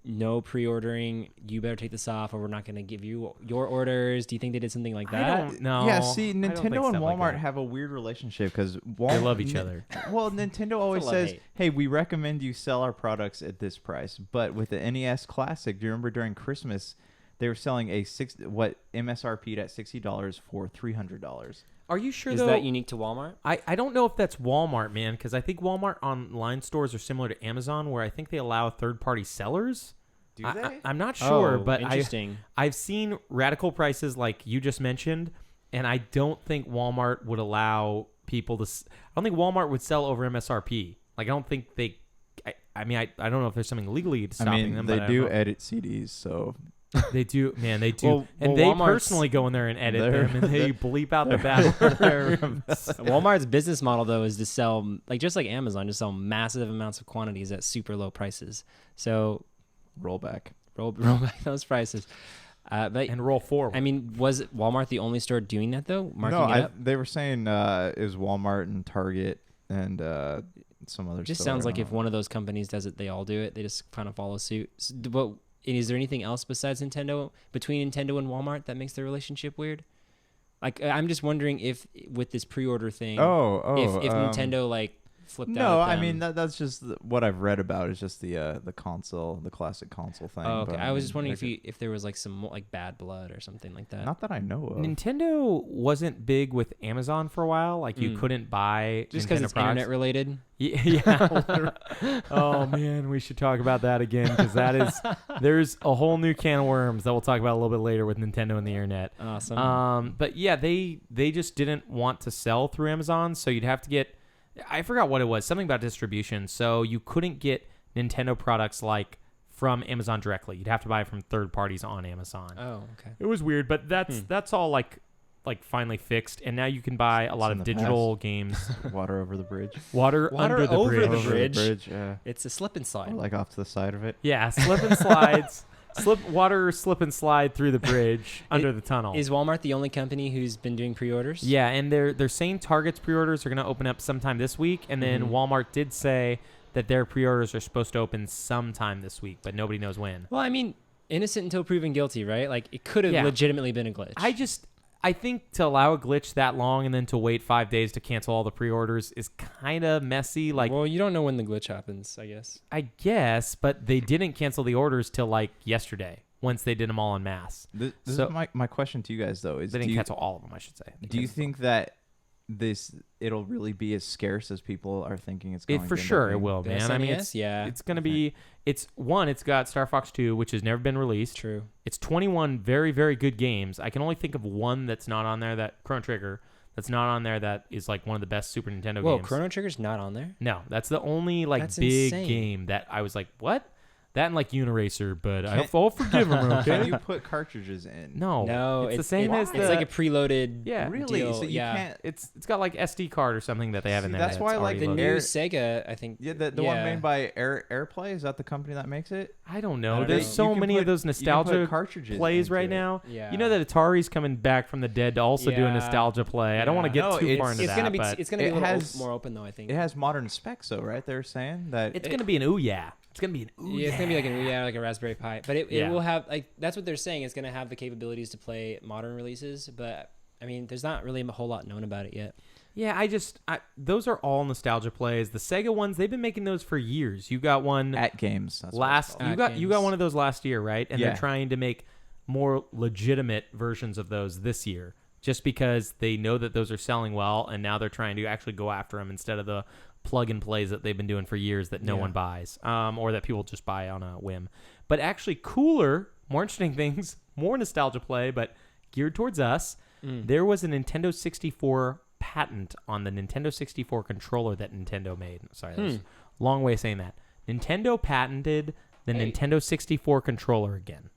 [SPEAKER 3] no pre-ordering, you better take this off or we're not going to give you your orders? Do you think they did something like
[SPEAKER 2] I
[SPEAKER 3] that?
[SPEAKER 2] don't know.
[SPEAKER 4] Yeah, see,
[SPEAKER 2] I don't think
[SPEAKER 4] Nintendo and
[SPEAKER 2] stuff like
[SPEAKER 4] Walmart
[SPEAKER 2] that.
[SPEAKER 4] have a weird relationship because
[SPEAKER 2] They love each other.
[SPEAKER 4] Well, Nintendo always
[SPEAKER 3] love
[SPEAKER 4] says,
[SPEAKER 3] hate.
[SPEAKER 4] "Hey, we recommend you sell our products at this price." But with the NES Classic, do you remember during Christmas, they were selling what MSRP'd at $60 for $300.
[SPEAKER 2] Are you sure
[SPEAKER 3] Is
[SPEAKER 2] though?
[SPEAKER 3] that unique to Walmart?
[SPEAKER 2] I don't know if that's Walmart, man, because I think Walmart online stores are similar to Amazon, where I think they allow third-party sellers.
[SPEAKER 4] Do
[SPEAKER 2] I'm not sure,
[SPEAKER 3] Oh,
[SPEAKER 2] but
[SPEAKER 3] interesting.
[SPEAKER 2] I've seen radical prices like you just mentioned, and I don't think Walmart would allow people to. I don't think Walmart would sell over MSRP. Like I don't think they. I mean, I don't know if there's something legally stopping them.
[SPEAKER 4] they
[SPEAKER 2] but I
[SPEAKER 4] do
[SPEAKER 2] don't know.
[SPEAKER 4] edit CDs, so
[SPEAKER 2] They do, man. They do,
[SPEAKER 3] Well,
[SPEAKER 2] and
[SPEAKER 3] well,
[SPEAKER 2] they
[SPEAKER 3] Walmart's-
[SPEAKER 2] personally go in there and edit
[SPEAKER 4] They're-
[SPEAKER 2] them, and they bleep out the bad words.
[SPEAKER 3] Walmart's business model though is to sell, like just like Amazon, to sell massive amounts of quantities at super low prices. So
[SPEAKER 4] rollback.
[SPEAKER 3] roll back those prices. But
[SPEAKER 2] and roll forward.
[SPEAKER 3] I mean, was Walmart the only store doing that though? Marking
[SPEAKER 4] No,
[SPEAKER 3] it up?
[SPEAKER 4] they were saying it was Walmart and Target and some other.
[SPEAKER 3] It just
[SPEAKER 4] store,
[SPEAKER 3] sounds
[SPEAKER 4] I
[SPEAKER 3] like
[SPEAKER 4] don't
[SPEAKER 3] if
[SPEAKER 4] know.
[SPEAKER 3] one of those companies does it, they all do it. They just kind of follow suit. But is there anything else besides Nintendo, between Nintendo and Walmart, that makes their relationship weird? Like, I'm just wondering if with this pre-order thing, if Nintendo like flipped out.
[SPEAKER 4] No,
[SPEAKER 3] at
[SPEAKER 4] I
[SPEAKER 3] them.
[SPEAKER 4] mean that's just what I've read about. Is just the console, the classic console thing.
[SPEAKER 3] Oh, okay.
[SPEAKER 4] but,
[SPEAKER 3] I was
[SPEAKER 4] mean,
[SPEAKER 3] just wondering
[SPEAKER 4] they
[SPEAKER 3] if there was like some like bad blood or something like that.
[SPEAKER 4] Not that I know of.
[SPEAKER 2] Nintendo wasn't big with Amazon for a while. Like you couldn't buy
[SPEAKER 3] just because
[SPEAKER 2] Nintendo
[SPEAKER 3] it's
[SPEAKER 2] products.
[SPEAKER 3] internet related.
[SPEAKER 2] Yeah. Oh man, we should talk about that again because there's a whole new can of worms that we'll talk about a little bit later with Nintendo and the internet.
[SPEAKER 3] Awesome.
[SPEAKER 2] But yeah, they just didn't want to sell through Amazon, so you'd have to get. I forgot what it was. Something about distribution. So you couldn't get Nintendo products like from Amazon directly. You'd have to buy it from third parties on Amazon.
[SPEAKER 3] Oh, okay.
[SPEAKER 2] It was weird, but that's all like finally fixed, and now you can buy a lot
[SPEAKER 4] in
[SPEAKER 2] of
[SPEAKER 4] the
[SPEAKER 2] digital games.
[SPEAKER 4] Water over the bridge.
[SPEAKER 2] Water under the
[SPEAKER 3] over
[SPEAKER 2] bridge.
[SPEAKER 3] the
[SPEAKER 4] Over
[SPEAKER 3] bridge.
[SPEAKER 4] the bridge. Yeah.
[SPEAKER 3] It's a slip and slide.
[SPEAKER 4] Or like off to the side of it.
[SPEAKER 2] Yeah, slip and slides. Slip and slide through the bridge under the tunnel.
[SPEAKER 3] Is Walmart the only company who's been doing pre-orders?
[SPEAKER 2] Yeah, and they're saying Target's pre-orders are going to open up sometime this week, and then Walmart did say that their pre-orders are supposed to open sometime this week, but nobody knows when.
[SPEAKER 3] Well, I mean, innocent until proven guilty, right? Like it could have
[SPEAKER 2] Yeah.
[SPEAKER 3] legitimately been a glitch.
[SPEAKER 2] I think to allow a glitch that long and then to wait 5 days to cancel all the pre-orders is kind of messy. Like,
[SPEAKER 3] well, you don't know when the glitch happens, I guess.
[SPEAKER 2] I guess, but they didn't cancel the orders till like yesterday once they did them all en masse.
[SPEAKER 4] This
[SPEAKER 2] So-
[SPEAKER 4] is my question to you guys though. Is
[SPEAKER 2] They didn't cancel all of them, I should say. They
[SPEAKER 4] do you
[SPEAKER 2] canceled
[SPEAKER 4] think that it'll really be as scarce as people are thinking it's going
[SPEAKER 2] it
[SPEAKER 4] to
[SPEAKER 2] for
[SPEAKER 4] end up
[SPEAKER 2] sure it
[SPEAKER 4] being?
[SPEAKER 2] will,
[SPEAKER 3] The
[SPEAKER 2] man. I mean,
[SPEAKER 3] SNES? Yeah.
[SPEAKER 2] it's going to be. It's got Star Fox 2, which has never been released.
[SPEAKER 3] True.
[SPEAKER 2] It's 21 very, very good games. I can only think of one that's not on there, that Chrono Trigger, that's not on there that is like one of the best Super Nintendo
[SPEAKER 3] Whoa,
[SPEAKER 2] games.
[SPEAKER 3] Chrono Trigger's not on there?
[SPEAKER 2] No, that's the only like
[SPEAKER 3] That's
[SPEAKER 2] big
[SPEAKER 3] insane.
[SPEAKER 2] game that I was like, what? That and like Uniracer, but
[SPEAKER 4] Can't-
[SPEAKER 2] I'll forgive him.
[SPEAKER 4] Can
[SPEAKER 2] Okay.
[SPEAKER 4] you put cartridges in?
[SPEAKER 2] No,
[SPEAKER 3] No,
[SPEAKER 2] it's the same as the.
[SPEAKER 3] It's like a preloaded.
[SPEAKER 2] Yeah.
[SPEAKER 4] Really?
[SPEAKER 3] deal.
[SPEAKER 4] So you
[SPEAKER 3] yeah.
[SPEAKER 4] can't.
[SPEAKER 2] it's got like SD card or something that they have in
[SPEAKER 4] See,
[SPEAKER 2] there.
[SPEAKER 4] that's why, like,
[SPEAKER 2] already
[SPEAKER 3] The
[SPEAKER 2] loaded.
[SPEAKER 3] new
[SPEAKER 4] Air-
[SPEAKER 3] Sega, I think.
[SPEAKER 4] Yeah, the one made by AirPlay, is that the company that makes it?
[SPEAKER 2] I don't
[SPEAKER 3] I
[SPEAKER 2] know.
[SPEAKER 3] don't
[SPEAKER 2] There's
[SPEAKER 3] know.
[SPEAKER 2] so
[SPEAKER 4] You can
[SPEAKER 2] many
[SPEAKER 4] put-
[SPEAKER 2] of those
[SPEAKER 4] you can put
[SPEAKER 2] nostalgia
[SPEAKER 4] cartridges
[SPEAKER 2] plays
[SPEAKER 4] into
[SPEAKER 2] right
[SPEAKER 4] it.
[SPEAKER 2] now.
[SPEAKER 3] Yeah.
[SPEAKER 2] You know that Atari's coming back from the dead to also do a
[SPEAKER 3] Yeah.
[SPEAKER 2] nostalgia play. I don't want to
[SPEAKER 3] Yeah.
[SPEAKER 2] get
[SPEAKER 4] No,
[SPEAKER 2] too
[SPEAKER 4] it's-
[SPEAKER 2] far into
[SPEAKER 3] It's
[SPEAKER 2] that,
[SPEAKER 3] gonna be
[SPEAKER 2] but
[SPEAKER 3] it's gonna be
[SPEAKER 4] it
[SPEAKER 3] a little
[SPEAKER 4] has-
[SPEAKER 3] more open though. I think.
[SPEAKER 4] It has modern specs, though, right? They're saying that.
[SPEAKER 2] it's gonna be an ooh yeah. It's gonna be an ooh
[SPEAKER 3] Yeah, it's gonna be like a Raspberry Pi, but it
[SPEAKER 2] Yeah.
[SPEAKER 3] will have like that's what they're saying. It's gonna have the capabilities to play modern releases, but I mean, there's not really a whole lot known about it yet.
[SPEAKER 2] Yeah, those are all nostalgia plays. The Sega ones, they've been making those for years. You got one
[SPEAKER 4] at games. That's what it's
[SPEAKER 2] last.
[SPEAKER 4] called.
[SPEAKER 2] You got
[SPEAKER 3] games.
[SPEAKER 2] one of those last year, right? And they're
[SPEAKER 4] Yeah.
[SPEAKER 2] trying to make more legitimate versions of those this year, just because they know that those are selling well, and now they're trying to actually go after them instead of the plug and plays that they've been doing for years that no
[SPEAKER 3] Yeah.
[SPEAKER 2] one buys, or that people just buy on a whim. But actually, cooler, more interesting things, more nostalgia play, but geared towards us. There was a Nintendo 64 patent on the Nintendo 64 controller that Nintendo made. Sorry, that was a long way of saying that. Nintendo patented the
[SPEAKER 3] Hey.
[SPEAKER 2] Nintendo 64 controller again.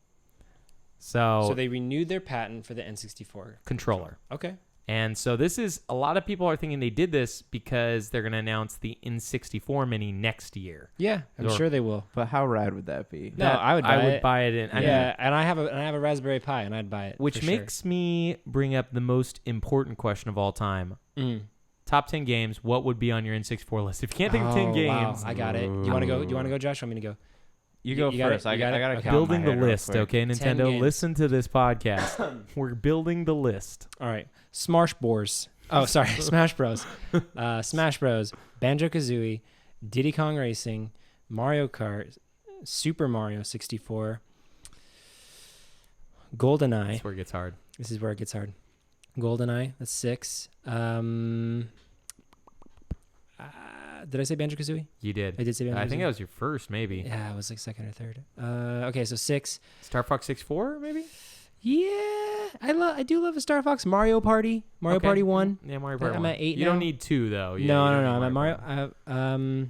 [SPEAKER 2] So
[SPEAKER 3] they renewed their patent for the N64
[SPEAKER 2] controller.
[SPEAKER 3] Okay.
[SPEAKER 2] And so this is, a lot of people are thinking they did this because they're going to announce the N64 Mini next year.
[SPEAKER 3] Yeah, I'm
[SPEAKER 2] Or-
[SPEAKER 3] sure they will.
[SPEAKER 4] But how rad would that be?
[SPEAKER 3] No, I would buy it.
[SPEAKER 2] in.
[SPEAKER 3] Yeah, and I have a Raspberry Pi, and I'd buy it.
[SPEAKER 2] Which
[SPEAKER 3] for sure.
[SPEAKER 2] makes me bring up the most important question of all time. Top 10 games, what would be on your N64 list? If you can't think of 10
[SPEAKER 3] Oh,
[SPEAKER 2] games,
[SPEAKER 3] wow, I got it. Do you want to go? Do you want to go, Josh? Or want me to go?
[SPEAKER 4] You go
[SPEAKER 3] You got it?
[SPEAKER 4] first. I
[SPEAKER 3] You
[SPEAKER 4] got
[SPEAKER 3] got it?
[SPEAKER 4] to
[SPEAKER 3] Okay.
[SPEAKER 4] count
[SPEAKER 2] building
[SPEAKER 4] my
[SPEAKER 2] the
[SPEAKER 4] head real
[SPEAKER 2] list,
[SPEAKER 4] quick.
[SPEAKER 2] okay,
[SPEAKER 3] 10
[SPEAKER 2] Nintendo?
[SPEAKER 3] games.
[SPEAKER 2] Listen to this podcast. We're building the list.
[SPEAKER 3] All right, Smash Bros. Oh, sorry, Smash Bros. Smash Bros. Banjo Kazooie, Diddy Kong Racing, Mario Kart, Super Mario 64, GoldenEye.
[SPEAKER 2] That's where it gets hard.
[SPEAKER 3] This is where it gets hard. GoldenEye. That's 6. Did I say Banjo Kazooie?
[SPEAKER 2] You did.
[SPEAKER 3] I did say Banjo
[SPEAKER 2] I think
[SPEAKER 3] Kazooie.
[SPEAKER 2] that was your first, maybe.
[SPEAKER 3] Yeah, it was like second or third. Okay, so 6.
[SPEAKER 2] Star Fox 64, maybe?
[SPEAKER 3] Yeah, I do love a Star Fox. Mario Party. Mario
[SPEAKER 2] Okay.
[SPEAKER 3] Party 1.
[SPEAKER 2] Yeah, Mario Party
[SPEAKER 3] I'm
[SPEAKER 2] 1.
[SPEAKER 3] at 8
[SPEAKER 2] You
[SPEAKER 3] now.
[SPEAKER 2] don't need 2, though. Yeah,
[SPEAKER 3] No,
[SPEAKER 2] you
[SPEAKER 3] no,
[SPEAKER 2] don't
[SPEAKER 3] no.
[SPEAKER 2] need
[SPEAKER 3] I'm at
[SPEAKER 2] Mario
[SPEAKER 3] Mario.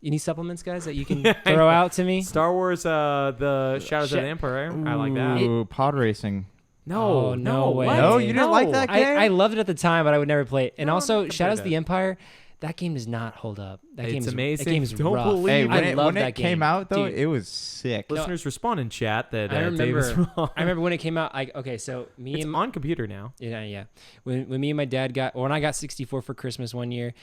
[SPEAKER 3] Any supplements, guys, that you can throw out to me?
[SPEAKER 2] Star Wars, the Shadows of the Empire. I like that.
[SPEAKER 4] Ooh, pod racing.
[SPEAKER 2] No,
[SPEAKER 3] Oh, no way.
[SPEAKER 2] what?
[SPEAKER 4] No, you didn't like that game?
[SPEAKER 3] I loved it at the time, but I would never play it. And
[SPEAKER 2] No, I'm
[SPEAKER 3] also,
[SPEAKER 2] not gonna
[SPEAKER 3] Shadows
[SPEAKER 2] play
[SPEAKER 3] of the Empire, that game does not hold up. That
[SPEAKER 2] It's
[SPEAKER 3] game is
[SPEAKER 2] amazing.
[SPEAKER 3] That game's
[SPEAKER 2] Don't
[SPEAKER 3] rough.
[SPEAKER 2] believe
[SPEAKER 4] Hey,
[SPEAKER 2] it.
[SPEAKER 4] when
[SPEAKER 3] I
[SPEAKER 4] it,
[SPEAKER 3] love
[SPEAKER 4] when
[SPEAKER 3] that
[SPEAKER 4] it came
[SPEAKER 3] game.
[SPEAKER 4] out, though,
[SPEAKER 3] Dude.
[SPEAKER 4] it was sick.
[SPEAKER 2] Listeners, respond in chat that
[SPEAKER 3] I
[SPEAKER 2] Dave is
[SPEAKER 3] remember.
[SPEAKER 2] wrong.
[SPEAKER 3] I remember when it came out. Okay, so me
[SPEAKER 2] It's
[SPEAKER 3] and
[SPEAKER 2] on computer now.
[SPEAKER 3] yeah. When me and my dad got, or when I got 64 for Christmas one year,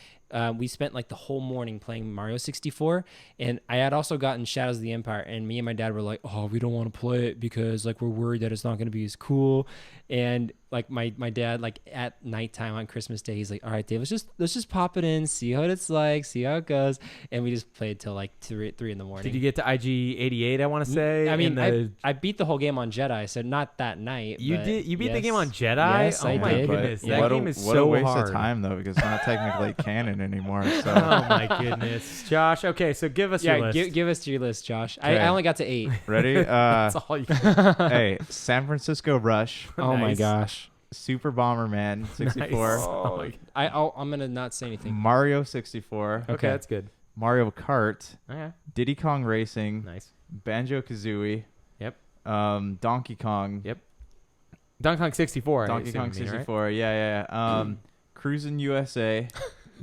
[SPEAKER 3] we spent like the whole morning playing Mario 64, and I had also gotten Shadows of the Empire, and me and my dad were like, "Oh, we don't want to play it because like we're worried that it's not going to be as cool." And like my dad, like at nighttime on Christmas Day, he's like, "All right, Dave, let's just pop it in, see what it's like, see how it goes," and we just played till like 3 in the morning.
[SPEAKER 2] Did you get to IG-88, I want to say?
[SPEAKER 3] I mean,
[SPEAKER 2] in
[SPEAKER 3] I beat the whole game on Jedi, so not that night.
[SPEAKER 2] You
[SPEAKER 3] but
[SPEAKER 2] did. You beat the
[SPEAKER 3] yes.
[SPEAKER 2] game on Jedi?
[SPEAKER 3] Yes,
[SPEAKER 2] oh
[SPEAKER 3] I
[SPEAKER 2] my
[SPEAKER 3] did.
[SPEAKER 2] goodness.
[SPEAKER 3] Yeah.
[SPEAKER 2] That game is
[SPEAKER 4] what
[SPEAKER 2] so
[SPEAKER 4] a waste
[SPEAKER 2] hard.
[SPEAKER 4] of time, though, because it's not technically canon anymore. So.
[SPEAKER 2] Oh my goodness. Josh, okay, so give us your
[SPEAKER 3] Yeah,
[SPEAKER 2] list.
[SPEAKER 3] give us your list, Josh.
[SPEAKER 4] Okay.
[SPEAKER 3] I only got to 8.
[SPEAKER 4] Ready?
[SPEAKER 2] That's all you
[SPEAKER 4] Hey, San Francisco Rush,
[SPEAKER 3] Oh my
[SPEAKER 2] Nice.
[SPEAKER 3] gosh.
[SPEAKER 4] Super Bomberman 64,
[SPEAKER 2] Nice. Oh my God.
[SPEAKER 3] I'm gonna not say anything.
[SPEAKER 4] Mario 64,
[SPEAKER 2] Okay,
[SPEAKER 3] Okay.
[SPEAKER 2] that's good.
[SPEAKER 4] Mario Kart,
[SPEAKER 2] Okay,
[SPEAKER 4] Diddy Kong Racing,
[SPEAKER 2] nice.
[SPEAKER 4] Banjo Kazooie,
[SPEAKER 2] Yep.
[SPEAKER 4] Donkey Kong,
[SPEAKER 2] Yep. Donkey Kong 64. I
[SPEAKER 4] Donkey
[SPEAKER 2] assume
[SPEAKER 4] Kong
[SPEAKER 2] you mean, right?
[SPEAKER 4] 64, yeah. Cruising USA,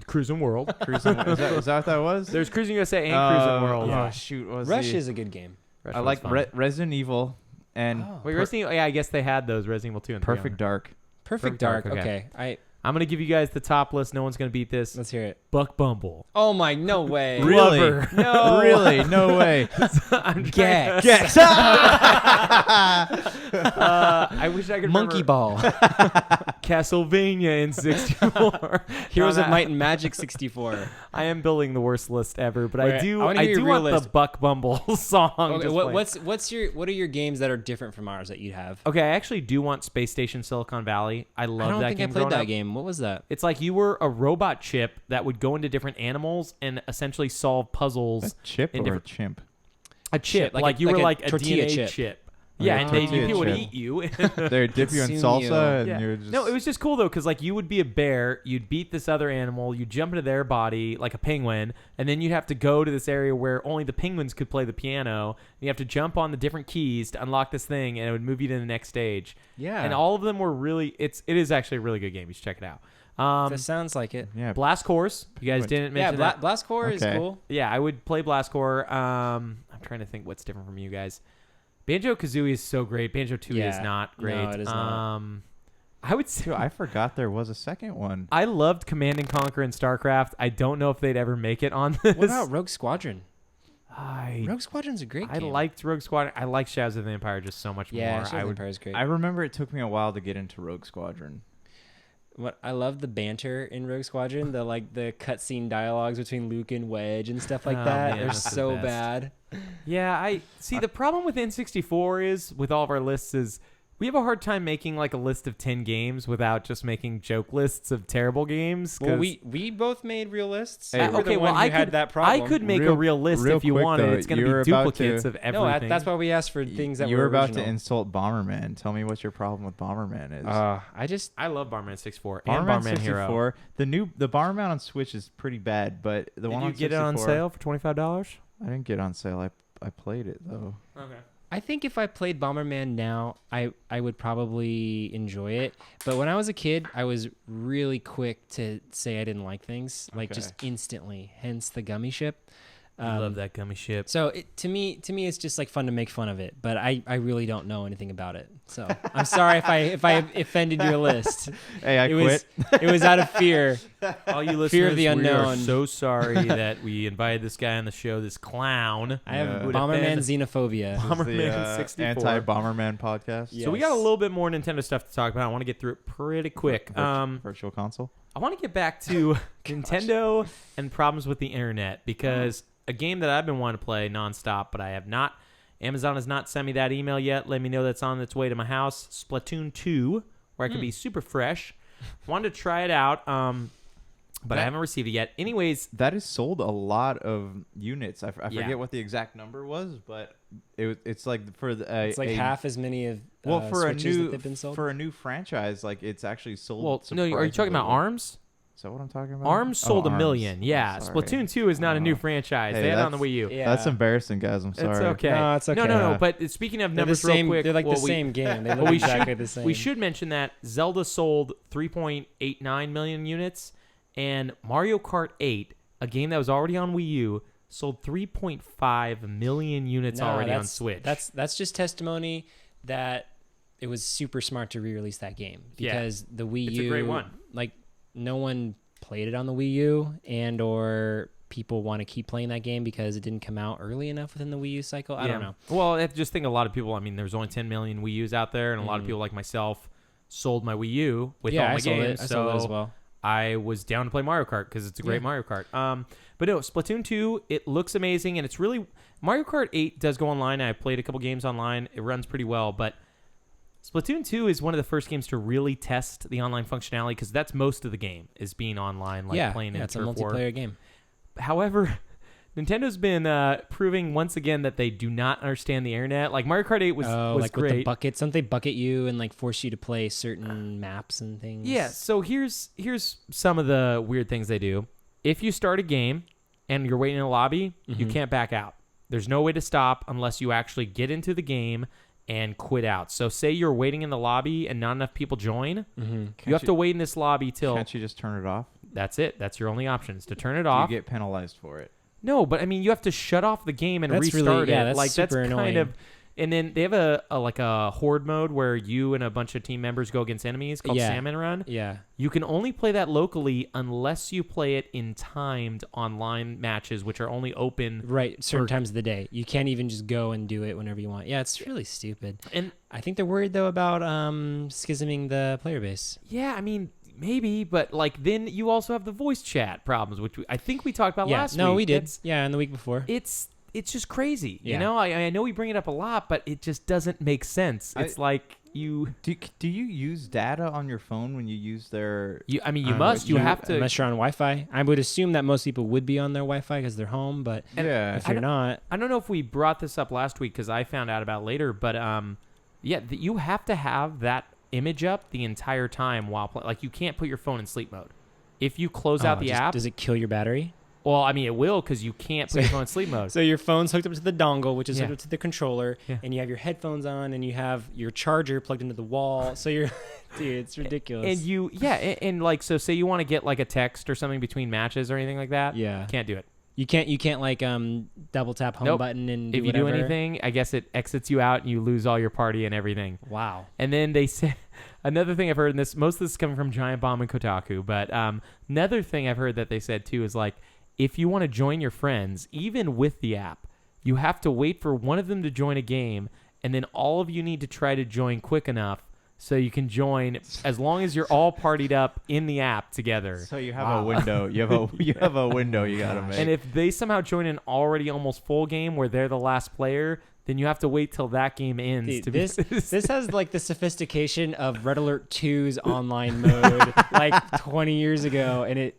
[SPEAKER 2] Cruising World.
[SPEAKER 4] Cruising. is that what that was?
[SPEAKER 2] There's Cruising USA and Cruising World.
[SPEAKER 4] Oh shoot, what was
[SPEAKER 3] Rush
[SPEAKER 4] the-
[SPEAKER 3] is a good game.
[SPEAKER 2] Rush
[SPEAKER 4] I
[SPEAKER 2] was
[SPEAKER 4] like
[SPEAKER 2] fun.
[SPEAKER 4] Resident Evil and
[SPEAKER 2] Wait, Resident Evil, yeah, I guess they had those Resident Evil 2 and 3 on
[SPEAKER 4] Perfect
[SPEAKER 2] there.
[SPEAKER 4] Dark.
[SPEAKER 3] Perfect
[SPEAKER 2] Dark,
[SPEAKER 3] Dark.
[SPEAKER 2] okay.
[SPEAKER 3] Okay.
[SPEAKER 2] I'm going to give you guys the top list. No one's going to beat this.
[SPEAKER 3] Let's hear it.
[SPEAKER 2] Buck Bumble.
[SPEAKER 3] Oh my, no way.
[SPEAKER 4] Really?
[SPEAKER 2] Glover.
[SPEAKER 3] No.
[SPEAKER 4] Really? No way.
[SPEAKER 2] I'm
[SPEAKER 3] Gex.
[SPEAKER 4] Gex.
[SPEAKER 2] I wish I could
[SPEAKER 3] Monkey
[SPEAKER 2] remember
[SPEAKER 3] Ball.
[SPEAKER 2] Castlevania in 64.
[SPEAKER 3] Heroes
[SPEAKER 2] No,
[SPEAKER 3] of Might and Magic 64.
[SPEAKER 2] I am building the worst list ever, but
[SPEAKER 3] Wait,
[SPEAKER 2] I do
[SPEAKER 3] I wanna
[SPEAKER 2] I
[SPEAKER 3] hear your
[SPEAKER 2] do
[SPEAKER 3] real
[SPEAKER 2] want
[SPEAKER 3] list.
[SPEAKER 2] the Buck Bumble song.
[SPEAKER 3] Okay,
[SPEAKER 2] just playing.
[SPEAKER 3] what are your games that are different from ours that you have?
[SPEAKER 2] Okay, I actually do want Space Station Silicon Valley. I love
[SPEAKER 3] I don't
[SPEAKER 2] that
[SPEAKER 3] think
[SPEAKER 2] game.
[SPEAKER 3] I played
[SPEAKER 2] growing
[SPEAKER 3] that
[SPEAKER 2] up.
[SPEAKER 3] game. What was that?
[SPEAKER 2] It's like you were a robot chip that would go into different animals and essentially solve
[SPEAKER 4] A
[SPEAKER 2] puzzles.
[SPEAKER 4] chip
[SPEAKER 2] in
[SPEAKER 4] or a
[SPEAKER 2] different-
[SPEAKER 4] chip?
[SPEAKER 2] A chip,
[SPEAKER 3] like
[SPEAKER 2] like
[SPEAKER 3] a-
[SPEAKER 2] you
[SPEAKER 3] like
[SPEAKER 2] were
[SPEAKER 3] a
[SPEAKER 2] like a
[SPEAKER 3] tortilla
[SPEAKER 2] DNA
[SPEAKER 3] chip.
[SPEAKER 2] chip. Yeah,
[SPEAKER 4] Like
[SPEAKER 2] and
[SPEAKER 4] a
[SPEAKER 2] they
[SPEAKER 4] tortilla
[SPEAKER 2] people would
[SPEAKER 4] chip.
[SPEAKER 2] eat you.
[SPEAKER 4] They dip you in
[SPEAKER 3] Consume you.
[SPEAKER 4] salsa, and
[SPEAKER 2] Yeah.
[SPEAKER 4] you would just.
[SPEAKER 2] No, it was just cool though, because like you would be a bear, you'd beat this other animal, you'd jump into their body like a penguin, and then you'd have to go to this area where only the penguins could play the piano. You have to jump on the different keys to unlock this thing, and it would move you to the next stage.
[SPEAKER 3] Yeah.
[SPEAKER 2] And all of them were really. It is actually a really good game. You should check it out.
[SPEAKER 3] That sounds like it.
[SPEAKER 4] Yeah.
[SPEAKER 2] Blast Course. You guys didn't
[SPEAKER 3] Yeah,
[SPEAKER 2] mention that.
[SPEAKER 3] Blast Core is
[SPEAKER 4] Okay.
[SPEAKER 3] cool.
[SPEAKER 2] Yeah, I would play Blast Core. I'm trying to think what's different from you guys. Banjo-Kazooie is so great. Banjo-Tooie is
[SPEAKER 3] Yeah.
[SPEAKER 2] not great.
[SPEAKER 3] No, it is not.
[SPEAKER 2] I would say
[SPEAKER 4] Dude, I forgot there was a second one.
[SPEAKER 2] I loved Command and Conquer and StarCraft. I don't know if they'd ever make it on this.
[SPEAKER 3] What about Rogue Squadron?
[SPEAKER 2] I
[SPEAKER 3] Rogue Squadron's a great
[SPEAKER 2] I
[SPEAKER 3] game.
[SPEAKER 2] liked Rogue Squadron. I like Shadows of the Empire just so much
[SPEAKER 3] Yeah,
[SPEAKER 2] more.
[SPEAKER 3] Shadow
[SPEAKER 2] I
[SPEAKER 3] of the
[SPEAKER 2] would.
[SPEAKER 3] Empire is great.
[SPEAKER 4] I remember it took me a while to get into Rogue Squadron.
[SPEAKER 3] What I love the banter in Rogue Squadron, the cutscene dialogues between Luke and Wedge and stuff like
[SPEAKER 2] Oh,
[SPEAKER 3] that.
[SPEAKER 2] man,
[SPEAKER 3] They're
[SPEAKER 2] that's the
[SPEAKER 3] so
[SPEAKER 2] best.
[SPEAKER 3] bad.
[SPEAKER 2] Yeah, I see. The problem with N64 is with all of our lists is we have a hard time making like a list of 10 games without just making joke lists of terrible games.
[SPEAKER 3] Well,
[SPEAKER 2] 'cause-
[SPEAKER 3] we both made real lists.
[SPEAKER 4] Hey,
[SPEAKER 3] You were the
[SPEAKER 2] okay, well,
[SPEAKER 3] one who
[SPEAKER 2] I
[SPEAKER 3] had
[SPEAKER 2] could
[SPEAKER 3] that problem.
[SPEAKER 2] I could make a
[SPEAKER 4] Real-
[SPEAKER 2] real list
[SPEAKER 4] real
[SPEAKER 2] if you
[SPEAKER 4] quick,
[SPEAKER 2] wanted.
[SPEAKER 4] though,
[SPEAKER 2] It's going
[SPEAKER 4] you
[SPEAKER 2] to
[SPEAKER 4] were
[SPEAKER 2] be
[SPEAKER 4] about
[SPEAKER 2] duplicates
[SPEAKER 4] to-
[SPEAKER 2] of everything.
[SPEAKER 3] No, that's why we asked for things that
[SPEAKER 4] you
[SPEAKER 3] were
[SPEAKER 4] were about to
[SPEAKER 3] original.
[SPEAKER 4] insult Bomberman. Tell me what your problem with Bomberman is.
[SPEAKER 2] I love Bomberman 64 and
[SPEAKER 4] Bomberman
[SPEAKER 2] Bomberman Hero.
[SPEAKER 4] 64. The Bomberman on Switch is pretty bad, but the
[SPEAKER 2] Did
[SPEAKER 4] one
[SPEAKER 2] you
[SPEAKER 4] on
[SPEAKER 2] get it on
[SPEAKER 4] 64
[SPEAKER 2] sale for $25?
[SPEAKER 4] I didn't get it on sale. I played it though.
[SPEAKER 2] Okay.
[SPEAKER 3] I think if I played Bomberman now, I would probably enjoy it. But when I was a kid, I was really quick to say I didn't like things, like just instantly. Hence the gummy ship.
[SPEAKER 2] I love that gummy ship.
[SPEAKER 3] So to me, it's just like fun to make fun of it. But I really don't know anything about it. So I'm sorry if I offended your list.
[SPEAKER 4] Hey, I
[SPEAKER 3] it
[SPEAKER 4] quit.
[SPEAKER 3] It was out of fear.
[SPEAKER 2] All you listeners,
[SPEAKER 3] Fear of the
[SPEAKER 2] we are
[SPEAKER 3] unknown.
[SPEAKER 2] so sorry that we invited this guy on the show, this clown.
[SPEAKER 3] I have
[SPEAKER 4] Yeah.
[SPEAKER 2] Would have
[SPEAKER 3] Bomberman
[SPEAKER 2] been-
[SPEAKER 3] xenophobia.
[SPEAKER 2] Bomberman 64.
[SPEAKER 4] Anti-Bomberman podcast.
[SPEAKER 3] Yeah.
[SPEAKER 2] So we got a
[SPEAKER 3] Yes.
[SPEAKER 2] little bit more Nintendo stuff to talk about. I want to get through it pretty quick.
[SPEAKER 4] Virtual console.
[SPEAKER 2] I want to get back to Nintendo and problems with the internet because a game that I've been wanting to play nonstop, but I have not. Amazon has not sent me that email yet. Let me know that's on its way to my house. Splatoon 2, where I can be super fresh. Wanted to try it out, but I haven't received it yet. Anyways,
[SPEAKER 4] That has sold a lot of units. I
[SPEAKER 2] Yeah.
[SPEAKER 4] forget what the exact number was, but it's like for the
[SPEAKER 3] It's like half as many of
[SPEAKER 4] for a
[SPEAKER 3] Switches
[SPEAKER 4] new
[SPEAKER 3] that they've been sold.
[SPEAKER 4] for a new franchise, like it's actually sold.
[SPEAKER 2] well, no, are you talking about
[SPEAKER 4] surprisingly well.
[SPEAKER 2] ARMS?
[SPEAKER 4] Is that what I'm talking about?
[SPEAKER 2] ARMS
[SPEAKER 4] Oh,
[SPEAKER 2] sold a
[SPEAKER 4] ARMS.
[SPEAKER 2] million. Yeah,
[SPEAKER 4] Sorry.
[SPEAKER 2] Splatoon 2 is not a new
[SPEAKER 4] Oh.
[SPEAKER 2] franchise.
[SPEAKER 4] Hey,
[SPEAKER 2] They had it on the
[SPEAKER 4] that's-
[SPEAKER 2] Wii U.
[SPEAKER 3] Yeah.
[SPEAKER 4] That's embarrassing, guys. I'm sorry.
[SPEAKER 2] It's okay.
[SPEAKER 3] No, it's okay.
[SPEAKER 2] No. But speaking of
[SPEAKER 3] They're the
[SPEAKER 2] numbers,
[SPEAKER 3] same.
[SPEAKER 2] real quick,
[SPEAKER 3] They're like
[SPEAKER 2] well,
[SPEAKER 3] the same game. They
[SPEAKER 2] Well,
[SPEAKER 3] look
[SPEAKER 2] we
[SPEAKER 3] exactly
[SPEAKER 2] should
[SPEAKER 3] the same.
[SPEAKER 2] we should mention that Zelda sold 3.89 million units, and Mario Kart 8, a game that was already on Wii U, sold 3.5 million units
[SPEAKER 3] No,
[SPEAKER 2] already on
[SPEAKER 3] that's-
[SPEAKER 2] Switch.
[SPEAKER 3] That's just testimony that it was super smart to re-release that game
[SPEAKER 2] Yeah.
[SPEAKER 3] because the Wii
[SPEAKER 2] It's
[SPEAKER 3] U,
[SPEAKER 2] a great one.
[SPEAKER 3] like no one played it on the Wii U, and or people want to keep playing that game because it didn't come out early enough within the Wii U cycle. I don't know.
[SPEAKER 2] Well, I just think a lot of people. I mean, there's only 10 million Wii U's out there, and a lot of people like myself sold my Wii U with all
[SPEAKER 3] Yeah,
[SPEAKER 2] my
[SPEAKER 3] I sold
[SPEAKER 2] games.
[SPEAKER 3] it. I sold it as
[SPEAKER 2] so
[SPEAKER 3] well.
[SPEAKER 2] I was down to play Mario Kart because it's a great
[SPEAKER 3] Yeah.
[SPEAKER 2] Mario Kart. But no, Splatoon 2, it looks amazing, and it's really Mario Kart 8 does go online. I played a couple games online. It runs pretty well, but Splatoon 2 is one of the first games to really test the online functionality because that's most of the game is being online, like playing in
[SPEAKER 3] it's a
[SPEAKER 2] Turf War.
[SPEAKER 3] multiplayer game.
[SPEAKER 2] However, Nintendo's been proving once again that they do not understand the internet. Like Mario Kart 8 was
[SPEAKER 3] like
[SPEAKER 2] great.
[SPEAKER 3] with the buckets, don't they bucket you and like force you to play certain maps and things?
[SPEAKER 2] Yeah, so here's some of the weird things they do. If you start a game and you're waiting in a lobby, you can't back out. There's no way to stop unless you actually get into the game and quit out. So say you're waiting in the lobby and not enough people join, you have to wait in this lobby till
[SPEAKER 4] Can't you just turn it off?
[SPEAKER 2] that's it. That's your only option is to turn it
[SPEAKER 4] Do
[SPEAKER 2] off.
[SPEAKER 4] you get penalized for it?
[SPEAKER 2] No, but I mean, you have to shut off the game and
[SPEAKER 3] That's
[SPEAKER 2] restart
[SPEAKER 3] really- yeah,
[SPEAKER 2] it.
[SPEAKER 3] that's
[SPEAKER 2] Like
[SPEAKER 3] super
[SPEAKER 2] that's
[SPEAKER 3] annoying.
[SPEAKER 2] kind of. And then they have a horde mode where you and a bunch of team members go against enemies called
[SPEAKER 3] Yeah.
[SPEAKER 2] Salmon Run.
[SPEAKER 3] Yeah.
[SPEAKER 2] You can only play that locally unless you play it in timed online matches, which are only open.
[SPEAKER 3] Right, certain
[SPEAKER 2] Or-
[SPEAKER 3] times of the day. You can't even just go and do it whenever you want. Yeah, it's really stupid.
[SPEAKER 2] And
[SPEAKER 3] I think they're worried though about schisming the player base.
[SPEAKER 2] yeah, I mean, maybe, but like then you also have the voice chat problems, which I think we talked about last week.
[SPEAKER 3] No, we did.
[SPEAKER 2] It's
[SPEAKER 3] And the week before.
[SPEAKER 2] it's just crazy. You
[SPEAKER 3] Yeah.
[SPEAKER 2] know, I know we bring it up a lot, but it just doesn't make sense. It's like you
[SPEAKER 4] Do you use data on your phone when you use their?
[SPEAKER 2] you
[SPEAKER 3] Unless
[SPEAKER 2] have to.
[SPEAKER 3] unless you're on Wi-Fi. I would assume that most people would be on their Wi-Fi because they're home, but
[SPEAKER 4] Yeah.
[SPEAKER 3] if you're not,
[SPEAKER 2] I don't know if we brought this up last week because I found out about it later, but you have to have that image up the entire time while playing. Like you can't put your phone in sleep mode. If you close out the app,
[SPEAKER 3] does it kill your battery?
[SPEAKER 2] well, I mean it will because you can't put your phone in sleep mode.
[SPEAKER 3] So your phone's hooked up to the dongle, which is hooked
[SPEAKER 2] Yeah.
[SPEAKER 3] up to the controller,
[SPEAKER 2] Yeah.
[SPEAKER 3] and you have your headphones on, and you have your charger plugged into the wall. So you're, dude, it's ridiculous.
[SPEAKER 2] And like so, say you want to get like a text or something between matches or anything like that.
[SPEAKER 3] Yeah.
[SPEAKER 2] Can't do it.
[SPEAKER 3] You can't like double tap home
[SPEAKER 2] Nope.
[SPEAKER 3] button and
[SPEAKER 2] If you
[SPEAKER 3] whatever.
[SPEAKER 2] do anything, I guess it exits you out and you lose all your party and everything.
[SPEAKER 3] Wow.
[SPEAKER 2] And then they say another thing I've heard, and this most of this is coming from Giant Bomb and Kotaku, but another thing I've heard that they said too is like if you want to join your friends, even with the app, you have to wait for one of them to join a game, and then all of you need to try to join quick enough so you can join as long as you're all partied up in the app together.
[SPEAKER 4] So you have a window. You have a window you gotta make.
[SPEAKER 2] And if they somehow join an already almost full game where they're the last player, then you have to wait till that game ends.
[SPEAKER 3] Dude,
[SPEAKER 2] to
[SPEAKER 3] this has like the sophistication of Red Alert 2's online mode like 20 years ago, and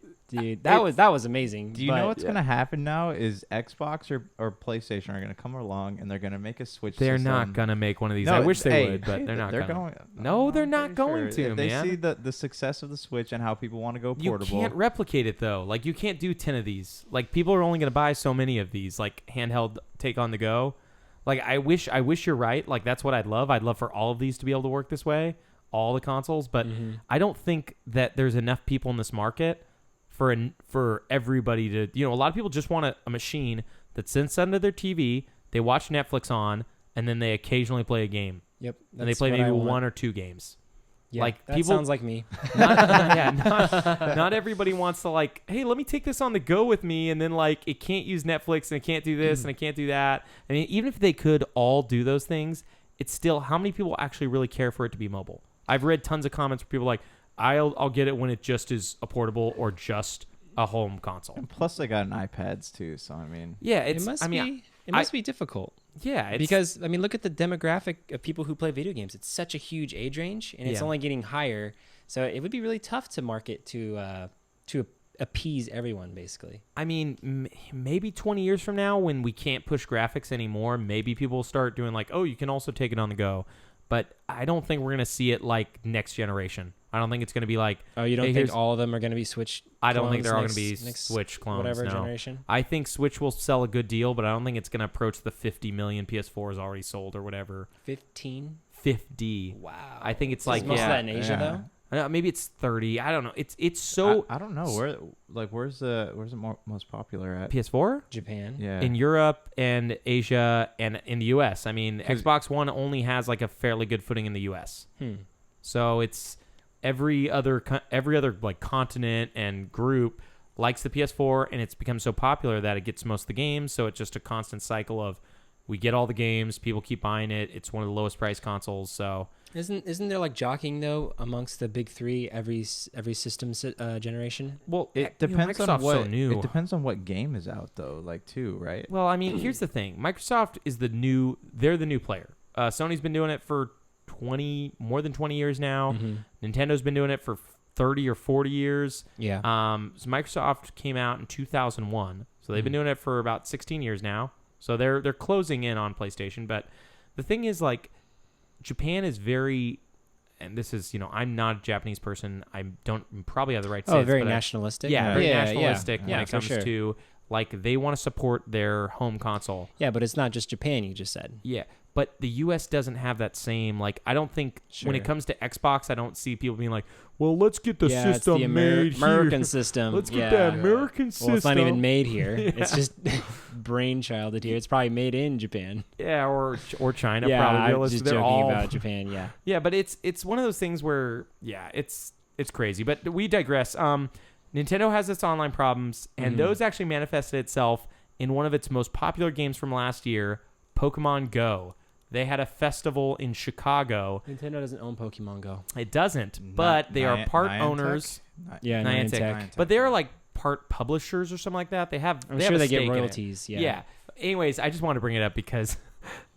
[SPEAKER 3] that was amazing.
[SPEAKER 4] Do you know what's gonna happen now? Is Xbox or PlayStation are gonna come along and they're gonna make a Switch.
[SPEAKER 2] They're
[SPEAKER 4] system.
[SPEAKER 2] not gonna make one of these.
[SPEAKER 4] No,
[SPEAKER 2] I wish they
[SPEAKER 4] hey,
[SPEAKER 2] would, but they're not.
[SPEAKER 4] They're
[SPEAKER 2] gonna.
[SPEAKER 4] going.
[SPEAKER 2] No, they're
[SPEAKER 4] I'm
[SPEAKER 2] not
[SPEAKER 4] pretty
[SPEAKER 2] going
[SPEAKER 4] sure.
[SPEAKER 2] to,
[SPEAKER 4] If they
[SPEAKER 2] man.
[SPEAKER 4] see the success of the Switch and how people want to go
[SPEAKER 2] You
[SPEAKER 4] portable.
[SPEAKER 2] can't replicate it though. Like you can't do 10 of these. Like people are only gonna buy so many of these. Like handheld take on the go. Like I wish you're right. Like that's what I'd love. I'd love for all of these to be able to work this way, all the consoles. But I don't think that there's enough people in this market for everybody to. A lot of people just want a machine that sits under their TV. They watch Netflix on, and then they occasionally play a game.
[SPEAKER 3] Yep.
[SPEAKER 2] And they play maybe one or two games.
[SPEAKER 3] Yeah,
[SPEAKER 2] like
[SPEAKER 3] that
[SPEAKER 2] people
[SPEAKER 3] sounds like me.
[SPEAKER 2] Not everybody wants to like, hey, let me take this on the go with me, and then like it can't use Netflix and it can't do this and it can't do that. I mean, even if they could all do those things, it's still how many people actually really care for it to be mobile? I've read tons of comments where people are like, I'll get it when it just is a portable or just a home console.
[SPEAKER 4] And plus, they got an iPads too. So I mean,
[SPEAKER 2] Yeah,
[SPEAKER 3] It must be difficult.
[SPEAKER 2] Yeah,
[SPEAKER 3] Because I mean, look at the demographic of people who play video games. It's such a huge age range, and it's
[SPEAKER 2] Yeah.
[SPEAKER 3] only getting higher. So it would be really tough to market to appease everyone, basically.
[SPEAKER 2] I mean, maybe 20 years from now when we can't push graphics anymore, maybe people will start doing like, oh, you can also take it on the go. But I don't think we're going to see it like next generation. I don't think it's going to be like...
[SPEAKER 3] Oh, you don't
[SPEAKER 2] hey,
[SPEAKER 3] think
[SPEAKER 2] here's-
[SPEAKER 3] all of them are going to be Switch
[SPEAKER 2] I don't think
[SPEAKER 3] clones
[SPEAKER 2] they're all going to
[SPEAKER 3] next-
[SPEAKER 2] be
[SPEAKER 3] next
[SPEAKER 2] Switch clones,
[SPEAKER 3] whatever
[SPEAKER 2] no.
[SPEAKER 3] generation?
[SPEAKER 2] I think Switch will sell a good deal, but I don't think it's going to approach the 50 million PS4s already sold or whatever.
[SPEAKER 3] 15?
[SPEAKER 2] 50.
[SPEAKER 3] Wow.
[SPEAKER 2] I think it's
[SPEAKER 3] Is
[SPEAKER 2] like,
[SPEAKER 3] most of
[SPEAKER 2] yeah.
[SPEAKER 3] that in Asia,
[SPEAKER 4] yeah.
[SPEAKER 3] though?
[SPEAKER 2] Maybe it's 30. I don't know. It's so...
[SPEAKER 4] I don't know where's the most popular at?
[SPEAKER 2] PS4?
[SPEAKER 3] Japan.
[SPEAKER 4] Yeah.
[SPEAKER 2] In Europe and Asia and in the US. I mean,
[SPEAKER 4] 'Cause-
[SPEAKER 2] Xbox One only has like a fairly good footing in the US. So it's every other like continent and group likes the PS4, and it's become so popular that it gets most of the games. So it's just a constant cycle of we get all the games, people keep buying it. It's one of the lowest priced consoles. So
[SPEAKER 3] Isn't there like jockeying though amongst the big three every system generation?
[SPEAKER 2] well,
[SPEAKER 4] It depends on
[SPEAKER 2] Microsoft's
[SPEAKER 4] what.
[SPEAKER 2] so new.
[SPEAKER 4] It depends on what game is out though, like too, right?
[SPEAKER 2] Well, I mean, here's the thing: Microsoft is they're the new player. Sony's been doing it for more than 20 years now. Nintendo's been doing it for 30 or 40 years.
[SPEAKER 3] Yeah.
[SPEAKER 2] So Microsoft came out in 2001, so they've been doing it for about 16 years now. So they're closing in on PlayStation. But the thing is, like, Japan is very, and this is, I'm not a Japanese person. I don't probably have the right to say this,
[SPEAKER 3] very
[SPEAKER 2] but
[SPEAKER 3] nationalistic.
[SPEAKER 2] yeah, very
[SPEAKER 3] yeah,
[SPEAKER 2] nationalistic
[SPEAKER 3] yeah.
[SPEAKER 2] when
[SPEAKER 3] Yeah,
[SPEAKER 2] it
[SPEAKER 3] for
[SPEAKER 2] comes
[SPEAKER 3] sure.
[SPEAKER 2] to like they want to support their home console.
[SPEAKER 3] Yeah, but it's not just Japan. You just said.
[SPEAKER 2] Yeah, but the U.S. doesn't have that same, like, I don't think when it
[SPEAKER 3] Sure.
[SPEAKER 2] comes to Xbox, I don't see people being like, well, let's get the
[SPEAKER 3] Yeah,
[SPEAKER 2] system
[SPEAKER 3] it's the
[SPEAKER 2] made
[SPEAKER 3] American
[SPEAKER 2] here.
[SPEAKER 3] system.
[SPEAKER 2] Let's get
[SPEAKER 3] yeah.
[SPEAKER 2] that American system.
[SPEAKER 3] Well, it's not even made here. It's just brainchilded here. It's probably made in Japan.
[SPEAKER 2] Yeah, or China
[SPEAKER 3] yeah,
[SPEAKER 2] probably.
[SPEAKER 3] I'm just
[SPEAKER 2] They're
[SPEAKER 3] joking
[SPEAKER 2] all,
[SPEAKER 3] about Japan. Yeah.
[SPEAKER 2] Yeah, but it's one of those things where, yeah, it's crazy. But we digress. Nintendo has its online problems, and those actually manifested itself in one of its most popular games from last year, Pokemon Go. They had a festival in Chicago.
[SPEAKER 3] Nintendo doesn't own Pokemon Go.
[SPEAKER 2] It doesn't, but they are part owners.
[SPEAKER 3] Yeah,
[SPEAKER 2] Niantic.
[SPEAKER 3] Niantic.
[SPEAKER 2] But they're like part publishers or something like that. They have.
[SPEAKER 3] I'm
[SPEAKER 2] they
[SPEAKER 3] sure
[SPEAKER 2] have a
[SPEAKER 3] they get
[SPEAKER 2] stake in it.
[SPEAKER 3] royalties. Yeah.
[SPEAKER 2] Yeah. Anyways, I just wanted to bring it up because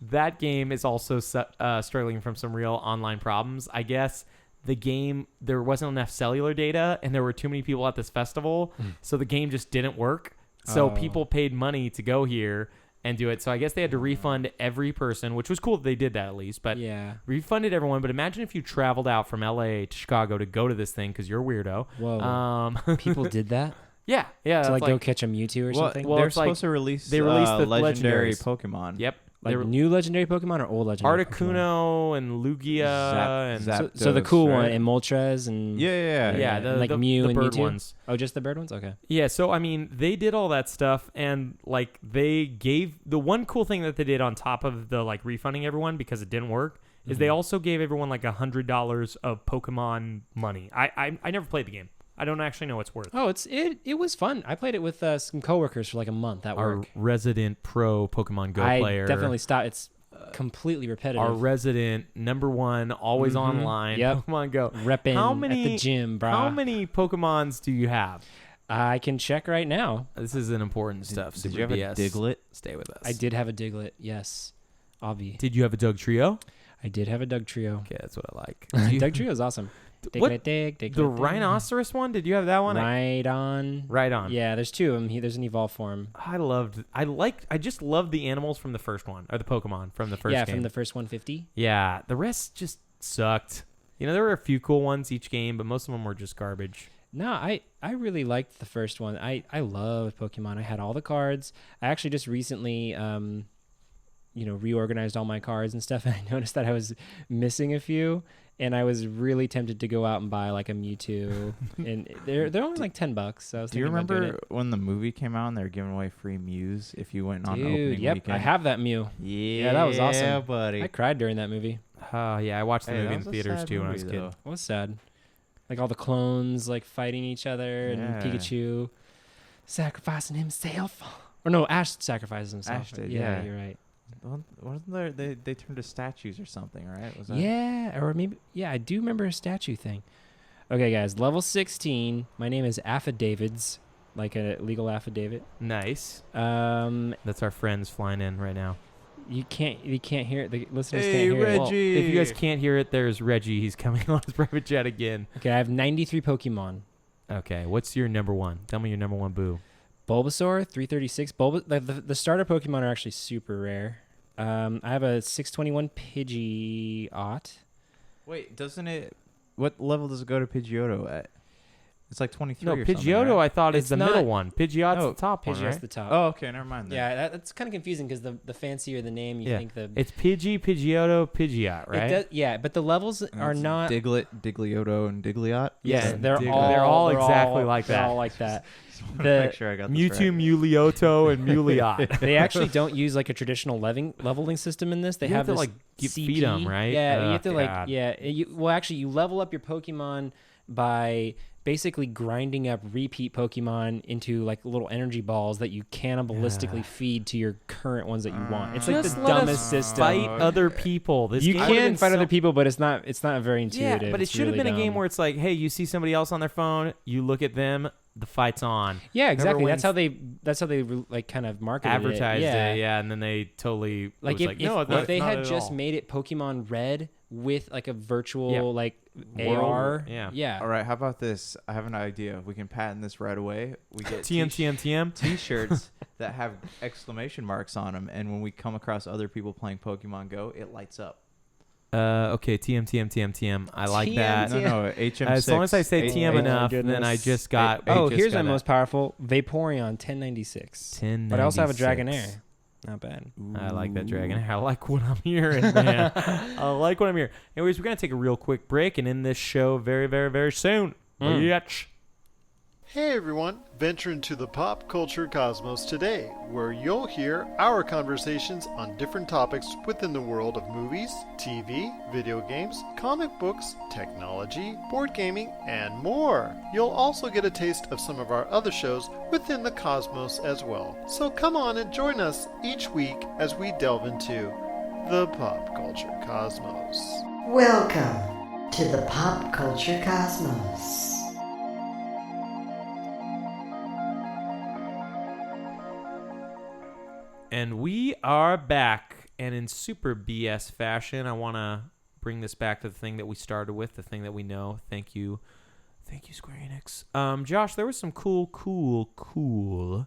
[SPEAKER 2] that game is also struggling from some real online problems. I guess the game, there wasn't enough cellular data and there were too many people at this festival, so the game just didn't work. So people paid money to go here and do it. So I guess they had to refund every person, which was cool that they did that at least, but
[SPEAKER 3] Yeah.
[SPEAKER 2] refunded everyone. But imagine if you traveled out from LA to Chicago to go to this thing because you're a weirdo.
[SPEAKER 3] Whoa. People did that
[SPEAKER 2] Yeah.
[SPEAKER 3] to
[SPEAKER 2] that's
[SPEAKER 3] like go catch a Mewtwo or something.
[SPEAKER 2] well,
[SPEAKER 4] they're
[SPEAKER 2] it's like-
[SPEAKER 4] supposed to release.
[SPEAKER 2] they released the
[SPEAKER 4] legendary
[SPEAKER 2] legendaries.
[SPEAKER 4] Pokemon.
[SPEAKER 2] Yep.
[SPEAKER 3] Like
[SPEAKER 2] They were
[SPEAKER 3] new legendary Pokemon or old legendary Pokemon?
[SPEAKER 2] Articuno and Lugia and
[SPEAKER 3] So the cool one,
[SPEAKER 4] right?
[SPEAKER 3] and Moltres and
[SPEAKER 4] Yeah.
[SPEAKER 2] yeah,
[SPEAKER 3] like Mew
[SPEAKER 2] the
[SPEAKER 3] and
[SPEAKER 2] bird
[SPEAKER 3] Mewtwo?
[SPEAKER 2] ones.
[SPEAKER 3] Oh, just the bird ones? Okay.
[SPEAKER 2] Yeah, so I mean, they did all that stuff, and like they gave the one cool thing that they did on top of the like refunding everyone because it didn't work is they also gave everyone like $100 of Pokemon money. I never played the game. I don't actually know what's worth.
[SPEAKER 3] Oh, it was fun. I played it with some coworkers for like a month at
[SPEAKER 2] Our
[SPEAKER 3] work.
[SPEAKER 2] resident pro Pokemon Go
[SPEAKER 3] I
[SPEAKER 2] player.
[SPEAKER 3] definitely stopped. It's completely repetitive.
[SPEAKER 2] Our resident #1, always online
[SPEAKER 3] Yep.
[SPEAKER 2] Pokemon Go.
[SPEAKER 3] Repping
[SPEAKER 2] How
[SPEAKER 3] at
[SPEAKER 2] many-
[SPEAKER 3] the gym, bro.
[SPEAKER 2] How many Pokemons do you have?
[SPEAKER 3] I can check right now.
[SPEAKER 2] This is an important stuff.
[SPEAKER 4] Did
[SPEAKER 2] Super
[SPEAKER 4] you have
[SPEAKER 2] BS.
[SPEAKER 4] a Diglett?
[SPEAKER 2] Stay with us.
[SPEAKER 3] I did have a Diglett. Yes. Obvi.
[SPEAKER 2] Did you have a Doug Trio?
[SPEAKER 3] I did have a Doug Trio.
[SPEAKER 2] Okay, that's what I like. Do you-
[SPEAKER 3] Doug Trio is awesome.
[SPEAKER 2] What?
[SPEAKER 3] Diglett,
[SPEAKER 2] The rhinoceros one? Did you have that one?
[SPEAKER 3] Right on.
[SPEAKER 2] Right on.
[SPEAKER 3] Yeah, there's two of them. There's an evolved form.
[SPEAKER 2] I just loved the animals from the first one, or the Pokemon from the first
[SPEAKER 3] Yeah,
[SPEAKER 2] game.
[SPEAKER 3] from the first 150.
[SPEAKER 2] Yeah, the rest just sucked. You know, there were a few cool ones each game, but most of them were just garbage.
[SPEAKER 3] No, I really liked the first one. I loved Pokemon. I had all the cards. I actually just recently reorganized all my cards and stuff, and I noticed that I was missing a few, and I was really tempted to go out and buy like a Mewtwo, and they're only like $10. So I was
[SPEAKER 4] Do you
[SPEAKER 3] thinking about doing
[SPEAKER 4] remember when the movie came out and they were giving away free Mews if you went on
[SPEAKER 3] Dude,
[SPEAKER 4] opening
[SPEAKER 3] yep,
[SPEAKER 4] weekend?
[SPEAKER 3] I have that Mew.
[SPEAKER 4] Yeah,
[SPEAKER 3] that was awesome.
[SPEAKER 4] buddy.
[SPEAKER 3] I cried during that movie.
[SPEAKER 2] Yeah, I watched the
[SPEAKER 4] Hey,
[SPEAKER 2] movie
[SPEAKER 4] that
[SPEAKER 2] in
[SPEAKER 4] was a
[SPEAKER 2] theaters
[SPEAKER 4] sad
[SPEAKER 2] too when I was a
[SPEAKER 4] movie,
[SPEAKER 2] kid.
[SPEAKER 4] though.
[SPEAKER 3] It was sad. Like all the clones like fighting each other and
[SPEAKER 4] Yeah.
[SPEAKER 3] Pikachu sacrificing himself. Or no, Ash sacrifices himself.
[SPEAKER 4] Ash did,
[SPEAKER 3] yeah,
[SPEAKER 4] yeah.
[SPEAKER 3] you're right.
[SPEAKER 4] Wasn't there? They turned to statues or something, right? Was that?
[SPEAKER 3] Yeah, or maybe I do remember a statue thing. Okay, guys, level 16. My name is Affidavits, like a legal affidavit.
[SPEAKER 2] Nice.
[SPEAKER 3] Um,
[SPEAKER 2] That's our friends flying in right now.
[SPEAKER 3] you can't hear it. The listeners
[SPEAKER 4] Hey,
[SPEAKER 3] can't hear it.
[SPEAKER 2] Well, if you guys can't hear it, there's Reggie. He's coming on his private jet again.
[SPEAKER 3] Okay, I have 93 Pokemon.
[SPEAKER 2] Okay, what's your #1? Tell me your #1 boo.
[SPEAKER 3] Bulbasaur 336. The starter Pokemon are actually super rare. I have a 621 Pidgeot.
[SPEAKER 4] Wait, doesn't it? What level does it go to Pidgeotto at? It's like 23
[SPEAKER 2] No,
[SPEAKER 4] or something,
[SPEAKER 2] Pidgeotto
[SPEAKER 4] right?
[SPEAKER 2] I thought is
[SPEAKER 3] It's
[SPEAKER 2] the
[SPEAKER 3] not-
[SPEAKER 2] middle one. Pidgeot's
[SPEAKER 4] No,
[SPEAKER 2] the top one,
[SPEAKER 3] Pidgeot's
[SPEAKER 2] right?
[SPEAKER 3] the top.
[SPEAKER 4] Oh, okay, never mind then.
[SPEAKER 3] Yeah, that's kind of confusing because the fancier the name, you
[SPEAKER 2] Yeah.
[SPEAKER 3] think the
[SPEAKER 2] It's Pidgeotto, Pidgeot, right?
[SPEAKER 3] It does, yeah, but the levels
[SPEAKER 4] And
[SPEAKER 3] are
[SPEAKER 4] it's
[SPEAKER 3] not.
[SPEAKER 4] Diglett, Digliotto, and Digliot.
[SPEAKER 3] Yes,
[SPEAKER 2] Yeah,
[SPEAKER 3] they're
[SPEAKER 2] Diglett.
[SPEAKER 3] all
[SPEAKER 2] They're all exactly like
[SPEAKER 3] they're
[SPEAKER 2] that.
[SPEAKER 3] all like that.
[SPEAKER 4] Just wanna
[SPEAKER 3] The
[SPEAKER 4] make sure I got this
[SPEAKER 2] Mewtwo,
[SPEAKER 4] right.
[SPEAKER 2] Mulioto, and Muliot.
[SPEAKER 3] They actually don't use like a traditional leveling system in this. They
[SPEAKER 2] You have to,
[SPEAKER 3] this
[SPEAKER 2] like, feed 'em, right?
[SPEAKER 3] Yeah,
[SPEAKER 2] Oh,
[SPEAKER 3] you have to
[SPEAKER 2] God.
[SPEAKER 3] actually you level up your Pokemon by basically grinding up repeat Pokemon into like little energy balls that you cannibalistically
[SPEAKER 2] Yeah.
[SPEAKER 3] feed to your current ones that you want. It's like
[SPEAKER 2] Just
[SPEAKER 3] the
[SPEAKER 2] let us
[SPEAKER 3] dumbest system.
[SPEAKER 2] Fight other people. This
[SPEAKER 3] You
[SPEAKER 2] game would've
[SPEAKER 3] can
[SPEAKER 2] been
[SPEAKER 3] fight
[SPEAKER 2] so-
[SPEAKER 3] other people, but it's not very
[SPEAKER 2] Yeah,
[SPEAKER 3] intuitive.
[SPEAKER 2] but it
[SPEAKER 3] It's
[SPEAKER 2] should have
[SPEAKER 3] really
[SPEAKER 2] been a game
[SPEAKER 3] dumb.
[SPEAKER 2] where it's like, hey, you see somebody else on their phone, you look at them, the fight's on.
[SPEAKER 3] Yeah, exactly.
[SPEAKER 2] when
[SPEAKER 3] That's how they like kind of marketed
[SPEAKER 2] Advertised
[SPEAKER 3] it.
[SPEAKER 2] it, and then they totally
[SPEAKER 3] Like
[SPEAKER 2] was
[SPEAKER 3] if,
[SPEAKER 2] like,
[SPEAKER 3] if,
[SPEAKER 2] no,
[SPEAKER 3] if
[SPEAKER 2] it's
[SPEAKER 3] they
[SPEAKER 2] not
[SPEAKER 3] had
[SPEAKER 2] at
[SPEAKER 3] just
[SPEAKER 2] all.
[SPEAKER 3] made it Pokemon Red with like a virtual
[SPEAKER 2] Yeah.
[SPEAKER 3] like
[SPEAKER 2] World.
[SPEAKER 3] AR.
[SPEAKER 2] Yeah.
[SPEAKER 4] All right, how about this? I have an idea. We can patent this right away. We get
[SPEAKER 2] TM.
[SPEAKER 4] T-shirts that have exclamation marks on them, and when we come across other people playing Pokemon Go, it lights up.
[SPEAKER 2] Okay, TM. I like that.
[SPEAKER 4] No, HM6.
[SPEAKER 2] As long as I say TM
[SPEAKER 3] Oh,
[SPEAKER 2] enough,
[SPEAKER 3] my
[SPEAKER 2] then I
[SPEAKER 3] goodness.
[SPEAKER 2] just got.
[SPEAKER 3] Oh,
[SPEAKER 2] I just
[SPEAKER 3] here's
[SPEAKER 2] got
[SPEAKER 3] my
[SPEAKER 2] a
[SPEAKER 3] most powerful Vaporeon 1096.
[SPEAKER 2] 1096.
[SPEAKER 3] But I also have a Dragonair. Not bad.
[SPEAKER 2] I like that dragon. I like what I'm hearing, man. I like what I'm hearing. Anyways, we're going to take a real quick break and end this show very, very, very soon. Bitch.
[SPEAKER 5] Hey everyone, venture into the pop culture cosmos today, where you'll hear our conversations on different topics within the world of movies, TV, video games, comic books, technology, board gaming, and more. You'll also get a taste of some of our other shows within the cosmos as well. So come on and join us each week as we delve into the pop culture cosmos.
[SPEAKER 6] Welcome to the Pop Culture Cosmos.
[SPEAKER 2] And we are back. And in super BS fashion, I want to bring this back to the thing that we started with, the thing that we know. Thank you, Square Enix. Josh, there was some cool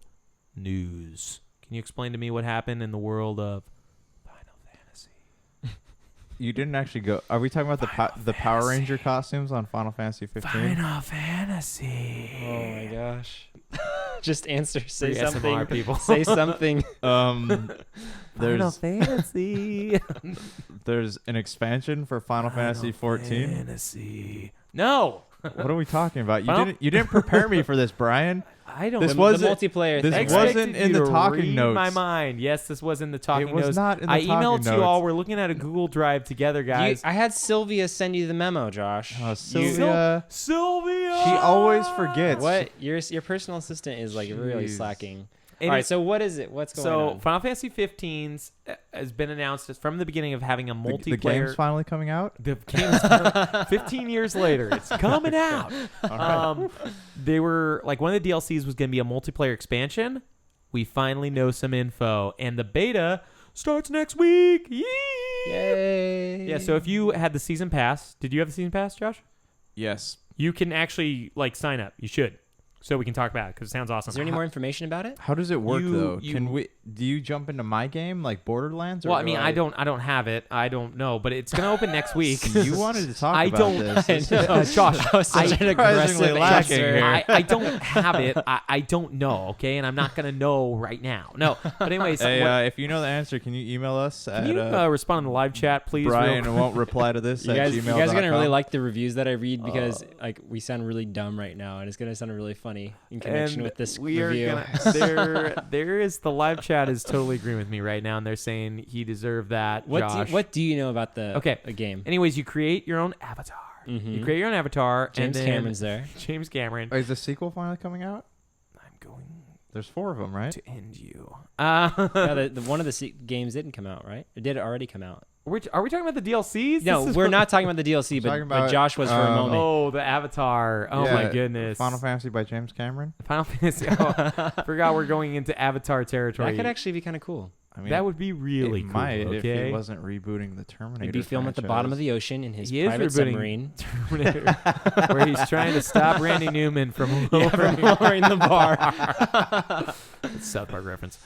[SPEAKER 2] news. Can you explain to me what happened in the world of Final Fantasy?
[SPEAKER 4] You didn't actually go. Are we talking about the Power Ranger costumes on Final Fantasy 15?
[SPEAKER 2] Final Fantasy.
[SPEAKER 3] Oh my gosh. Just answer. Say
[SPEAKER 2] For
[SPEAKER 3] something.
[SPEAKER 2] ASMR people.
[SPEAKER 3] Say something.
[SPEAKER 2] Final
[SPEAKER 4] There's
[SPEAKER 2] Fantasy.
[SPEAKER 4] there's an expansion for Final Fantasy 14.
[SPEAKER 2] Fantasy. No.
[SPEAKER 4] What are we talking about?
[SPEAKER 2] Final-
[SPEAKER 4] You didn't prepare me for this, Brian.
[SPEAKER 2] I don't.
[SPEAKER 4] This
[SPEAKER 3] the
[SPEAKER 4] wasn't-
[SPEAKER 3] multiplayer
[SPEAKER 4] this
[SPEAKER 3] thing.
[SPEAKER 4] wasn't
[SPEAKER 3] right?
[SPEAKER 2] expected
[SPEAKER 4] in
[SPEAKER 2] you
[SPEAKER 4] the
[SPEAKER 2] to
[SPEAKER 4] talking
[SPEAKER 2] read
[SPEAKER 4] notes.
[SPEAKER 2] my mind. Yes, this was in the talking
[SPEAKER 4] It was
[SPEAKER 2] notes.
[SPEAKER 4] not in the
[SPEAKER 2] I
[SPEAKER 4] talking
[SPEAKER 2] emailed
[SPEAKER 4] notes.
[SPEAKER 2] you all. We're looking at a Google Drive together, guys.
[SPEAKER 3] I had Sylvia send you the memo, Josh.
[SPEAKER 4] Sylvia.
[SPEAKER 2] Sylvia.
[SPEAKER 4] She always forgets.
[SPEAKER 3] What? Your personal assistant is like really
[SPEAKER 4] Jeez.
[SPEAKER 3] slacking.
[SPEAKER 2] And
[SPEAKER 3] All right,
[SPEAKER 2] it-
[SPEAKER 3] so what is it? What's going
[SPEAKER 2] So
[SPEAKER 3] on?
[SPEAKER 2] Final Fantasy 15's has been announced as from the beginning of having a
[SPEAKER 4] The
[SPEAKER 2] multiplayer.
[SPEAKER 4] game's finally coming out?
[SPEAKER 2] The game's 15 years later. It's coming out. They were like one of the DLCs was going to be a multiplayer expansion. We finally know some info, and the beta starts next week. Yee!
[SPEAKER 3] Yay!
[SPEAKER 2] Yeah. So if you had the season pass, did you have the season pass, Josh?
[SPEAKER 4] Yes.
[SPEAKER 2] You can actually like sign up. You should, so we can talk about it because it sounds awesome.
[SPEAKER 3] Is there any more information about it?
[SPEAKER 4] How does it work though?
[SPEAKER 2] You-
[SPEAKER 4] Do you jump into my game like Borderlands? Or
[SPEAKER 2] Well, I
[SPEAKER 4] do
[SPEAKER 2] mean, I don't have it. I don't know, but it's gonna open next week.
[SPEAKER 4] You wanted to talk
[SPEAKER 2] I
[SPEAKER 4] about
[SPEAKER 2] don't-
[SPEAKER 4] this.
[SPEAKER 2] Josh,
[SPEAKER 3] That was such an
[SPEAKER 4] surprisingly
[SPEAKER 3] aggressive
[SPEAKER 4] lacking
[SPEAKER 3] answer.
[SPEAKER 4] here.
[SPEAKER 2] I don't have it. I don't know. Okay, and I'm not gonna know right now. No, but anyways,
[SPEAKER 4] Hey, if you know the answer, can you email us
[SPEAKER 2] can
[SPEAKER 4] at
[SPEAKER 2] you respond in the live chat, please?
[SPEAKER 4] Brian
[SPEAKER 2] real-
[SPEAKER 4] won't reply to this
[SPEAKER 3] You
[SPEAKER 4] at
[SPEAKER 3] guys,
[SPEAKER 4] gmail.com.
[SPEAKER 3] you guys are gonna really like the reviews that I read because like we sound really dumb right now, and it's gonna sound really funny in connection
[SPEAKER 2] And
[SPEAKER 3] with this
[SPEAKER 2] we
[SPEAKER 3] review.
[SPEAKER 2] are gonna. There is the live chat is totally agreeing with me right now, and they're saying he deserved that. Josh.
[SPEAKER 3] What do you know about the
[SPEAKER 2] Okay.
[SPEAKER 3] a game?
[SPEAKER 2] Anyways, you create your own avatar.
[SPEAKER 3] Mhm.
[SPEAKER 2] You create your own avatar,
[SPEAKER 3] James
[SPEAKER 2] and then
[SPEAKER 3] Cameron's there.
[SPEAKER 2] James Cameron.
[SPEAKER 4] Is the sequel finally coming out?
[SPEAKER 2] I'm going
[SPEAKER 4] There's 4 of them, right?
[SPEAKER 2] to end you.
[SPEAKER 3] No, the one of the games didn't come out, right? It did already come out.
[SPEAKER 2] Are we talking about the DLCs?
[SPEAKER 3] No,
[SPEAKER 2] This is
[SPEAKER 3] we're
[SPEAKER 2] what-
[SPEAKER 3] not talking about the DLC, but,
[SPEAKER 4] talking
[SPEAKER 3] but
[SPEAKER 4] about,
[SPEAKER 3] Josh was for a moment.
[SPEAKER 2] Oh, the Avatar. Oh
[SPEAKER 4] Yeah,
[SPEAKER 2] my goodness.
[SPEAKER 4] Final Fantasy by James Cameron.
[SPEAKER 2] Final Fantasy. Oh, forgot we're going into Avatar territory.
[SPEAKER 3] That could actually be kind of cool.
[SPEAKER 4] I mean,
[SPEAKER 2] That would be really
[SPEAKER 4] it
[SPEAKER 2] cool.
[SPEAKER 4] might if
[SPEAKER 2] Okay.
[SPEAKER 4] he wasn't rebooting the Terminator.
[SPEAKER 3] He'd be filmed at the bottom of
[SPEAKER 4] franchise.
[SPEAKER 3] the ocean in his
[SPEAKER 2] He is
[SPEAKER 3] private
[SPEAKER 2] rebooting
[SPEAKER 3] submarine.
[SPEAKER 2] where he's trying to stop Randy Newman from
[SPEAKER 3] From lowering the bar.
[SPEAKER 2] South Park reference.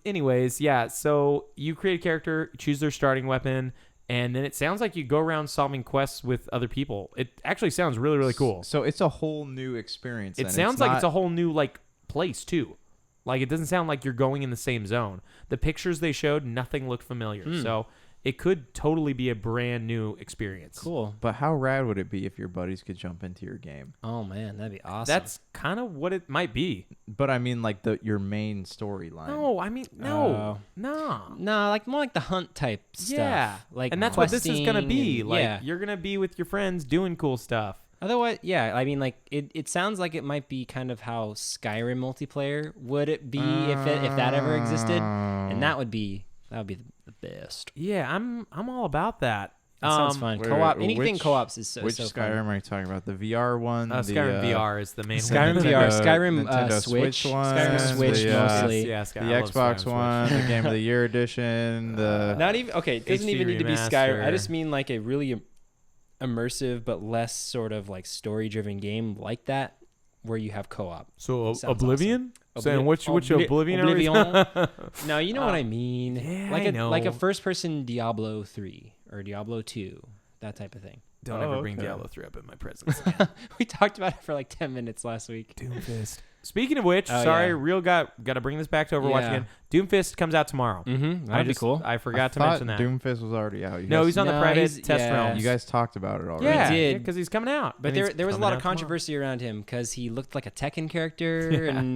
[SPEAKER 2] Anyways, yeah. So you create a character, choose their starting weapon, and then it sounds like you go around solving quests with other people. It actually sounds really, really cool.
[SPEAKER 4] So it's a whole new experience.
[SPEAKER 2] It
[SPEAKER 4] then.
[SPEAKER 2] sounds like it's a
[SPEAKER 4] not-
[SPEAKER 2] whole new like place too. Like it doesn't sound like you're going in the same zone. The pictures they showed, nothing looked familiar. So it could totally be a brand new experience.
[SPEAKER 3] Cool.
[SPEAKER 4] But how rad would it be if your buddies could jump into your game?
[SPEAKER 3] Oh man, that'd be awesome.
[SPEAKER 2] That's kind of what it might be.
[SPEAKER 4] But I mean, like your main storyline.
[SPEAKER 2] No, I mean no, no.
[SPEAKER 3] no, like more like the hunt type stuff.
[SPEAKER 2] Yeah,
[SPEAKER 3] like
[SPEAKER 2] and that's what this is gonna
[SPEAKER 3] questing
[SPEAKER 2] be.
[SPEAKER 3] and-
[SPEAKER 2] Like
[SPEAKER 3] yeah.
[SPEAKER 2] you're gonna be with your friends doing cool stuff.
[SPEAKER 3] Otherwise, yeah, I mean, like it sounds like it might be kind of how Skyrim multiplayer would it be if that ever existed, and that would be the best.
[SPEAKER 2] Yeah, I'm all about that.
[SPEAKER 3] That sounds fun.
[SPEAKER 4] wait,
[SPEAKER 3] Co-op,
[SPEAKER 4] wait,
[SPEAKER 3] anything
[SPEAKER 4] which-
[SPEAKER 3] co-ops is so
[SPEAKER 4] Which
[SPEAKER 3] so
[SPEAKER 4] Skyrim
[SPEAKER 3] fun.
[SPEAKER 4] are you talking about? The VR one?
[SPEAKER 2] Skyrim VR is the main
[SPEAKER 3] Skyrim
[SPEAKER 2] one.
[SPEAKER 3] VR,
[SPEAKER 4] Nintendo-
[SPEAKER 3] Skyrim
[SPEAKER 4] Nintendo
[SPEAKER 3] Switch,
[SPEAKER 4] Switch one,
[SPEAKER 3] Skyrim Switch
[SPEAKER 4] the,
[SPEAKER 3] mostly.
[SPEAKER 2] Yeah,
[SPEAKER 4] The
[SPEAKER 2] I love
[SPEAKER 4] Xbox
[SPEAKER 2] Skyrim
[SPEAKER 4] one,
[SPEAKER 2] Switch.
[SPEAKER 4] the Game of the Year edition, the
[SPEAKER 3] Not even okay. It doesn't
[SPEAKER 2] HD
[SPEAKER 3] even need to be
[SPEAKER 2] remaster.
[SPEAKER 3] Skyrim. I just mean like a really immersive but less sort of like story-driven game like that, where you have co-op.
[SPEAKER 2] So
[SPEAKER 3] Sounds
[SPEAKER 2] Oblivion?
[SPEAKER 3] awesome.
[SPEAKER 2] Saying which Oblivion? are we-
[SPEAKER 3] Oblivion. No, you know what I mean.
[SPEAKER 2] yeah,
[SPEAKER 3] like
[SPEAKER 2] I
[SPEAKER 3] like a
[SPEAKER 2] know.
[SPEAKER 3] first-person Diablo 3 or Diablo 2, that type of thing.
[SPEAKER 2] Don't
[SPEAKER 4] Oh,
[SPEAKER 2] ever bring
[SPEAKER 4] okay.
[SPEAKER 2] Diablo 3 up in my presence.
[SPEAKER 3] We talked about it for like 10 minutes last week.
[SPEAKER 2] Doomfist. Speaking of which,
[SPEAKER 3] Oh,
[SPEAKER 2] sorry,
[SPEAKER 3] yeah.
[SPEAKER 2] Real got to bring this back to Overwatch
[SPEAKER 3] Yeah.
[SPEAKER 2] again. Doomfist comes out tomorrow.
[SPEAKER 3] Mm-hmm.
[SPEAKER 2] I
[SPEAKER 3] That'd be
[SPEAKER 2] just-
[SPEAKER 3] cool.
[SPEAKER 2] I forgot to
[SPEAKER 4] thought
[SPEAKER 2] mention that.
[SPEAKER 4] Doomfist was already out. You
[SPEAKER 2] No,
[SPEAKER 4] guys,
[SPEAKER 2] he's on the
[SPEAKER 3] No,
[SPEAKER 2] private
[SPEAKER 3] he's-
[SPEAKER 2] test
[SPEAKER 3] yeah.
[SPEAKER 2] realms.
[SPEAKER 4] You guys talked about it already.
[SPEAKER 2] yeah,
[SPEAKER 3] did.
[SPEAKER 2] because he's coming out.
[SPEAKER 3] But
[SPEAKER 2] And he's
[SPEAKER 3] there was a
[SPEAKER 2] coming
[SPEAKER 3] lot
[SPEAKER 2] out
[SPEAKER 3] of
[SPEAKER 2] tomorrow.
[SPEAKER 3] controversy around him because he looked like a Tekken character, and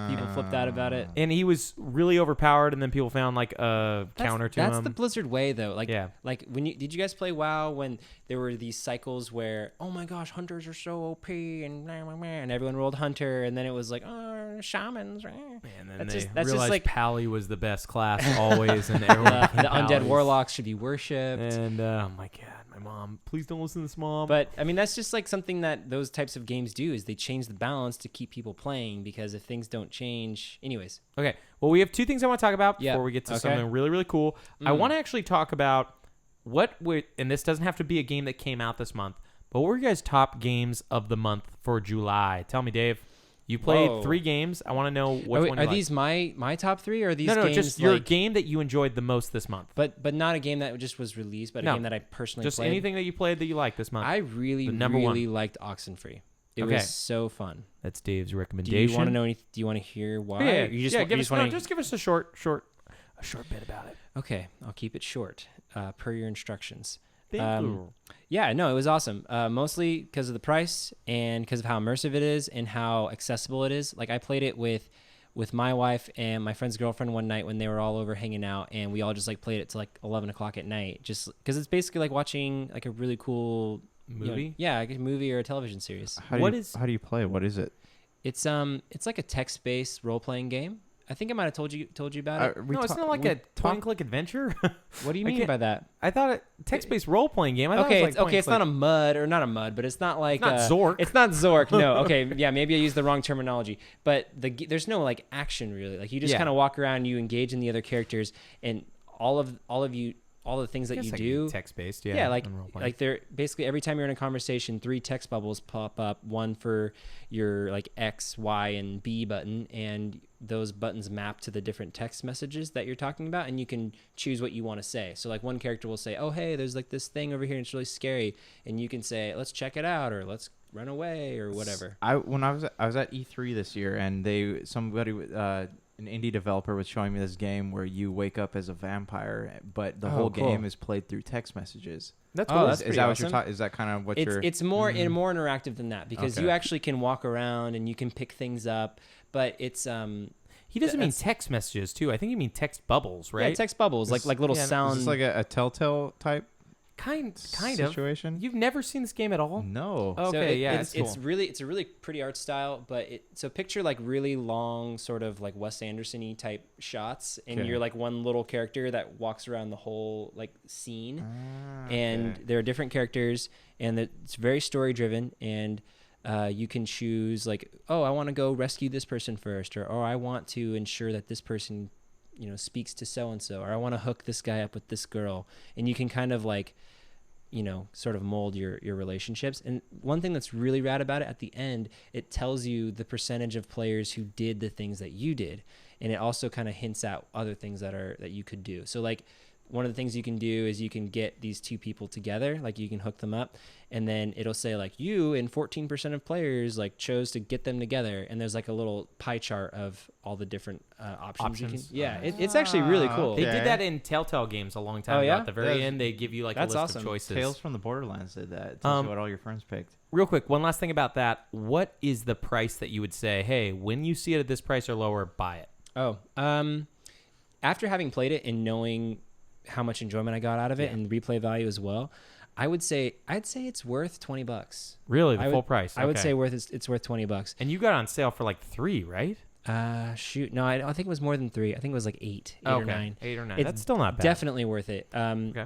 [SPEAKER 3] people flipped out about it.
[SPEAKER 2] And he was really overpowered, and then people found like a counter to
[SPEAKER 3] That's
[SPEAKER 2] him.
[SPEAKER 3] the Blizzard way, though. Like,
[SPEAKER 2] Yeah.
[SPEAKER 3] like did you guys play WoW when there were these cycles where, oh my gosh, hunters are so OP and blah, blah, blah, and everyone rolled hunter, and and then it was like, oh, shamans. Right?
[SPEAKER 2] And then
[SPEAKER 3] That's
[SPEAKER 2] they
[SPEAKER 3] just- that's just
[SPEAKER 2] realized
[SPEAKER 3] like-
[SPEAKER 2] Pally was the best class always, and everyone
[SPEAKER 3] The
[SPEAKER 2] became
[SPEAKER 3] undead
[SPEAKER 2] Pallies.
[SPEAKER 3] warlocks should be worshipped.
[SPEAKER 2] And oh my god, my mom, please don't listen to this, mom.
[SPEAKER 3] But I mean, that's just like something that those types of games do is they change the balance to keep people playing, because if things don't change, anyways.
[SPEAKER 2] okay, well, we have two things I want to talk about
[SPEAKER 3] Yeah,
[SPEAKER 2] before we get to
[SPEAKER 3] okay.
[SPEAKER 2] something really, really cool. I want to actually talk about and this doesn't have to be a game that came out this month, but what were your guys' top games of the month for July? Tell me, Dave. You played
[SPEAKER 3] Whoa.
[SPEAKER 2] 3 games. I want to know which
[SPEAKER 3] Are,
[SPEAKER 2] one you
[SPEAKER 3] are
[SPEAKER 2] liked.
[SPEAKER 3] these my top 3, or are these
[SPEAKER 2] no,
[SPEAKER 3] games
[SPEAKER 2] just your
[SPEAKER 3] like,
[SPEAKER 2] game that you enjoyed the most this month.
[SPEAKER 3] but not a game that just was released, but
[SPEAKER 2] No,
[SPEAKER 3] a game that I personally
[SPEAKER 2] Just
[SPEAKER 3] played.
[SPEAKER 2] anything that you played that you liked this month.
[SPEAKER 3] I really,
[SPEAKER 2] The number one.
[SPEAKER 3] really liked Oxenfree. It
[SPEAKER 2] Okay.
[SPEAKER 3] was so fun.
[SPEAKER 2] That's Dave's
[SPEAKER 3] Do
[SPEAKER 2] recommendation.
[SPEAKER 3] you want to know anything? Do you want to hear why?
[SPEAKER 2] Yeah,
[SPEAKER 3] Or you just,
[SPEAKER 2] yeah.
[SPEAKER 3] you
[SPEAKER 2] Give us,
[SPEAKER 3] just want to.
[SPEAKER 2] just give us a short bit about it.
[SPEAKER 3] Okay, I'll keep it short, per your instructions.
[SPEAKER 2] Thank you.
[SPEAKER 3] Yeah, no, it was awesome. Mostly because of the price and because of how immersive it is and how accessible it is. Like I played it with my wife and my friend's girlfriend one night when they were all over hanging out, and we all just like played it till like 11 o'clock at night, just because it's basically like watching like a really cool
[SPEAKER 2] Movie?
[SPEAKER 3] yeah, like a movie or a television series.
[SPEAKER 4] How do you play? What is it?
[SPEAKER 3] It's like a text-based role-playing game. I think I might have told you about it.
[SPEAKER 2] No, it's not like a point-and-click adventure.
[SPEAKER 3] What do you
[SPEAKER 2] I
[SPEAKER 3] mean
[SPEAKER 2] can't-
[SPEAKER 3] by that?
[SPEAKER 2] I thought it text-based role-playing game. I thought
[SPEAKER 3] Okay,
[SPEAKER 2] it was like
[SPEAKER 3] it's not a mud, but it's not like
[SPEAKER 2] not Zork.
[SPEAKER 3] It's not Zork. No, okay, yeah, maybe I used the wrong terminology. But there's no like action really. Like you just
[SPEAKER 2] Yeah.
[SPEAKER 3] kind of walk around, you engage in the other characters, and all the things that you do.
[SPEAKER 2] Text-based, yeah.
[SPEAKER 3] Yeah, like
[SPEAKER 2] and role-playing.
[SPEAKER 3] they're basically every time you're in a conversation, 3 text bubbles pop up, one for your like X, Y, and B button, and those buttons map to the different text messages that you're talking about, and you can choose what you want to say. So like one character will say, "Oh, hey, there's like this thing over here and it's really scary," and you can say, "Let's check it out," or "Let's run away," or whatever.
[SPEAKER 4] When I was at E3 this year, and an indie developer was showing me this game where you wake up as a vampire, but the whole
[SPEAKER 3] cool.
[SPEAKER 4] game is played through text messages.
[SPEAKER 2] That's
[SPEAKER 3] Oh,
[SPEAKER 2] cool.
[SPEAKER 3] that's
[SPEAKER 4] Is
[SPEAKER 3] pretty
[SPEAKER 4] that what
[SPEAKER 3] awesome.
[SPEAKER 4] you're talking? Is that kind of what you're?
[SPEAKER 3] It's more more interactive than that, because
[SPEAKER 4] Okay.
[SPEAKER 3] you actually can walk around and you can pick things up, but it's
[SPEAKER 2] He doesn't mean
[SPEAKER 3] that's-
[SPEAKER 2] text messages too. I think you mean text bubbles, right?
[SPEAKER 3] yeah, text bubbles, like little
[SPEAKER 2] yeah,
[SPEAKER 4] Is
[SPEAKER 3] sound.
[SPEAKER 4] this like a Telltale type
[SPEAKER 2] kind of.
[SPEAKER 4] situation?
[SPEAKER 2] You've never seen this game at all?
[SPEAKER 4] No.
[SPEAKER 2] Oh,
[SPEAKER 3] So
[SPEAKER 2] okay, yeah,
[SPEAKER 3] it's
[SPEAKER 2] it's cool.
[SPEAKER 3] it's a really pretty art style, but so picture like really long, sort of like Wes Anderson-y type shots, and
[SPEAKER 4] Okay.
[SPEAKER 3] you're like one little character that walks around the whole like scene,
[SPEAKER 4] Ah,
[SPEAKER 3] and
[SPEAKER 4] okay.
[SPEAKER 3] there are different characters, and it's very story driven, and you can choose like, oh, I want to go rescue this person first, or I want to ensure that this person, speaks to so and so, or I want to hook this guy up with this girl, and you can kind of like, sort of mold your relationships. And one thing that's really rad about it, at the end, it tells you the percentage of players who did the things that you did, and it also kind of hints at other things that you could do. So like one of the things you can do is you can get these 2 people together, like you can hook them up, and then it'll say like you and 14% of players like chose to get them together, and there's like a little pie chart of all the different options.
[SPEAKER 2] Options.
[SPEAKER 3] Yeah, it's actually really cool.
[SPEAKER 2] They
[SPEAKER 4] Okay.
[SPEAKER 2] did that in Telltale games a long time
[SPEAKER 3] Oh,
[SPEAKER 2] ago.
[SPEAKER 3] yeah?
[SPEAKER 2] At the very
[SPEAKER 4] That's-
[SPEAKER 2] end, they give you like a
[SPEAKER 3] that's
[SPEAKER 2] list
[SPEAKER 3] awesome.
[SPEAKER 2] of choices.
[SPEAKER 4] Tales from the Borderlands did that. It tells you what all your friends picked.
[SPEAKER 2] Real quick, one last thing about that. What is the price that you would say, hey, when you see it at this price or lower, buy it?
[SPEAKER 3] Oh, after having played it and knowing how much enjoyment I got out of it and replay value as well, I'd say it's worth $20.
[SPEAKER 2] Really, the
[SPEAKER 3] I
[SPEAKER 2] full
[SPEAKER 3] would-
[SPEAKER 2] price?
[SPEAKER 3] I would
[SPEAKER 2] Okay.
[SPEAKER 3] say it's worth $20.
[SPEAKER 2] And you got it on sale for like 3, right?
[SPEAKER 3] Shoot, no, I think it was more than 3. I think it was like 8 or 9.
[SPEAKER 2] 8 or 9.
[SPEAKER 3] It's
[SPEAKER 2] That's still not bad.
[SPEAKER 3] Definitely worth it.
[SPEAKER 2] Okay.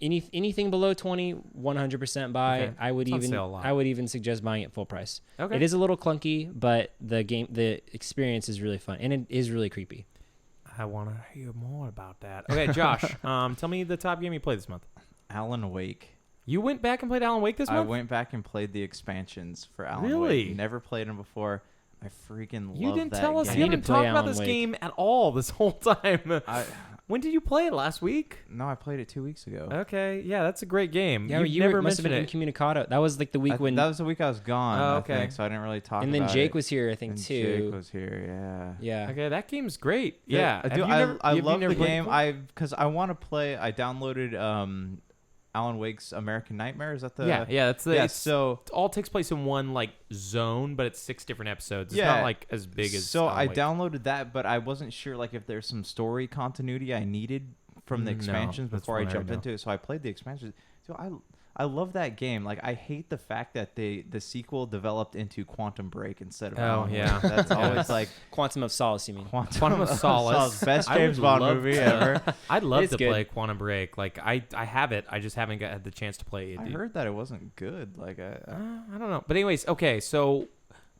[SPEAKER 3] Anything below 20, 100% buy.
[SPEAKER 2] Okay.
[SPEAKER 3] I would
[SPEAKER 2] It's on sale a lot.
[SPEAKER 3] I would even suggest buying it full price.
[SPEAKER 2] Okay.
[SPEAKER 3] It is a little clunky, but the experience is really fun, and it is really creepy.
[SPEAKER 2] I want to hear more about that. Okay, Josh, tell me the top game you played this month.
[SPEAKER 4] Alan Wake.
[SPEAKER 2] You went back and played Alan Wake this
[SPEAKER 4] I
[SPEAKER 2] month?
[SPEAKER 4] went back and played the expansions for Alan
[SPEAKER 2] Really?
[SPEAKER 4] Wake. Never played them before. I freaking
[SPEAKER 2] You
[SPEAKER 4] love
[SPEAKER 2] didn't
[SPEAKER 4] that
[SPEAKER 2] tell us.
[SPEAKER 4] game.
[SPEAKER 2] You
[SPEAKER 3] I need to
[SPEAKER 2] haven't
[SPEAKER 3] play
[SPEAKER 2] talked about
[SPEAKER 3] Alan
[SPEAKER 2] this
[SPEAKER 3] Wake.
[SPEAKER 2] game at all this whole time. When did you play it? Last week?
[SPEAKER 4] No, I played it 2 weeks ago.
[SPEAKER 2] Okay, yeah, that's a great game.
[SPEAKER 3] Yeah,
[SPEAKER 2] You've
[SPEAKER 3] you
[SPEAKER 2] never
[SPEAKER 3] must have been
[SPEAKER 2] mentioned it.
[SPEAKER 3] incommunicado. That was like the week when,
[SPEAKER 4] that was the week I was gone.
[SPEAKER 2] Oh,
[SPEAKER 4] I
[SPEAKER 2] okay.
[SPEAKER 4] think, so I didn't really talk
[SPEAKER 3] and
[SPEAKER 4] about
[SPEAKER 3] then Jake
[SPEAKER 4] it.
[SPEAKER 3] was here, I think
[SPEAKER 4] And
[SPEAKER 3] too.
[SPEAKER 4] Jake was here, yeah.
[SPEAKER 3] Yeah.
[SPEAKER 2] Okay, that game's great.
[SPEAKER 4] The-
[SPEAKER 2] Yeah,
[SPEAKER 4] I
[SPEAKER 2] Have
[SPEAKER 4] do.
[SPEAKER 2] you never-
[SPEAKER 4] I
[SPEAKER 2] have you
[SPEAKER 4] love
[SPEAKER 2] never
[SPEAKER 4] the
[SPEAKER 2] played
[SPEAKER 4] game.
[SPEAKER 2] before?
[SPEAKER 4] Because I want to play. I downloaded Alan Wake's American Nightmare. Is that the?
[SPEAKER 2] yeah, that's the.
[SPEAKER 4] Yeah.
[SPEAKER 2] it's-
[SPEAKER 4] So
[SPEAKER 2] it all takes place in one like zone, but it's 6 different episodes. It's
[SPEAKER 4] Yeah.
[SPEAKER 2] not like as big as.
[SPEAKER 4] So
[SPEAKER 2] Alan
[SPEAKER 4] I
[SPEAKER 2] Wake.
[SPEAKER 4] downloaded that, but I wasn't sure like if there's some story continuity I needed from the
[SPEAKER 2] No,
[SPEAKER 4] expansions
[SPEAKER 2] that's
[SPEAKER 4] before I
[SPEAKER 2] one I
[SPEAKER 4] jumped
[SPEAKER 2] know.
[SPEAKER 4] into it. So I played the expansions. So I love that game. Like, I hate the fact that the sequel developed into Quantum Break instead of
[SPEAKER 2] Oh,
[SPEAKER 4] Alan
[SPEAKER 2] yeah.
[SPEAKER 4] Wake. That's always
[SPEAKER 2] Yes.
[SPEAKER 4] like
[SPEAKER 3] Quantum of Solace, you mean?
[SPEAKER 2] Quantum of Solace.
[SPEAKER 4] Best
[SPEAKER 2] I
[SPEAKER 4] James
[SPEAKER 2] would
[SPEAKER 4] Bond
[SPEAKER 2] love
[SPEAKER 4] movie
[SPEAKER 2] to-
[SPEAKER 4] ever.
[SPEAKER 2] I'd love
[SPEAKER 3] It's
[SPEAKER 2] to
[SPEAKER 3] good.
[SPEAKER 2] play Quantum Break. Like I have it. I just haven't had the chance to play it.
[SPEAKER 4] I
[SPEAKER 2] dude.
[SPEAKER 4] heard that it wasn't good. Like,
[SPEAKER 2] I don't know. But anyways, okay. So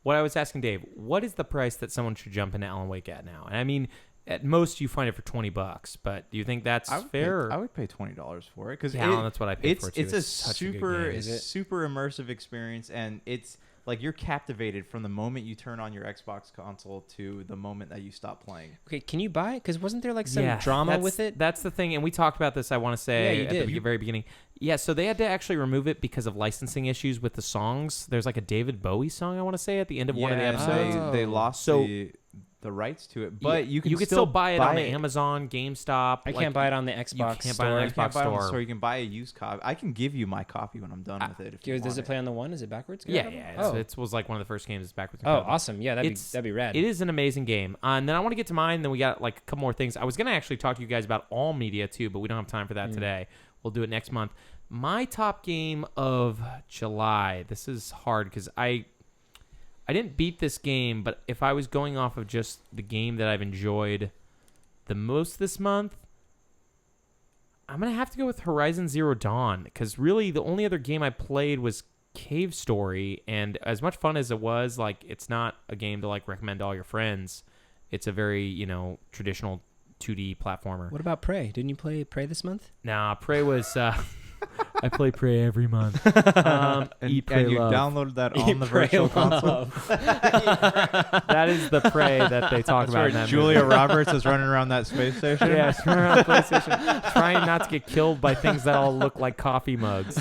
[SPEAKER 2] what I was asking Dave, what is the price that someone should jump into Alan Wake at now? And I mean, at most you find it for $20, but do you think that's
[SPEAKER 4] I would
[SPEAKER 2] fair?
[SPEAKER 4] I would pay $20 for it because
[SPEAKER 2] Yeah, that's what I paid for it, too.
[SPEAKER 4] It's a
[SPEAKER 2] It's such a good
[SPEAKER 4] super
[SPEAKER 2] game. Is
[SPEAKER 3] it?
[SPEAKER 4] super immersive experience, and it's like you're captivated from the moment you turn on your Xbox console to the moment that you stop playing.
[SPEAKER 3] Okay, can you buy it? Because wasn't there like some
[SPEAKER 2] Yeah,
[SPEAKER 3] drama
[SPEAKER 2] that's-
[SPEAKER 3] with it?
[SPEAKER 2] That's the thing, and we talked about this. I want to say
[SPEAKER 3] Yeah, you
[SPEAKER 2] at
[SPEAKER 3] did.
[SPEAKER 2] the very beginning. Yeah, so they had to actually remove it because of licensing issues with the songs. There's like a David Bowie song I want to say at the end of one of the
[SPEAKER 4] Yeah,
[SPEAKER 2] episodes.
[SPEAKER 4] they lost
[SPEAKER 2] So-
[SPEAKER 4] the rights to it, but you can
[SPEAKER 2] still buy it on the Amazon, GameStop.
[SPEAKER 3] I can't buy it on the Xbox
[SPEAKER 2] can't buy it on
[SPEAKER 3] store.
[SPEAKER 2] the
[SPEAKER 4] You can't
[SPEAKER 2] Xbox
[SPEAKER 4] buy it on the
[SPEAKER 2] store.
[SPEAKER 4] store. You can buy a used copy. I can give you my copy when I'm done with it. If you
[SPEAKER 3] Does
[SPEAKER 4] want
[SPEAKER 3] it play on the one? Is it backwards?
[SPEAKER 2] Yeah,
[SPEAKER 3] compatible?
[SPEAKER 2] yeah.
[SPEAKER 3] Oh,
[SPEAKER 2] It was like one of the first games that's backwards.
[SPEAKER 3] oh,
[SPEAKER 2] compatible.
[SPEAKER 3] awesome. Yeah, that'd be rad.
[SPEAKER 2] It is an amazing game. And then I want to get to mine. Then we got like a couple more things. I was going to actually talk to you guys about all media too, but we don't have time for that today. We'll do it next month. My top game of July. This is hard because I didn't beat this game, but if I was going off of just the game that I've enjoyed the most this month, I'm going to have to go with Horizon Zero Dawn because really the only other game I played was Cave Story, and as much fun as it was, like, it's not a game to like recommend to all your friends. It's a very, traditional 2D platformer.
[SPEAKER 3] What about Prey? Didn't you play Prey this month?
[SPEAKER 2] Nah, Prey was I play Prey every month.
[SPEAKER 4] and,
[SPEAKER 2] Eat, Pray,
[SPEAKER 4] and you
[SPEAKER 2] Love.
[SPEAKER 4] downloaded that on the virtual console.
[SPEAKER 2] That is the Prey that they talk about in that
[SPEAKER 4] Julia
[SPEAKER 2] movie.
[SPEAKER 4] Roberts is running around that space station.
[SPEAKER 2] Yeah, she's running around the PlayStation, trying not to get killed by things that all look like coffee mugs.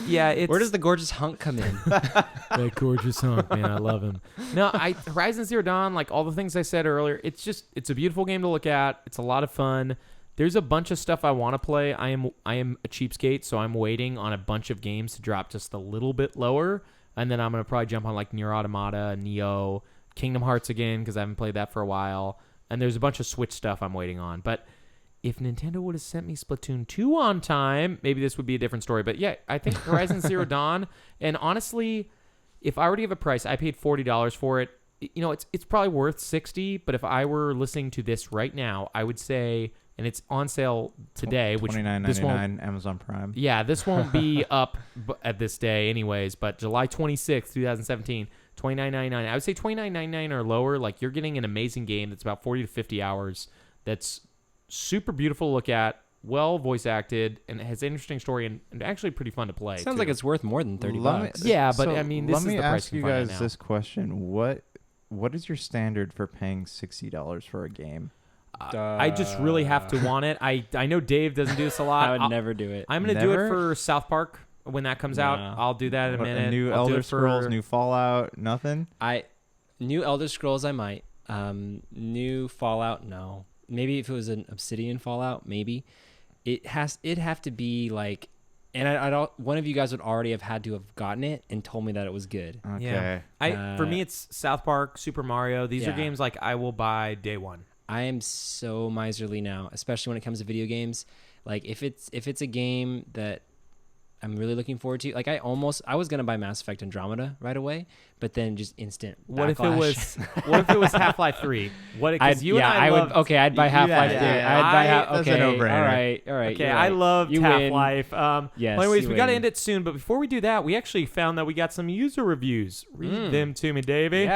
[SPEAKER 2] Yeah, it's
[SPEAKER 3] Where does the gorgeous hunk come in?
[SPEAKER 2] that gorgeous hunk, man. I love him. No, Horizon Zero Dawn, like all the things I said earlier, it's a beautiful game to look at. It's a lot of fun. There's a bunch of stuff I want to play. I am a cheapskate, so I'm waiting on a bunch of games to drop just a little bit lower, and then I'm gonna probably jump on like Nier Automata, Neo, Kingdom Hearts again because I haven't played that for a while. And there's a bunch of Switch stuff I'm waiting on. But if Nintendo would have sent me Splatoon 2 on time, maybe this would be a different story. But yeah, I think Horizon Zero Dawn. And honestly, if I were to give a price, I paid $40 for it. It's probably worth $60. But if I were listening to this right now, I would say, and it's on sale today, which this won't.
[SPEAKER 4] $29.99 Amazon Prime.
[SPEAKER 2] Yeah, this won't be up at this day, anyways. But July 26th, 2017. $29.99. I would say $29.99 or lower. Like, you're getting an amazing game that's about 40 to 50 hours. That's super beautiful to look at, well voice acted, and it has an interesting story and actually pretty fun to play.
[SPEAKER 3] Sounds
[SPEAKER 2] too.
[SPEAKER 3] like it's worth more than $30.
[SPEAKER 2] Yeah, but I mean, this
[SPEAKER 4] let
[SPEAKER 2] is
[SPEAKER 4] me
[SPEAKER 2] the price
[SPEAKER 4] ask
[SPEAKER 2] you
[SPEAKER 4] you
[SPEAKER 2] can find it
[SPEAKER 4] guys
[SPEAKER 2] now.
[SPEAKER 4] this question: What is your standard for paying $60 for a game?
[SPEAKER 2] I just really have to want it. I know Dave doesn't do this a lot.
[SPEAKER 3] I would never do it.
[SPEAKER 2] I'm going to do it
[SPEAKER 4] Never?
[SPEAKER 2] for South Park when that comes out.
[SPEAKER 3] No.
[SPEAKER 2] I'll do that in a
[SPEAKER 4] What,
[SPEAKER 2] minute.
[SPEAKER 4] new
[SPEAKER 2] I'll do
[SPEAKER 4] Elder
[SPEAKER 2] it for-
[SPEAKER 4] Scrolls, new Fallout, nothing.
[SPEAKER 3] New Elder Scrolls, I might. New Fallout, no. Maybe if it was an Obsidian Fallout, maybe. It'd have to be like, and I don't. One of you guys would already have had to have gotten it and told me that it was good.
[SPEAKER 4] Okay.
[SPEAKER 2] Yeah. For me, it's South Park, Super Mario. These are
[SPEAKER 3] Yeah.
[SPEAKER 2] games like I will buy day one.
[SPEAKER 3] I am so miserly now, especially when it comes to video games. Like if it's a game that I'm really looking forward to, like I was gonna buy Mass Effect Andromeda right away, but then just instant.
[SPEAKER 2] What if it
[SPEAKER 3] backlash.
[SPEAKER 2] was? What if it was Half-Life 3? What? Because you and I
[SPEAKER 3] would.
[SPEAKER 2] loved,
[SPEAKER 3] Okay, I'd buy Half-Life.
[SPEAKER 4] yeah,
[SPEAKER 3] I'd buy
[SPEAKER 4] that's a
[SPEAKER 3] okay,
[SPEAKER 4] no-brainer.
[SPEAKER 3] all right.
[SPEAKER 2] Okay,
[SPEAKER 3] you're
[SPEAKER 2] I
[SPEAKER 3] right.
[SPEAKER 2] loved
[SPEAKER 3] You win.
[SPEAKER 2] Half-Life.
[SPEAKER 3] Yes,
[SPEAKER 2] Well, anyways,
[SPEAKER 3] you
[SPEAKER 2] we got to
[SPEAKER 3] win.
[SPEAKER 2] end it soon, but before we do that, we actually found that we got some user reviews. Read them to me, Davey.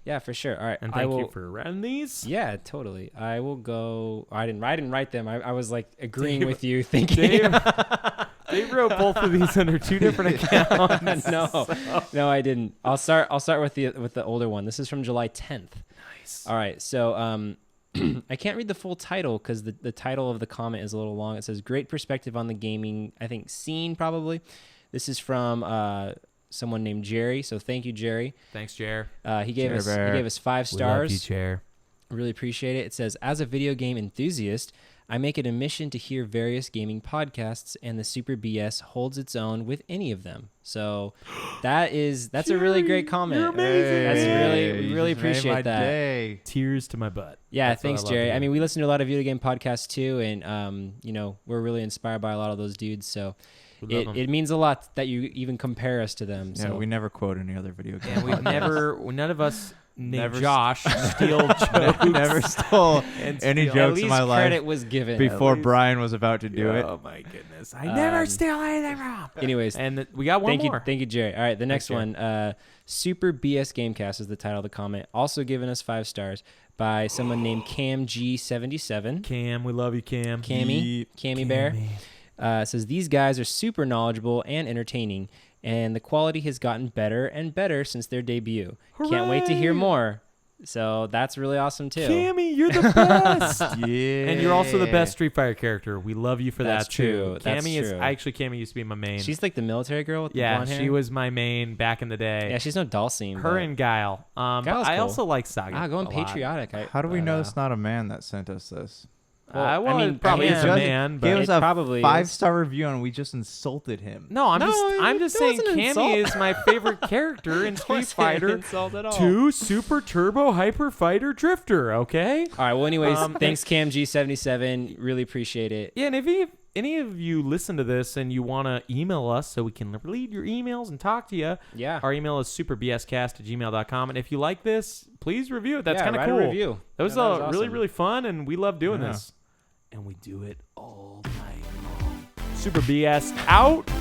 [SPEAKER 3] Yeah, for sure. All right,
[SPEAKER 2] And
[SPEAKER 3] I
[SPEAKER 2] thank
[SPEAKER 3] will,
[SPEAKER 2] you for running these.
[SPEAKER 3] Yeah, totally. I will go. I didn't write them. I was like agreeing
[SPEAKER 2] Dave-
[SPEAKER 3] with you, thinking.
[SPEAKER 2] Dave wrote both of these under two different accounts.
[SPEAKER 3] No, I didn't. I'll start with the older one. This is from July 10th.
[SPEAKER 2] Nice.
[SPEAKER 3] All right, so I can't read the full title because the title of the comment is a little long. It says great perspective on the gaming, I think, scene probably. This is from someone named Jerry. So thank you, Jerry.
[SPEAKER 2] Thanks, Jer.
[SPEAKER 3] He gave
[SPEAKER 4] Jerry
[SPEAKER 3] us 5
[SPEAKER 2] We love you,
[SPEAKER 3] stars.
[SPEAKER 2] Jer.
[SPEAKER 3] Really appreciate it. It says, as a video game enthusiast, I make it a mission to hear various gaming podcasts, and the Super BS holds its own with any of them. So that's a really great comment.
[SPEAKER 2] You're amazing.
[SPEAKER 3] That's
[SPEAKER 4] Hey,
[SPEAKER 3] we
[SPEAKER 4] you
[SPEAKER 3] really
[SPEAKER 4] just made
[SPEAKER 3] appreciate
[SPEAKER 4] my
[SPEAKER 3] that.
[SPEAKER 4] day.
[SPEAKER 2] Tears to my butt.
[SPEAKER 3] Yeah,
[SPEAKER 2] That's what
[SPEAKER 3] thanks,
[SPEAKER 2] I love
[SPEAKER 3] Jerry.
[SPEAKER 2] to
[SPEAKER 3] I
[SPEAKER 2] hear.
[SPEAKER 3] mean, we listen to a lot of video game podcasts too, and we're really inspired by a lot of those dudes. So
[SPEAKER 2] We love 'em.
[SPEAKER 3] it means a lot that you even compare us to them.
[SPEAKER 4] Yeah,
[SPEAKER 3] So
[SPEAKER 4] we never quote any other video game.
[SPEAKER 2] And we've none of us named
[SPEAKER 4] Never
[SPEAKER 2] Josh steal jokes.
[SPEAKER 4] never stole
[SPEAKER 2] And
[SPEAKER 4] any
[SPEAKER 2] steal-
[SPEAKER 3] at
[SPEAKER 4] jokes
[SPEAKER 3] least
[SPEAKER 4] in my
[SPEAKER 3] credit
[SPEAKER 4] life
[SPEAKER 3] was given.
[SPEAKER 4] before
[SPEAKER 2] least-
[SPEAKER 4] Brian was about to do it.
[SPEAKER 2] Oh my goodness! I never steal anything from.
[SPEAKER 3] Anyways,
[SPEAKER 2] And we got one
[SPEAKER 3] thank
[SPEAKER 2] more.
[SPEAKER 3] you, thank you, Jerry. All right, the next
[SPEAKER 2] Jerry.
[SPEAKER 3] one, Super BS Gamecast is the title of the comment. Also given us 5 stars by someone named Cam G77.
[SPEAKER 2] Cam, we love you, Cam.
[SPEAKER 3] Cammy Bear. Says these guys are super knowledgeable and entertaining, and the quality has gotten better and better since their debut. Can't wait to hear
[SPEAKER 2] Hooray!
[SPEAKER 3] more. So that's really awesome too.
[SPEAKER 2] Cammy, you're the best.
[SPEAKER 4] Yeah.
[SPEAKER 2] And you're also the best Street Fighter character. We love you for
[SPEAKER 3] That's
[SPEAKER 2] that
[SPEAKER 3] true.
[SPEAKER 2] too.
[SPEAKER 3] That's
[SPEAKER 2] Cammy is
[SPEAKER 3] true.
[SPEAKER 2] Cammy used to be my main.
[SPEAKER 3] She's like the military girl with the
[SPEAKER 2] yeah,
[SPEAKER 3] blonde hair.
[SPEAKER 2] she was my main back in the day.
[SPEAKER 3] Yeah, she's no Dulcine.
[SPEAKER 2] Her
[SPEAKER 3] but-
[SPEAKER 2] and Guile. But
[SPEAKER 3] Guile's
[SPEAKER 2] I
[SPEAKER 3] cool.
[SPEAKER 2] also like Saga.
[SPEAKER 3] going
[SPEAKER 2] a lot.
[SPEAKER 3] patriotic.
[SPEAKER 4] How do we
[SPEAKER 3] but,
[SPEAKER 4] know it's not a man that sent us this?
[SPEAKER 3] Well,
[SPEAKER 2] Well,
[SPEAKER 3] I mean,
[SPEAKER 2] it probably
[SPEAKER 3] Cam
[SPEAKER 2] is a
[SPEAKER 3] just
[SPEAKER 2] man,
[SPEAKER 4] Gave
[SPEAKER 2] but
[SPEAKER 4] us
[SPEAKER 3] It
[SPEAKER 4] a
[SPEAKER 3] probably
[SPEAKER 4] 5-star review and we just insulted him.
[SPEAKER 2] no, I'm
[SPEAKER 3] No,
[SPEAKER 2] just
[SPEAKER 3] it
[SPEAKER 2] saying
[SPEAKER 3] wasn't an
[SPEAKER 2] Cammy
[SPEAKER 3] insult.
[SPEAKER 2] is my favorite character in Street
[SPEAKER 3] Wasn't an
[SPEAKER 2] Fighter
[SPEAKER 3] insult at all.
[SPEAKER 2] 2 Super Turbo Hyper Fighter Drifter. Okay.
[SPEAKER 3] All right. Well, anyways, thanks Cam G77. Really appreciate it.
[SPEAKER 2] Yeah, and if any of you listen to this and you want to email us so we can read your emails and talk to you,
[SPEAKER 3] Yeah.
[SPEAKER 2] our email is superbscast@gmail.com. And if you like this, please review it. That's
[SPEAKER 3] Yeah,
[SPEAKER 2] kind of
[SPEAKER 3] write a
[SPEAKER 2] cool.
[SPEAKER 3] review.
[SPEAKER 2] That was,
[SPEAKER 3] Yeah, that was
[SPEAKER 2] really,
[SPEAKER 3] awesome.
[SPEAKER 2] really fun, and we love doing
[SPEAKER 4] Yeah.
[SPEAKER 2] this. And we do it all night long. Super BS out.